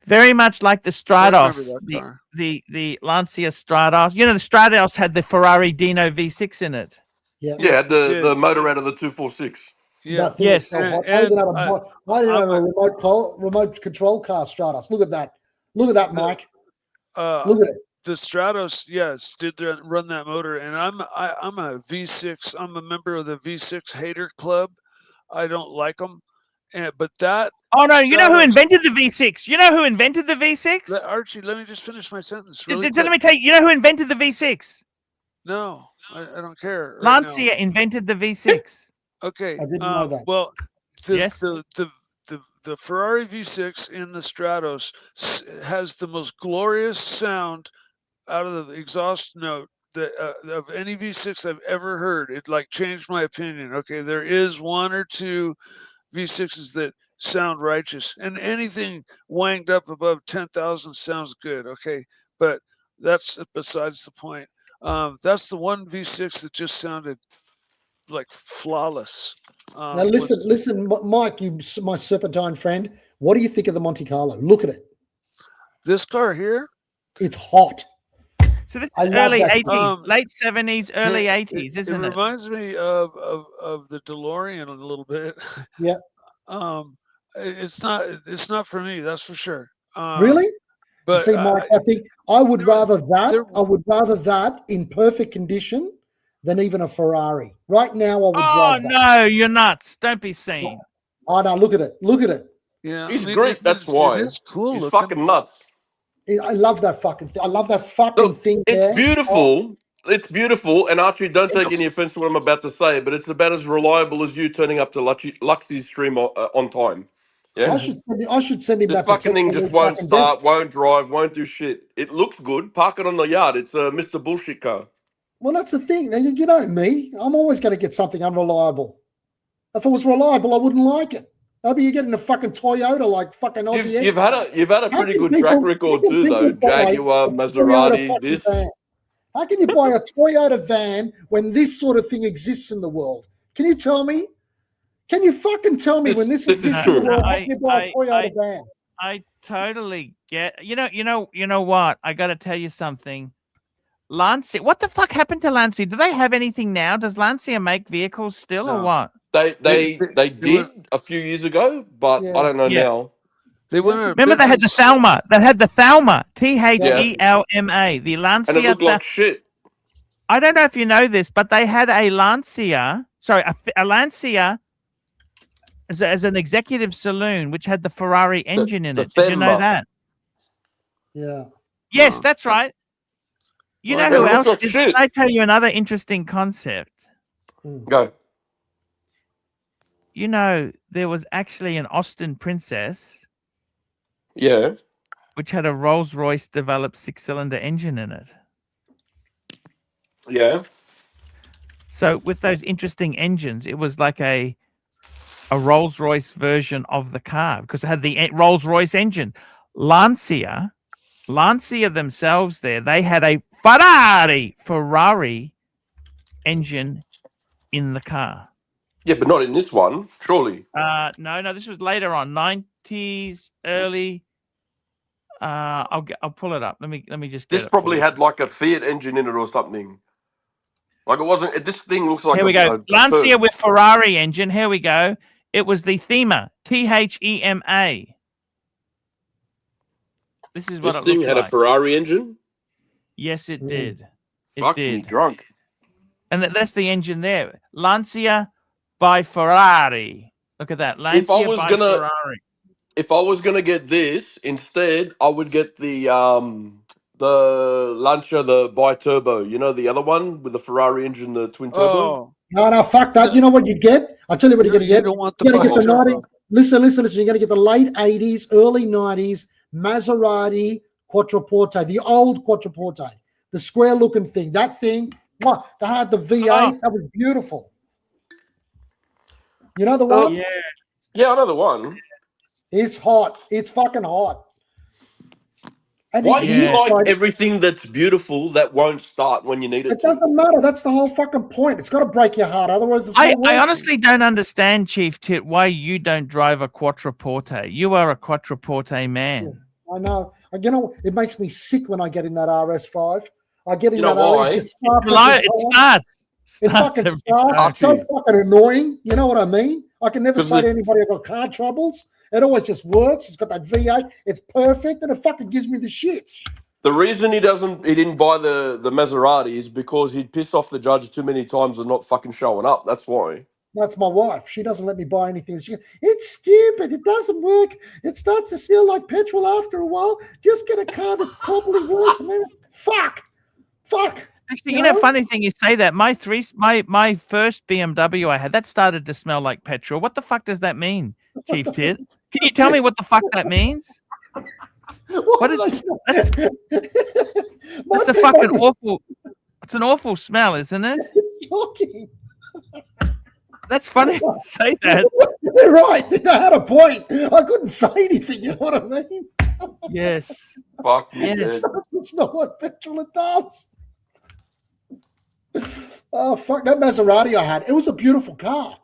Very much like the I remember Stratos, that car. the Lancia Stratos. You know, the Stratos had the Ferrari Dino V6 in it. Yeah. Yeah, the Yeah. motor out of the 246. Yeah. That thing Yes. is so hot. And- I didn't have and I didn't have a remote control car Stratos. Look at that. Look at that, Mike. Look at it. The Stratos, yes, did run that motor, and I'm a V6. I'm a member of the V6 hater club. I don't like them, but that. Oh no! You know who Stratos- invented the V6? You know who invented the V6? Archie, let me just finish my sentence. Let Really me quick. tell you. You know who invented the V6? No, I don't care. right now. Lancia invented the V6. Okay. I didn't know that. Well, the, Yes. the Ferrari V6 in the Stratos has the most glorious sound out of the exhaust note that of any V6 I've ever heard. It like changed my opinion. Okay, there is 1 or 2 V6s that sound righteous, and anything wanged up above 10,000 sounds good. Okay, but that's besides the point. That's the one V6 that just sounded like flawless. Now listen, Mike, my serpentine friend. What do you think of the Monte Carlo? Look at it. This car here, It's hot. So this I is love early that 80s, car. late 70s, early 80s, It isn't it? reminds me of the DeLorean a little bit. Yeah. It's not for me, that's for sure. Really? But See, Mike, I think I would rather that. there- I would rather that in perfect condition than even a Ferrari. Right now, I would Oh, drive that. no, you're nuts. Don't be seen. Oh, no, look at it. Look at it. yeah, He's Greek, that's it why. is cool He's looking. fucking nuts. I love that fucking thing. I love that fucking Look, thing it's there. Oh, beautiful. It's beautiful. And Archie, don't take any offense to what I'm about to say, but it's about as reliable as you turning up to Luxie's stream on time. Yeah? I should send him This that fucking thing protection just on won't fucking start, desk. won't drive, won't do shit. It looks good. Park it on the yard. It's a Mr. Bullshit car. Well, that's the thing. You know me. I'm always going to get something unreliable. If it was reliable, I wouldn't like it. Maybe you're getting a fucking Toyota like fucking Aussie. You've had a How pretty can good track people- record how can too, though. people buy Jaguar, a Toyota Maserati, fucking this. van? How can you buy a Toyota van when this sort of thing exists in the world? Can you tell me? Can you fucking tell me when this This is exists in the true. world? How can you buy a Toyota van? I totally get. You know what? I got to tell you something. Lancia, what the fuck happened to Lancia? Do they have anything now? Does Lancia make vehicles still or No. what? They did a few years ago, but Yeah. I don't know Yeah. now. They went out of Remember they had the business. Thelma. They had the Thelma. Thelma. The Lancia. And it looked like shit. I don't know if you know this, but they had a Lancia. Sorry, a Lancia as an executive saloon, which had the Ferrari engine in the it. Did you know Thelma. that? Yeah. Yes, Wow. that's right. You Well, know who it else? looks like Did shit. I tell you another interesting concept? Go. You know, there was actually an Austin Princess, Yeah. which had a Rolls-Royce developed 6-cylinder engine in it. Yeah. So with those interesting engines, it was like a Rolls-Royce version of the car because it had the Rolls-Royce engine. Lancia themselves they had a Ferrari engine in the car. Yeah, but not in this one, surely. No, this was later on, 90s, early. I'll pull it up. Let me just get This it probably for you. had like a Fiat engine in it or something. Like it wasn't. This thing looks like Here we go. a Lancia turd. with Ferrari engine. Here we go. It was the Thema, Thema. This is what This it thing looked had like. a Ferrari engine. Yes, it did. It Fuck did. me drunk. And that's the engine there. Lancia by Ferrari. Look at that. Lancia by Ferrari. If I was gonna get this instead, I would get the Lancia, the bi-turbo. You know the other one with the Ferrari engine, the twin turbo. Oh, No, fuck that. You know what you get? I'll tell you what you're going to you get. don't want the You're going to get the bi-turbo. 90s. Listen. You're going to get the late 80s, early 90s Maserati Quattroporte, the old Quattroporte, the square looking thing. That thing, mwah, they had the V8. Oh. That was beautiful. You know the one? Yeah, another one. It's hot. It's fucking hot. And Why do you like it everything that's beautiful that won't start when you need it to? doesn't matter. That's the whole fucking point. It's got to break your heart. Otherwise, it's I not working. honestly don't understand, Chief Tit, why you don't drive a Quattroporte. You are a Quattroporte man. I know. You know, it makes me sick when I get in that RS5. I get in You know that why? RS. It starts every time. It starts. It fucking starts. It's so fucking annoying. You know what I mean? I can never say to anybody I've got car troubles. It always just works. It's got that V8. It's perfect, and it fucking gives me the shits. The reason he didn't buy the Maserati is because he'd piss off the judge too many times and not fucking showing up. That's why. That's my wife. She doesn't let me buy anything. It's stupid. It doesn't work. It starts to smell like petrol after a while. Just get a car that's properly working. Fuck. Actually, you know, funny thing you say that. My first BMW I had, that started to smell like petrol. What the fuck does that mean, Chief Tit? Can you tell me what the fuck that means? What is That's a fucking awful. It's an awful smell, isn't it? Shocking. That's funny to say that. You're right. I had a point. I couldn't say anything. You know what I mean? Yes. Fuck me, Yes. It dead. starts to smell like petrol. It does. Oh fuck! That Maserati I had. It was a beautiful car.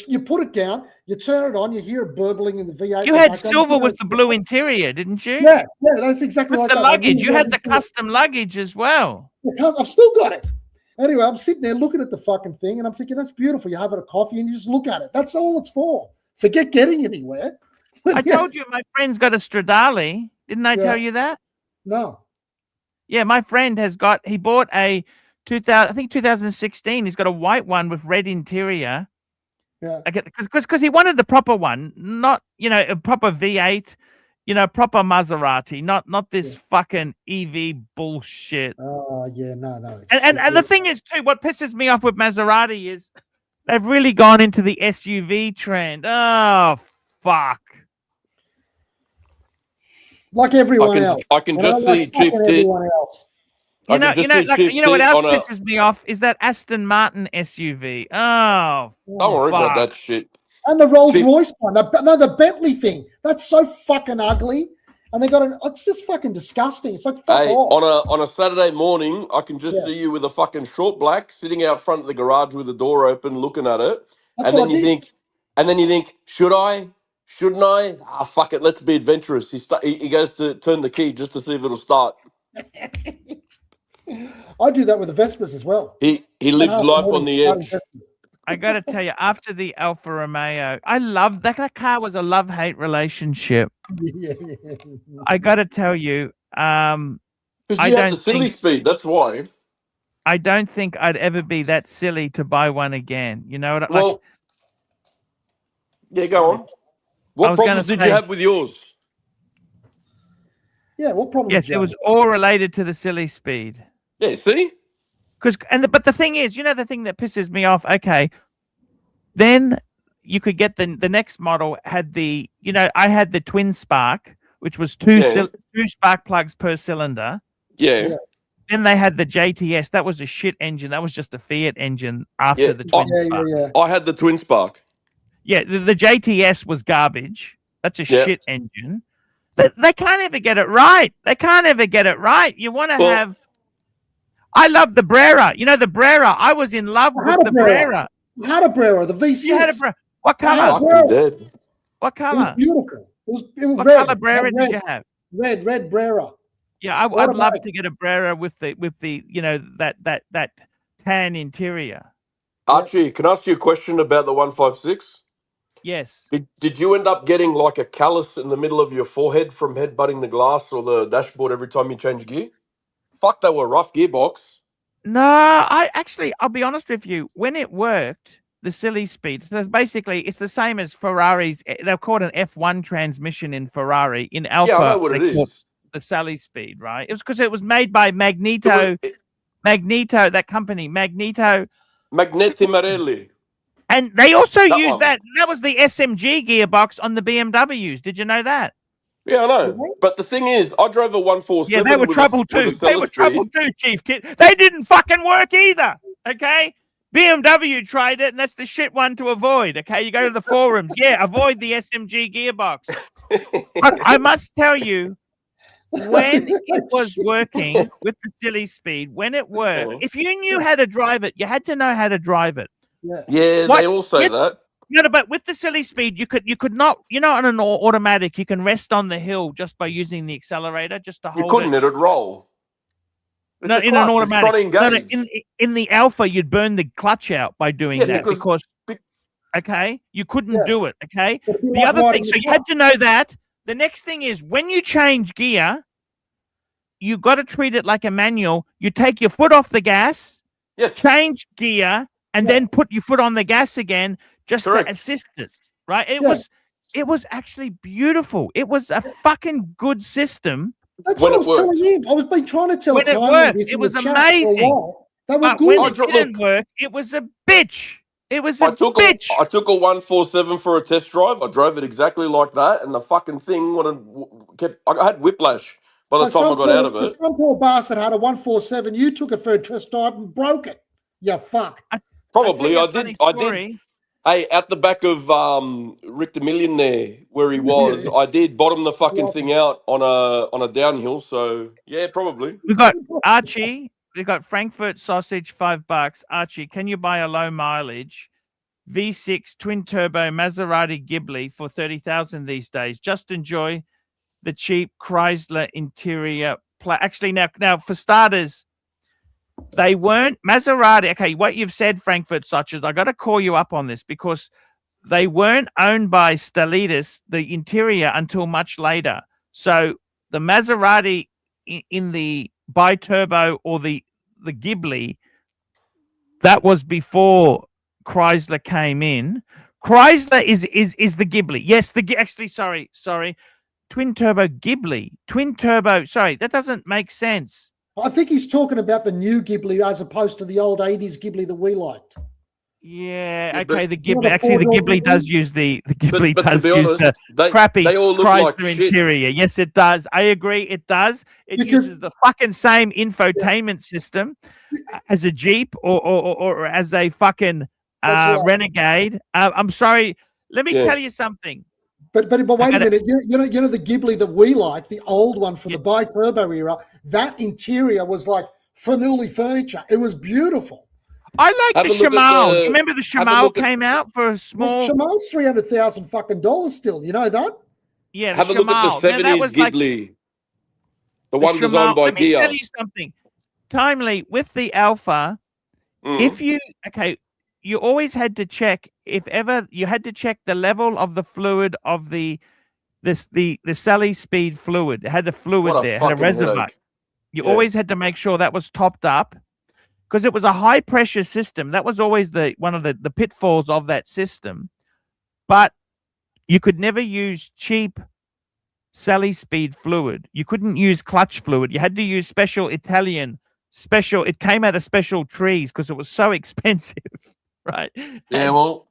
You put it down, you turn it on, you hear it burbling in the V8. You had silver with the blue interior, didn't you? Yeah, that's exactly With like the that. luggage. You had the custom luggage as well. I've still got it. Anyway, I'm sitting there looking at the fucking thing, and I'm thinking, that's beautiful. You have it a coffee, and you just look at it. That's all it's for. Forget getting anywhere. I told you my friend's got a Stradale. Didn't I tell you that? No. Yeah, my friend he bought a 2016. He's got a white one with red interior. Yeah. Because he wanted the proper one, not, a proper V8, proper Maserati, not this fucking EV bullshit. Oh, yeah, no. And the thing is, too, what pisses me off with Maserati is they've really gone into the SUV trend. Oh, fuck. Like everyone else. I can just see Chief Tit. You know what else pisses me off is that Aston Martin SUV. Oh, don't worry about that shit. And the Rolls Royce one, the Bentley thing. That's so fucking ugly. And they got it's just fucking disgusting. It's like fuck off. On a Saturday morning, I can just see you with a fucking short black sitting out front of the garage with the door open, looking at it, and then you think, should I? Shouldn't I? Ah, fuck it. Let's be adventurous. He goes to turn the key just to see if it'll start. I do that with the Vespas as well. He lives life on the edge. I got to tell you, after the Alfa Romeo, I loved that car. Was a love-hate relationship. Yeah. I got to tell you, because you have the silly speed. That's why. I don't think I'd ever be that silly to buy one again. You know what? Yeah, go on. What problems did you have with yours? Yeah, what problems? Yes, it was all related to the silly speed. Yeah, see? But the thing is, the thing that pisses me off, okay, then you could get the next model had the, I had the twin spark, which was two spark plugs per cylinder. Yeah. Then they had the JTS. That was a shit engine. That was just a Fiat engine after the twin spark. Yeah. I had the twin spark. Yeah, the JTS was garbage. That's a shit engine. They can't ever get it right. You want to have... I love the Brera. The Brera. I was in love with the Brera. You had a Brera, the V6. You had a Brera. What color? What color? It was beautiful. It was what red. Color Brera did you have? Red Brera. Yeah, I'd love to get a Brera with the that tan interior. Archie, can I ask you a question about the 156? Yes. Did you end up getting like a callus in the middle of your forehead from headbutting the glass or the dashboard every time you change gear? Fuck, they were rough gearbox. No, I'll be honest with you. When it worked, the silly speed. So basically, it's the same as Ferraris. They're called an F1 transmission in Ferrari. In Alfa, I know what it is. The Sally speed, right? It was because it was made by Magneto. Magneto, that company, Magneto. Magneti Marelli. And they also used that. That was the SMG gearbox on the BMWs. Did you know that? Yeah, I know. But the thing is, I drove a 147. Yeah, they were trouble too. They were trouble too, Chief Tit. They didn't fucking work either. Okay? BMW tried it, and that's the shit one to avoid. Okay? You go to the forums. Yeah, avoid the SMG gearbox. But I must tell you, when it was working with the silly speed, when it worked, if you knew how to drive it, you had to know how to drive it. Yeah, they all say that. No, but with the silly speed, you could not, on an automatic, you can rest on the hill just by using the accelerator just to hold it. You couldn't, it'd roll. No, in an automatic. No, in the Alpha, you'd burn the clutch out by doing that because okay, you couldn't do it, okay? The other thing, so you had to know that. The next thing is when you change gear, you got to treat it like a manual. You take your foot off the gas, change gear, and then put your foot on the gas again just to assist it, right? It was actually beautiful. It was a fucking good system. That's what I was telling him. I was been trying to tell when it worked. It was amazing. That was good. When it didn't work, it was a bitch. It was a bitch. I took a 147 for a test drive. I drove it exactly like that, and the fucking thing I had whiplash by the time I got out of it. Some poor bastard had a 147. You took it for a test drive and broke it. You fuck. Probably. I did. Hey, at the back of Rick the Millionaire, where he was, I did bottom the fucking thing out on a downhill. So yeah, probably. We got Archie. We got Frankfurt sausage, $5. Archie, can you buy a low mileage V6 twin turbo Maserati Ghibli for 30,000 these days. Just enjoy the cheap Chrysler interior. Actually, now for starters, they weren't Maserati. Okay, what you've said, Frankfurt Soches, I got to call you up on this because they weren't owned by Stellitis, the interior, until much later. So the Maserati in the bi-turbo or the Ghibli, that was before Chrysler came in. Chrysler is the Ghibli. Yes, actually, sorry. Twin turbo Ghibli. Twin turbo. Sorry, that doesn't make sense. I think he's talking about the new Ghibli as opposed to the old 80s Ghibli that we liked. Yeah, but- okay. The Ghibli, actually, the Ghibli does use the Ghibli but to does be use honest, the crappy they all look Chrysler like shit. interior. Yes, it does. I agree. It does. It Because- uses the fucking same infotainment system as a Jeep or as a fucking That's right. Renegade. I'm sorry. Let me Yeah. tell you something. But wait a gotta- minute. You know the Ghibli that we like, the old one from the bi-turbo era, that interior was like Fanuli furniture. It was beautiful. I like Have the a look at Shamal. the- You remember the have a Shamal look at- came out for a small. Shamal's $300,000 fucking dollars still. You know that? Yeah, the Have a look at the Shamal. Now, that 70s was like Ghibli. The the one designed Shamal. by Let me Gia. tell you something. Timely with the Alpha. Mm. If you you always had to check you had to check the level of the fluid of the Sally Speed fluid. It had a fluid What a there, it had a fucking reservoir. headache. You Yeah. always had to make sure that was topped up because it was a high pressure system. That was always one of the pitfalls of that system. But you could never use cheap Sally Speed fluid. You couldn't use clutch fluid. You had to use it came out of special trees because it was so expensive, right? Yeah, well,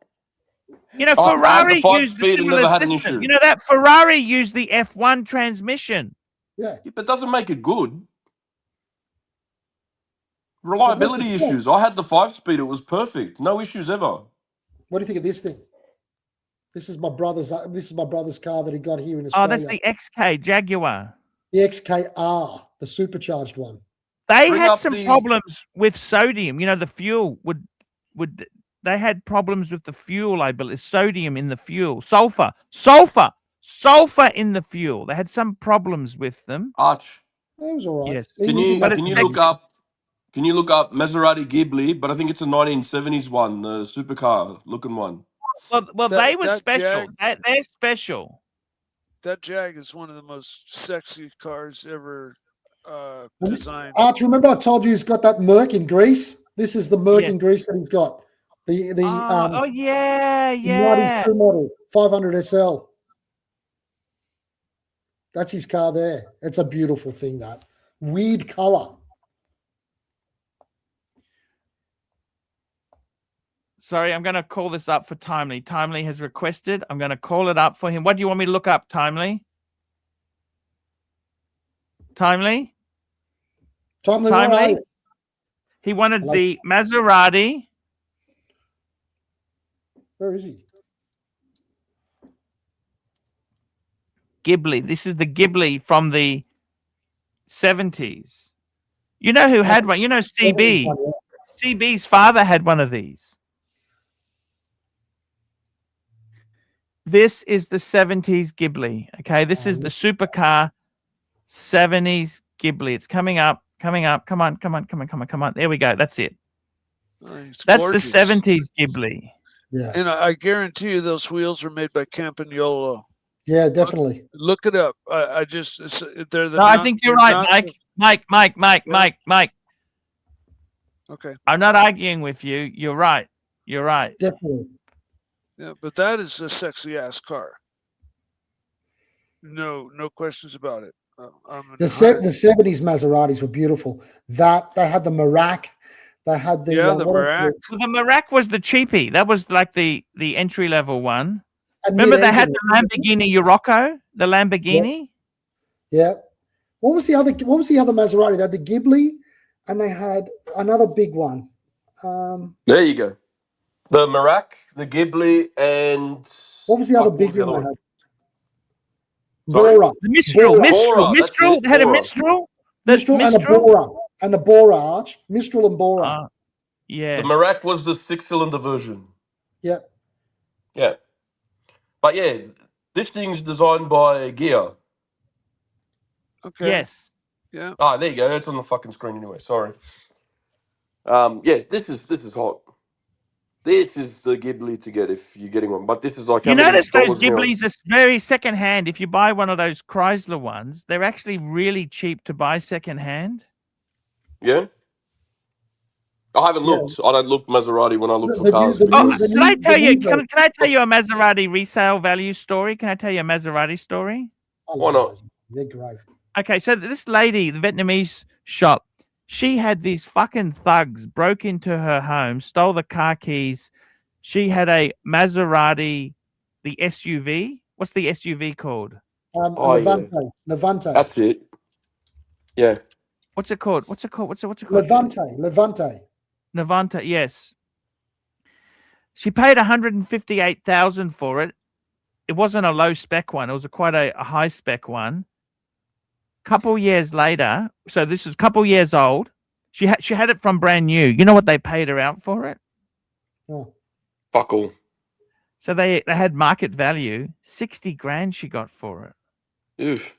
You know, I had the Ferrari 5 used the speed and similar never had an system. issue. You know that Ferrari used the F1 transmission. Yeah. but it doesn't make it good. Reliability That's a- issues. I had the 5-speed. It was perfect. No issues ever. What do you think of this thing? This is my brother's car that he got here in Oh, Australia. that's the XK Jaguar. the XKR, the supercharged one. They Bring had up some the- problems with sodium. You know, the fuel would they had problems with the fuel, I believe. Sodium in the fuel. Sulfur in the fuel. They had some problems with them. Arch. It was all right. Yes. He Can didn't you like can you it. look up? Can you look up Maserati Ghibli? But I think it's a 1970s one, the supercar looking one. Well, That- they were that special. Jag- They're special. That Jag is one of the most sexy cars ever designed. Arch, remember I told you he's got that Merc in Greece? This is the Merc Yeah. in Greece that he's got. The Yeah. 92 model 500 SL. That's his car there. It's a beautiful thing, that. Weird color. Sorry, I'm going to call this up for Timely. Timely has requested. I'm going to call it up for him. What do you want me to look up, Timely? Timely? Timely, where are Timely? you? He wanted Hello? the Maserati. Where is he? Ghibli. This is the Ghibli from the 70s. You know who had one? You know CB. CB's father had one of these. This is the 70s Ghibli. Okay, this is the supercar 70s Ghibli. It's coming up. Come on. There we go. That's it. It's That's gorgeous. the 70s Ghibli. Yeah. And I guarantee you those wheels are made by Campagnolo. Yeah, definitely. Look it up. I just they're the. No, I think you're right, Mike. Mike. Okay. I'm not arguing with you. You're right. Definitely. Yeah, but that is a sexy ass car. No questions about it. The 70s Maseratis were beautiful. That they had the Merak. They had the Yeah, the what else Merak. Well, the Merak was the cheapie. That was like the entry level one. a Remember they had mid-engine. the Lamborghini Urocco, the Lamborghini. Yeah. What was the other Maserati? They had the Ghibli, and they had another big one. There you go. The Merak, the Ghibli, and What was the other Fuck, what big was the one other they one? had? Sorry? Bora. The Mistral, Bora. Mistral, Bora, that's Mistral. it, They had a Bora. Mistral. Mistral and a Bora. And the Bora Arch. Mistral and Bora. Yeah. The Merak was the 6-cylinder version. Yeah. Yeah. But yeah, this thing's designed by Gear. Okay. Yes. Yeah. Ah, there you go. It's on the fucking screen anyway. Sorry. Yeah, this is hot. This is the Ghibli to get if you're getting one. But this is like You how many notice those dollars now? Ghiblis are very secondhand. If you buy one of those Chrysler ones, they're actually really cheap to buy secondhand. Yeah. I haven't Yeah. looked. I don't look Maserati when I look for The new- cars. the new- because- the Can I tell you? new- Can I tell you a Maserati resale value story? Can I tell you a Maserati story? I Why love not? those. They're great. Okay, so this lady, the Vietnamese shop, she had these fucking thugs broke into her home, stole the car keys. She had a Maserati, the SUV. What's the SUV called? Oh, yeah. Levante. Levante. That's it. Yeah. What's it called? What's it called? What's it called? Levante. Levante. Navanta, yes. She paid 158,000 for it. It wasn't a low spec one. It was quite a high spec one. Couple years later, so this is a couple years old. She had it from brand new. You know what they paid her out for it? Oh. Fuck all. So they had market value, 60 grand she got for it. Oof.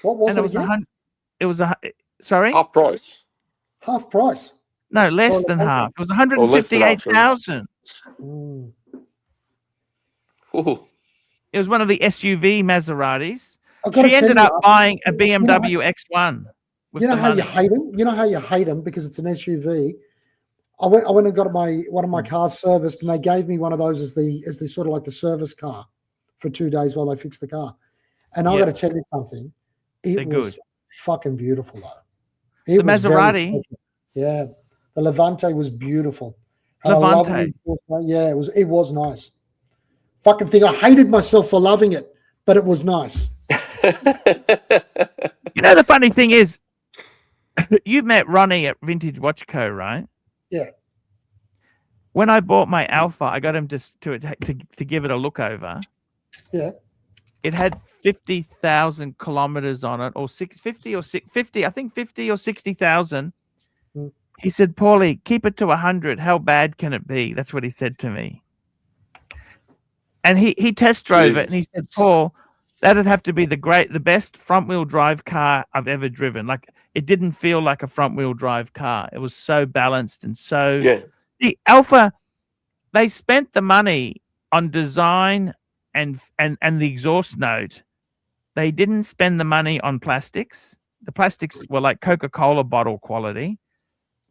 What was And it it was again? it was sorry? Half price. Half price. No, less Oh, than okay. half. It was Or less than half, sorry. 158,000. Mm. Ooh. It was one of the SUV Maseratis. I've got to She tell ended you, up buying a BMW X1 with you know the how money. you hate them? You know how you hate them because it's an SUV? I went and got one of my cars serviced, and they gave me one of those as the sort of like the service car for 2 days while they fixed the car. And I've Yeah. got to tell you something. It They're was good. fucking beautiful, though. The It was very Maserati? special. Yeah. The Levante was beautiful. Had a lovely- yeah, it was nice. Fucking thing. I hated myself for loving it, but it was nice. You know, the funny thing is, you met Ronnie at Vintage Watch Co., right? Yeah. When I bought my Alpha, I got him to give it a look over. Yeah. It had 50,000 kilometers on it, or 50 or 50. I think 50 or 60,000. Hmm. He said, "Paulie, keep it to 100. How bad can it be?" That's what he said to me. And he test drove it, and he said, "Paul, that'd have to be the best front wheel drive car I've ever driven. Like, it didn't feel like a front wheel drive car. It was so balanced and so." Yeah. The Alpha, they spent the money on design and the exhaust note. They didn't spend the money on plastics. The plastics were like Coca-Cola bottle quality.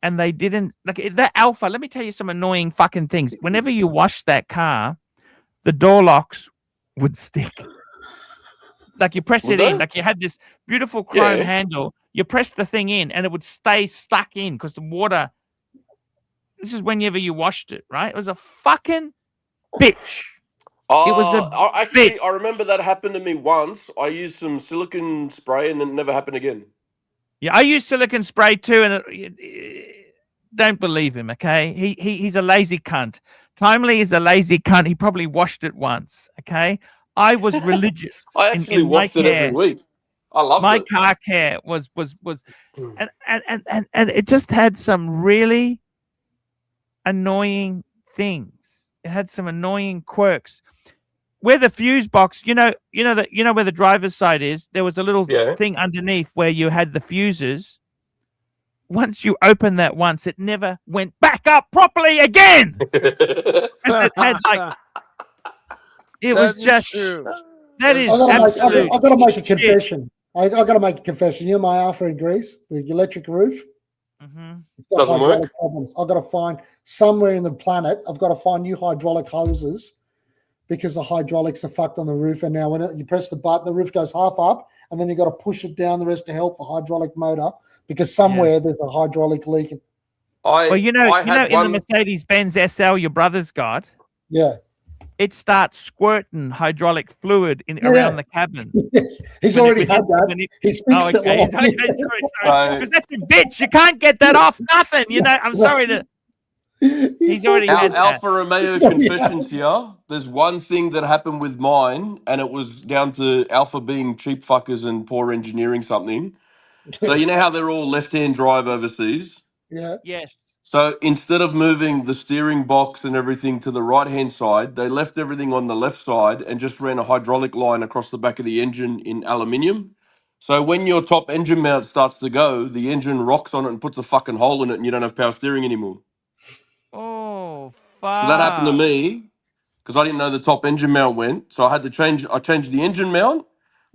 And they didn't like that Alpha. Let me tell you some annoying fucking things. Whenever you wash that car, the door locks would stick. Like, you press Would it they? in, like you had this beautiful chrome Yeah. handle. You press the thing in, and it would stay stuck in because the water. This is whenever you washed it, right? It was a fucking bitch. Oh, It was a I remember that happened to me once. I used some silicone spray and it never happened again. Yeah, I use silicone spray too, and don't believe him. Okay, he's a lazy cunt. Timely is a lazy cunt. He probably washed it once. Okay, I was religious. I actually in washed my it every care. week. I loved My it. car care was and it just had some really annoying things. It had some annoying quirks. Where the fuse box, you know where the driver's side is, there was a little Yeah. thing underneath where you had the fuses. Once you opened that once, it never went back up properly again. 'Cause it had like it was That is just true. that is I've got absolute. to make a shit. confession. I got to make a confession. You know my Alpha in Greece, the electric roof? Mhm. It's got Doesn't hydraulic work? problems. I've got to find somewhere in the planet, I've got to find new hydraulic hoses because the hydraulics are fucked on the roof. And now when you press the button, the roof goes half up, and then you've got to push it down the rest to help the hydraulic motor because somewhere there's a hydraulic leak. Well, you know, I had in the one. Mercedes-Benz SL your brother's got, Yeah. it starts squirting hydraulic fluid around the cabin. He's When already it- had that. when it- He's Oh, fixed okay. it. Okay, sorry. Because that's a bitch. You can't get that off. Nothing. You know. I'm sorry to. He's already had that. Alfa Romeo Sorry, confessions here. There's one thing that happened with mine, and it was down to Alpha being cheap fuckers and poor engineering something. So you know how they're all left-hand drive overseas? Yeah. Yes. So instead of moving the steering box and everything to the right-hand side, they left everything on the left side and just ran a hydraulic line across the back of the engine in aluminium. So when your top engine mount starts to go, the engine rocks on it and puts a fucking hole in it, and you don't have power steering anymore. Oh, So that happened to fuck. me because I didn't know the top engine mount went. So I had to change. I changed the engine mount.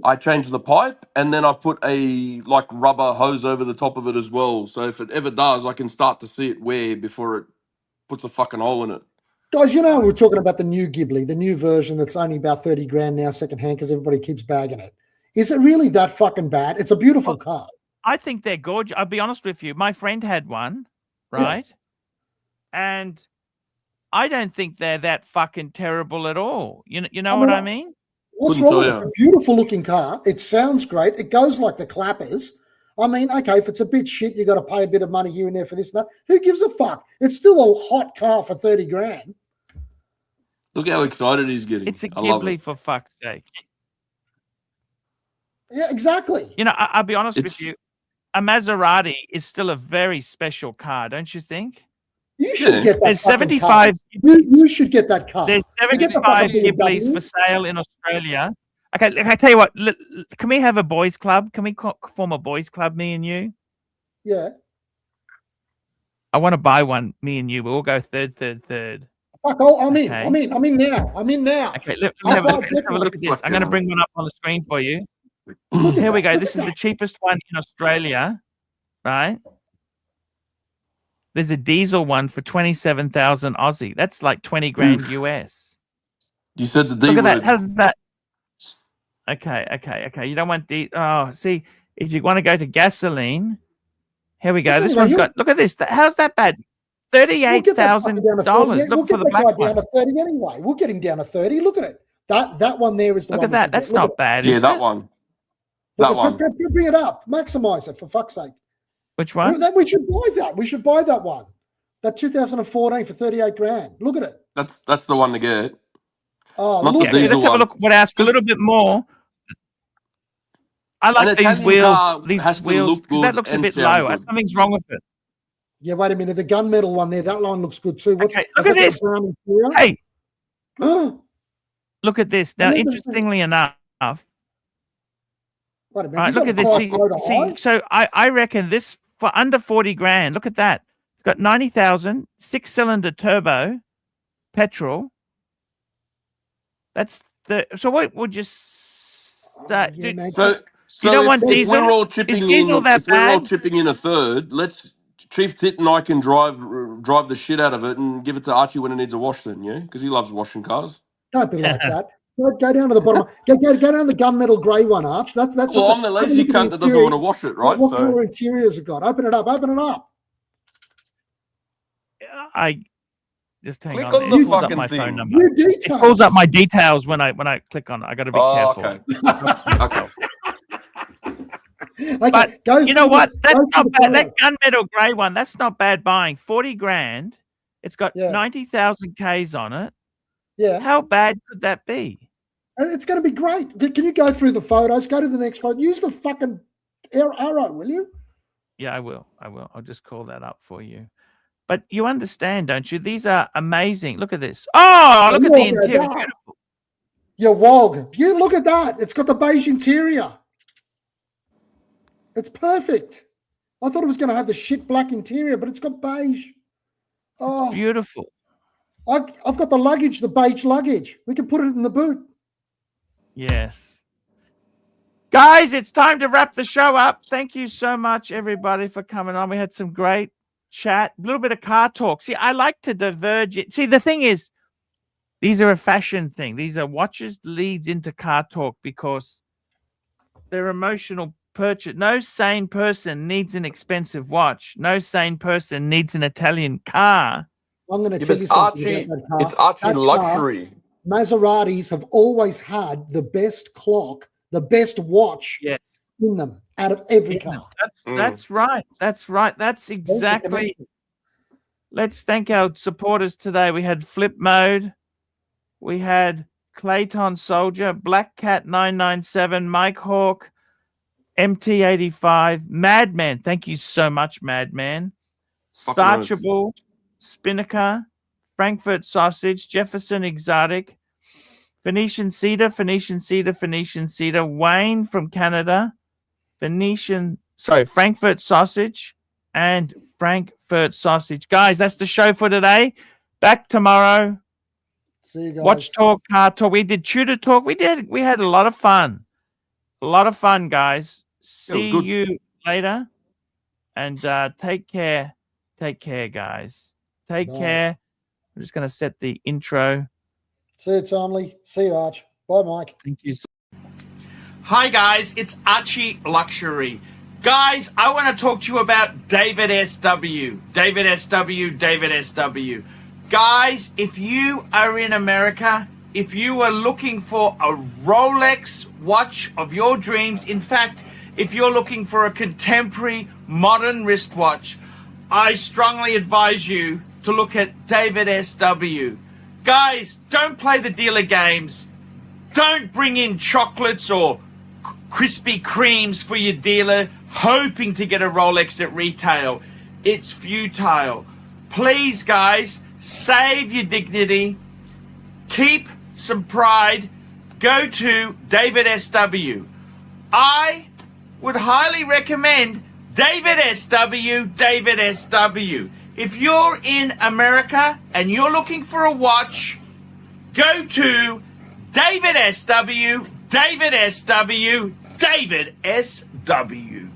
I changed the pipe, and then I put a like rubber hose over the top of it as well. So if it ever does, I can start to see it wear before it puts a fucking hole in it. Guys, you know, we're talking about the new Ghibli, the new version that's only about 30 grand now secondhand because everybody keeps bagging it. Is it really that fucking bad? It's a beautiful car. I think they're gorgeous. I'll be honest with you. My friend had one, Yeah. right? And I don't think they're that fucking terrible at all. You know what I mean? What's Couldn't wrong with tell it? ya. It's a beautiful looking car. It sounds great. It goes like the clappers. I mean, okay, if it's a bit shit, you got to pay a bit of money here and there for this and that. Who gives a fuck? It's still a hot car for 30 grand. Look how excited he's getting. It's a I love Ghibli it. for fuck's sake. Yeah, exactly. You know, I'll be honest It's- with you. A Maserati is still a very special car, don't you think? You should Yeah. get that. There's fucking car. 75. You should get that car. There's Forget the 75 fucking Ghiblis BMW. for sale in Australia. Okay, I tell you what. Can we have a boys' club? Can we form a boys' club, me and you? Yeah. I want to buy one, me and you. We'll all go third. Fuck, I'm in. Okay. I'm in now. I'm in now. Okay, let me have a look. Let's have a look at this. I'm Fucking going to hell. bring one up on the screen for you. Look at Here we that. go. Look This at is the that. cheapest one in Australia, right? There's a diesel one for 27,000 Aussie. That's like 20 grand US. You said the D Look at that. word. How's that? Okay. You don't want see, if you want to go to gasoline, here we go. Look This at one's that. got. Look at this. How's that bad? We'll get that fucker $38,000. down to 30. Look We'll for get the that guy black down one. to 30 anyway. We'll get him down to 30. Look at it. That one there is the Look one. at that. That's not bad. Yeah, is that it? one. Look That at- one. Bring it up. Maximize it, for fuck's sake. Which one? We should buy that. We should buy that one. That 2014 for 38 grand. Look at it. That's the one to get. Oh, Not the look Yeah, at okay, diesel let's have a one. look. What else? A 'Cause- little bit more. I An like these Italian wheels. car These has to wheels. look 'Cause that good looks a and bit sound low. good. Something's wrong with it. Yeah, wait a minute. The gunmetal one there, that line looks good too. What's Okay, has look at that got this. brown interior? Hey, Oh, look at this. Now, And then interestingly enough, wait a minute. all right, You look got at this. a price quota high? So I reckon this for under 40 grand. Look at that. It's got 90,000, 6-cylinder turbo, petrol. That's so what would you start? yeah, mate. So You don't if, want if diesel? we're all Is chipping diesel in, that if we're all bad? chipping in a third, let's Chief Tit and I can drive the shit out of it and give it to Archie when it needs a wash. Then, yeah, because he loves washing cars. Don't be like that. Go down to the bottom. Go down the gunmetal grey one, Arch. That's. Well, I'm the have a lazy look at the cunt that doesn't interior. want to wash it, right? What So colour interiors have got? Open it up. I just hang Click on. on It the pulls up fucking my thing. phone number. New It details. pulls up my details when I click on it. I got to be careful. okay, okay. Okay, But go you know through what? the- That's go through not the bad. That photos. gunmetal grey one, that's not bad buying. 40 grand. It's got Yeah. 90,000 Ks on it. Yeah, How bad could that be? and it's going to be great. Can you go through the photos? Go to the next photo. Use the fucking arrow, will you? Yeah, I will. I'll just call that up for you. But you understand, don't you? These are amazing. Look at this. Oh, look at the Look at interior. that. You wog. You look at that. It's got the beige interior. It's perfect. I thought it was going to have the shit black interior, but it's got beige. Oh, Beautiful. I've got the luggage, the beige luggage. We can put it in the boot. Yes. Guys, it's time to wrap the show up. Thank you so much, everybody, for coming on. We had some great chat, a little bit of car talk. See, I like to diverge it. See, the thing is, these are a fashion thing. These are watches leads into car talk because they're emotional purchase. No sane person needs an expensive watch. No sane person needs an Italian car. I'm going to Yeah, tell but you it's something Archie. about that car. It's Archie That car, luxury. Maseratis have always had the best clock, the best watch Yes. in them out of every car. That's right. That's right. That's exactly. Let's thank our supporters today. We had Flip Mode. We had Clayton Soldier, Black Cat 997, Mike Hawk, MT85, Madman. Thank you so much, Madman. Fucking oath. Starchable, Spinnaker, Frankfurt Sausage, Jefferson Exotic, Phoenician Cedar, Wayne from Canada, Frankfurt Sausage, and Frankfurt Sausage. Guys, that's the show for today. Back tomorrow. See you guys. Watch Talk, Car Talk. We did Tudor Talk. We had a lot of fun. A lot of fun, guys. See good. you later. And take care. Take care, guys. Take Bye. care. I'm just going to set the intro. See you, Tomley. See you, Arch. Bye, Mike. Thank you. Hi, guys. It's Archie Luxury. Guys, I want to talk to you about David SW. David SW. Guys, if you are in America, if you are looking for a Rolex watch of your dreams, in fact, if you're looking for a contemporary modern wristwatch, I strongly advise you to look at David SW. Guys, don't play the dealer games. Don't bring in chocolates or Krispy Kremes for your dealer hoping to get a Rolex at retail. It's futile. Please, guys, save your dignity. Keep some pride. Go to David SW. I would highly recommend David SW. If you're in America and you're looking for a watch, go to David SW.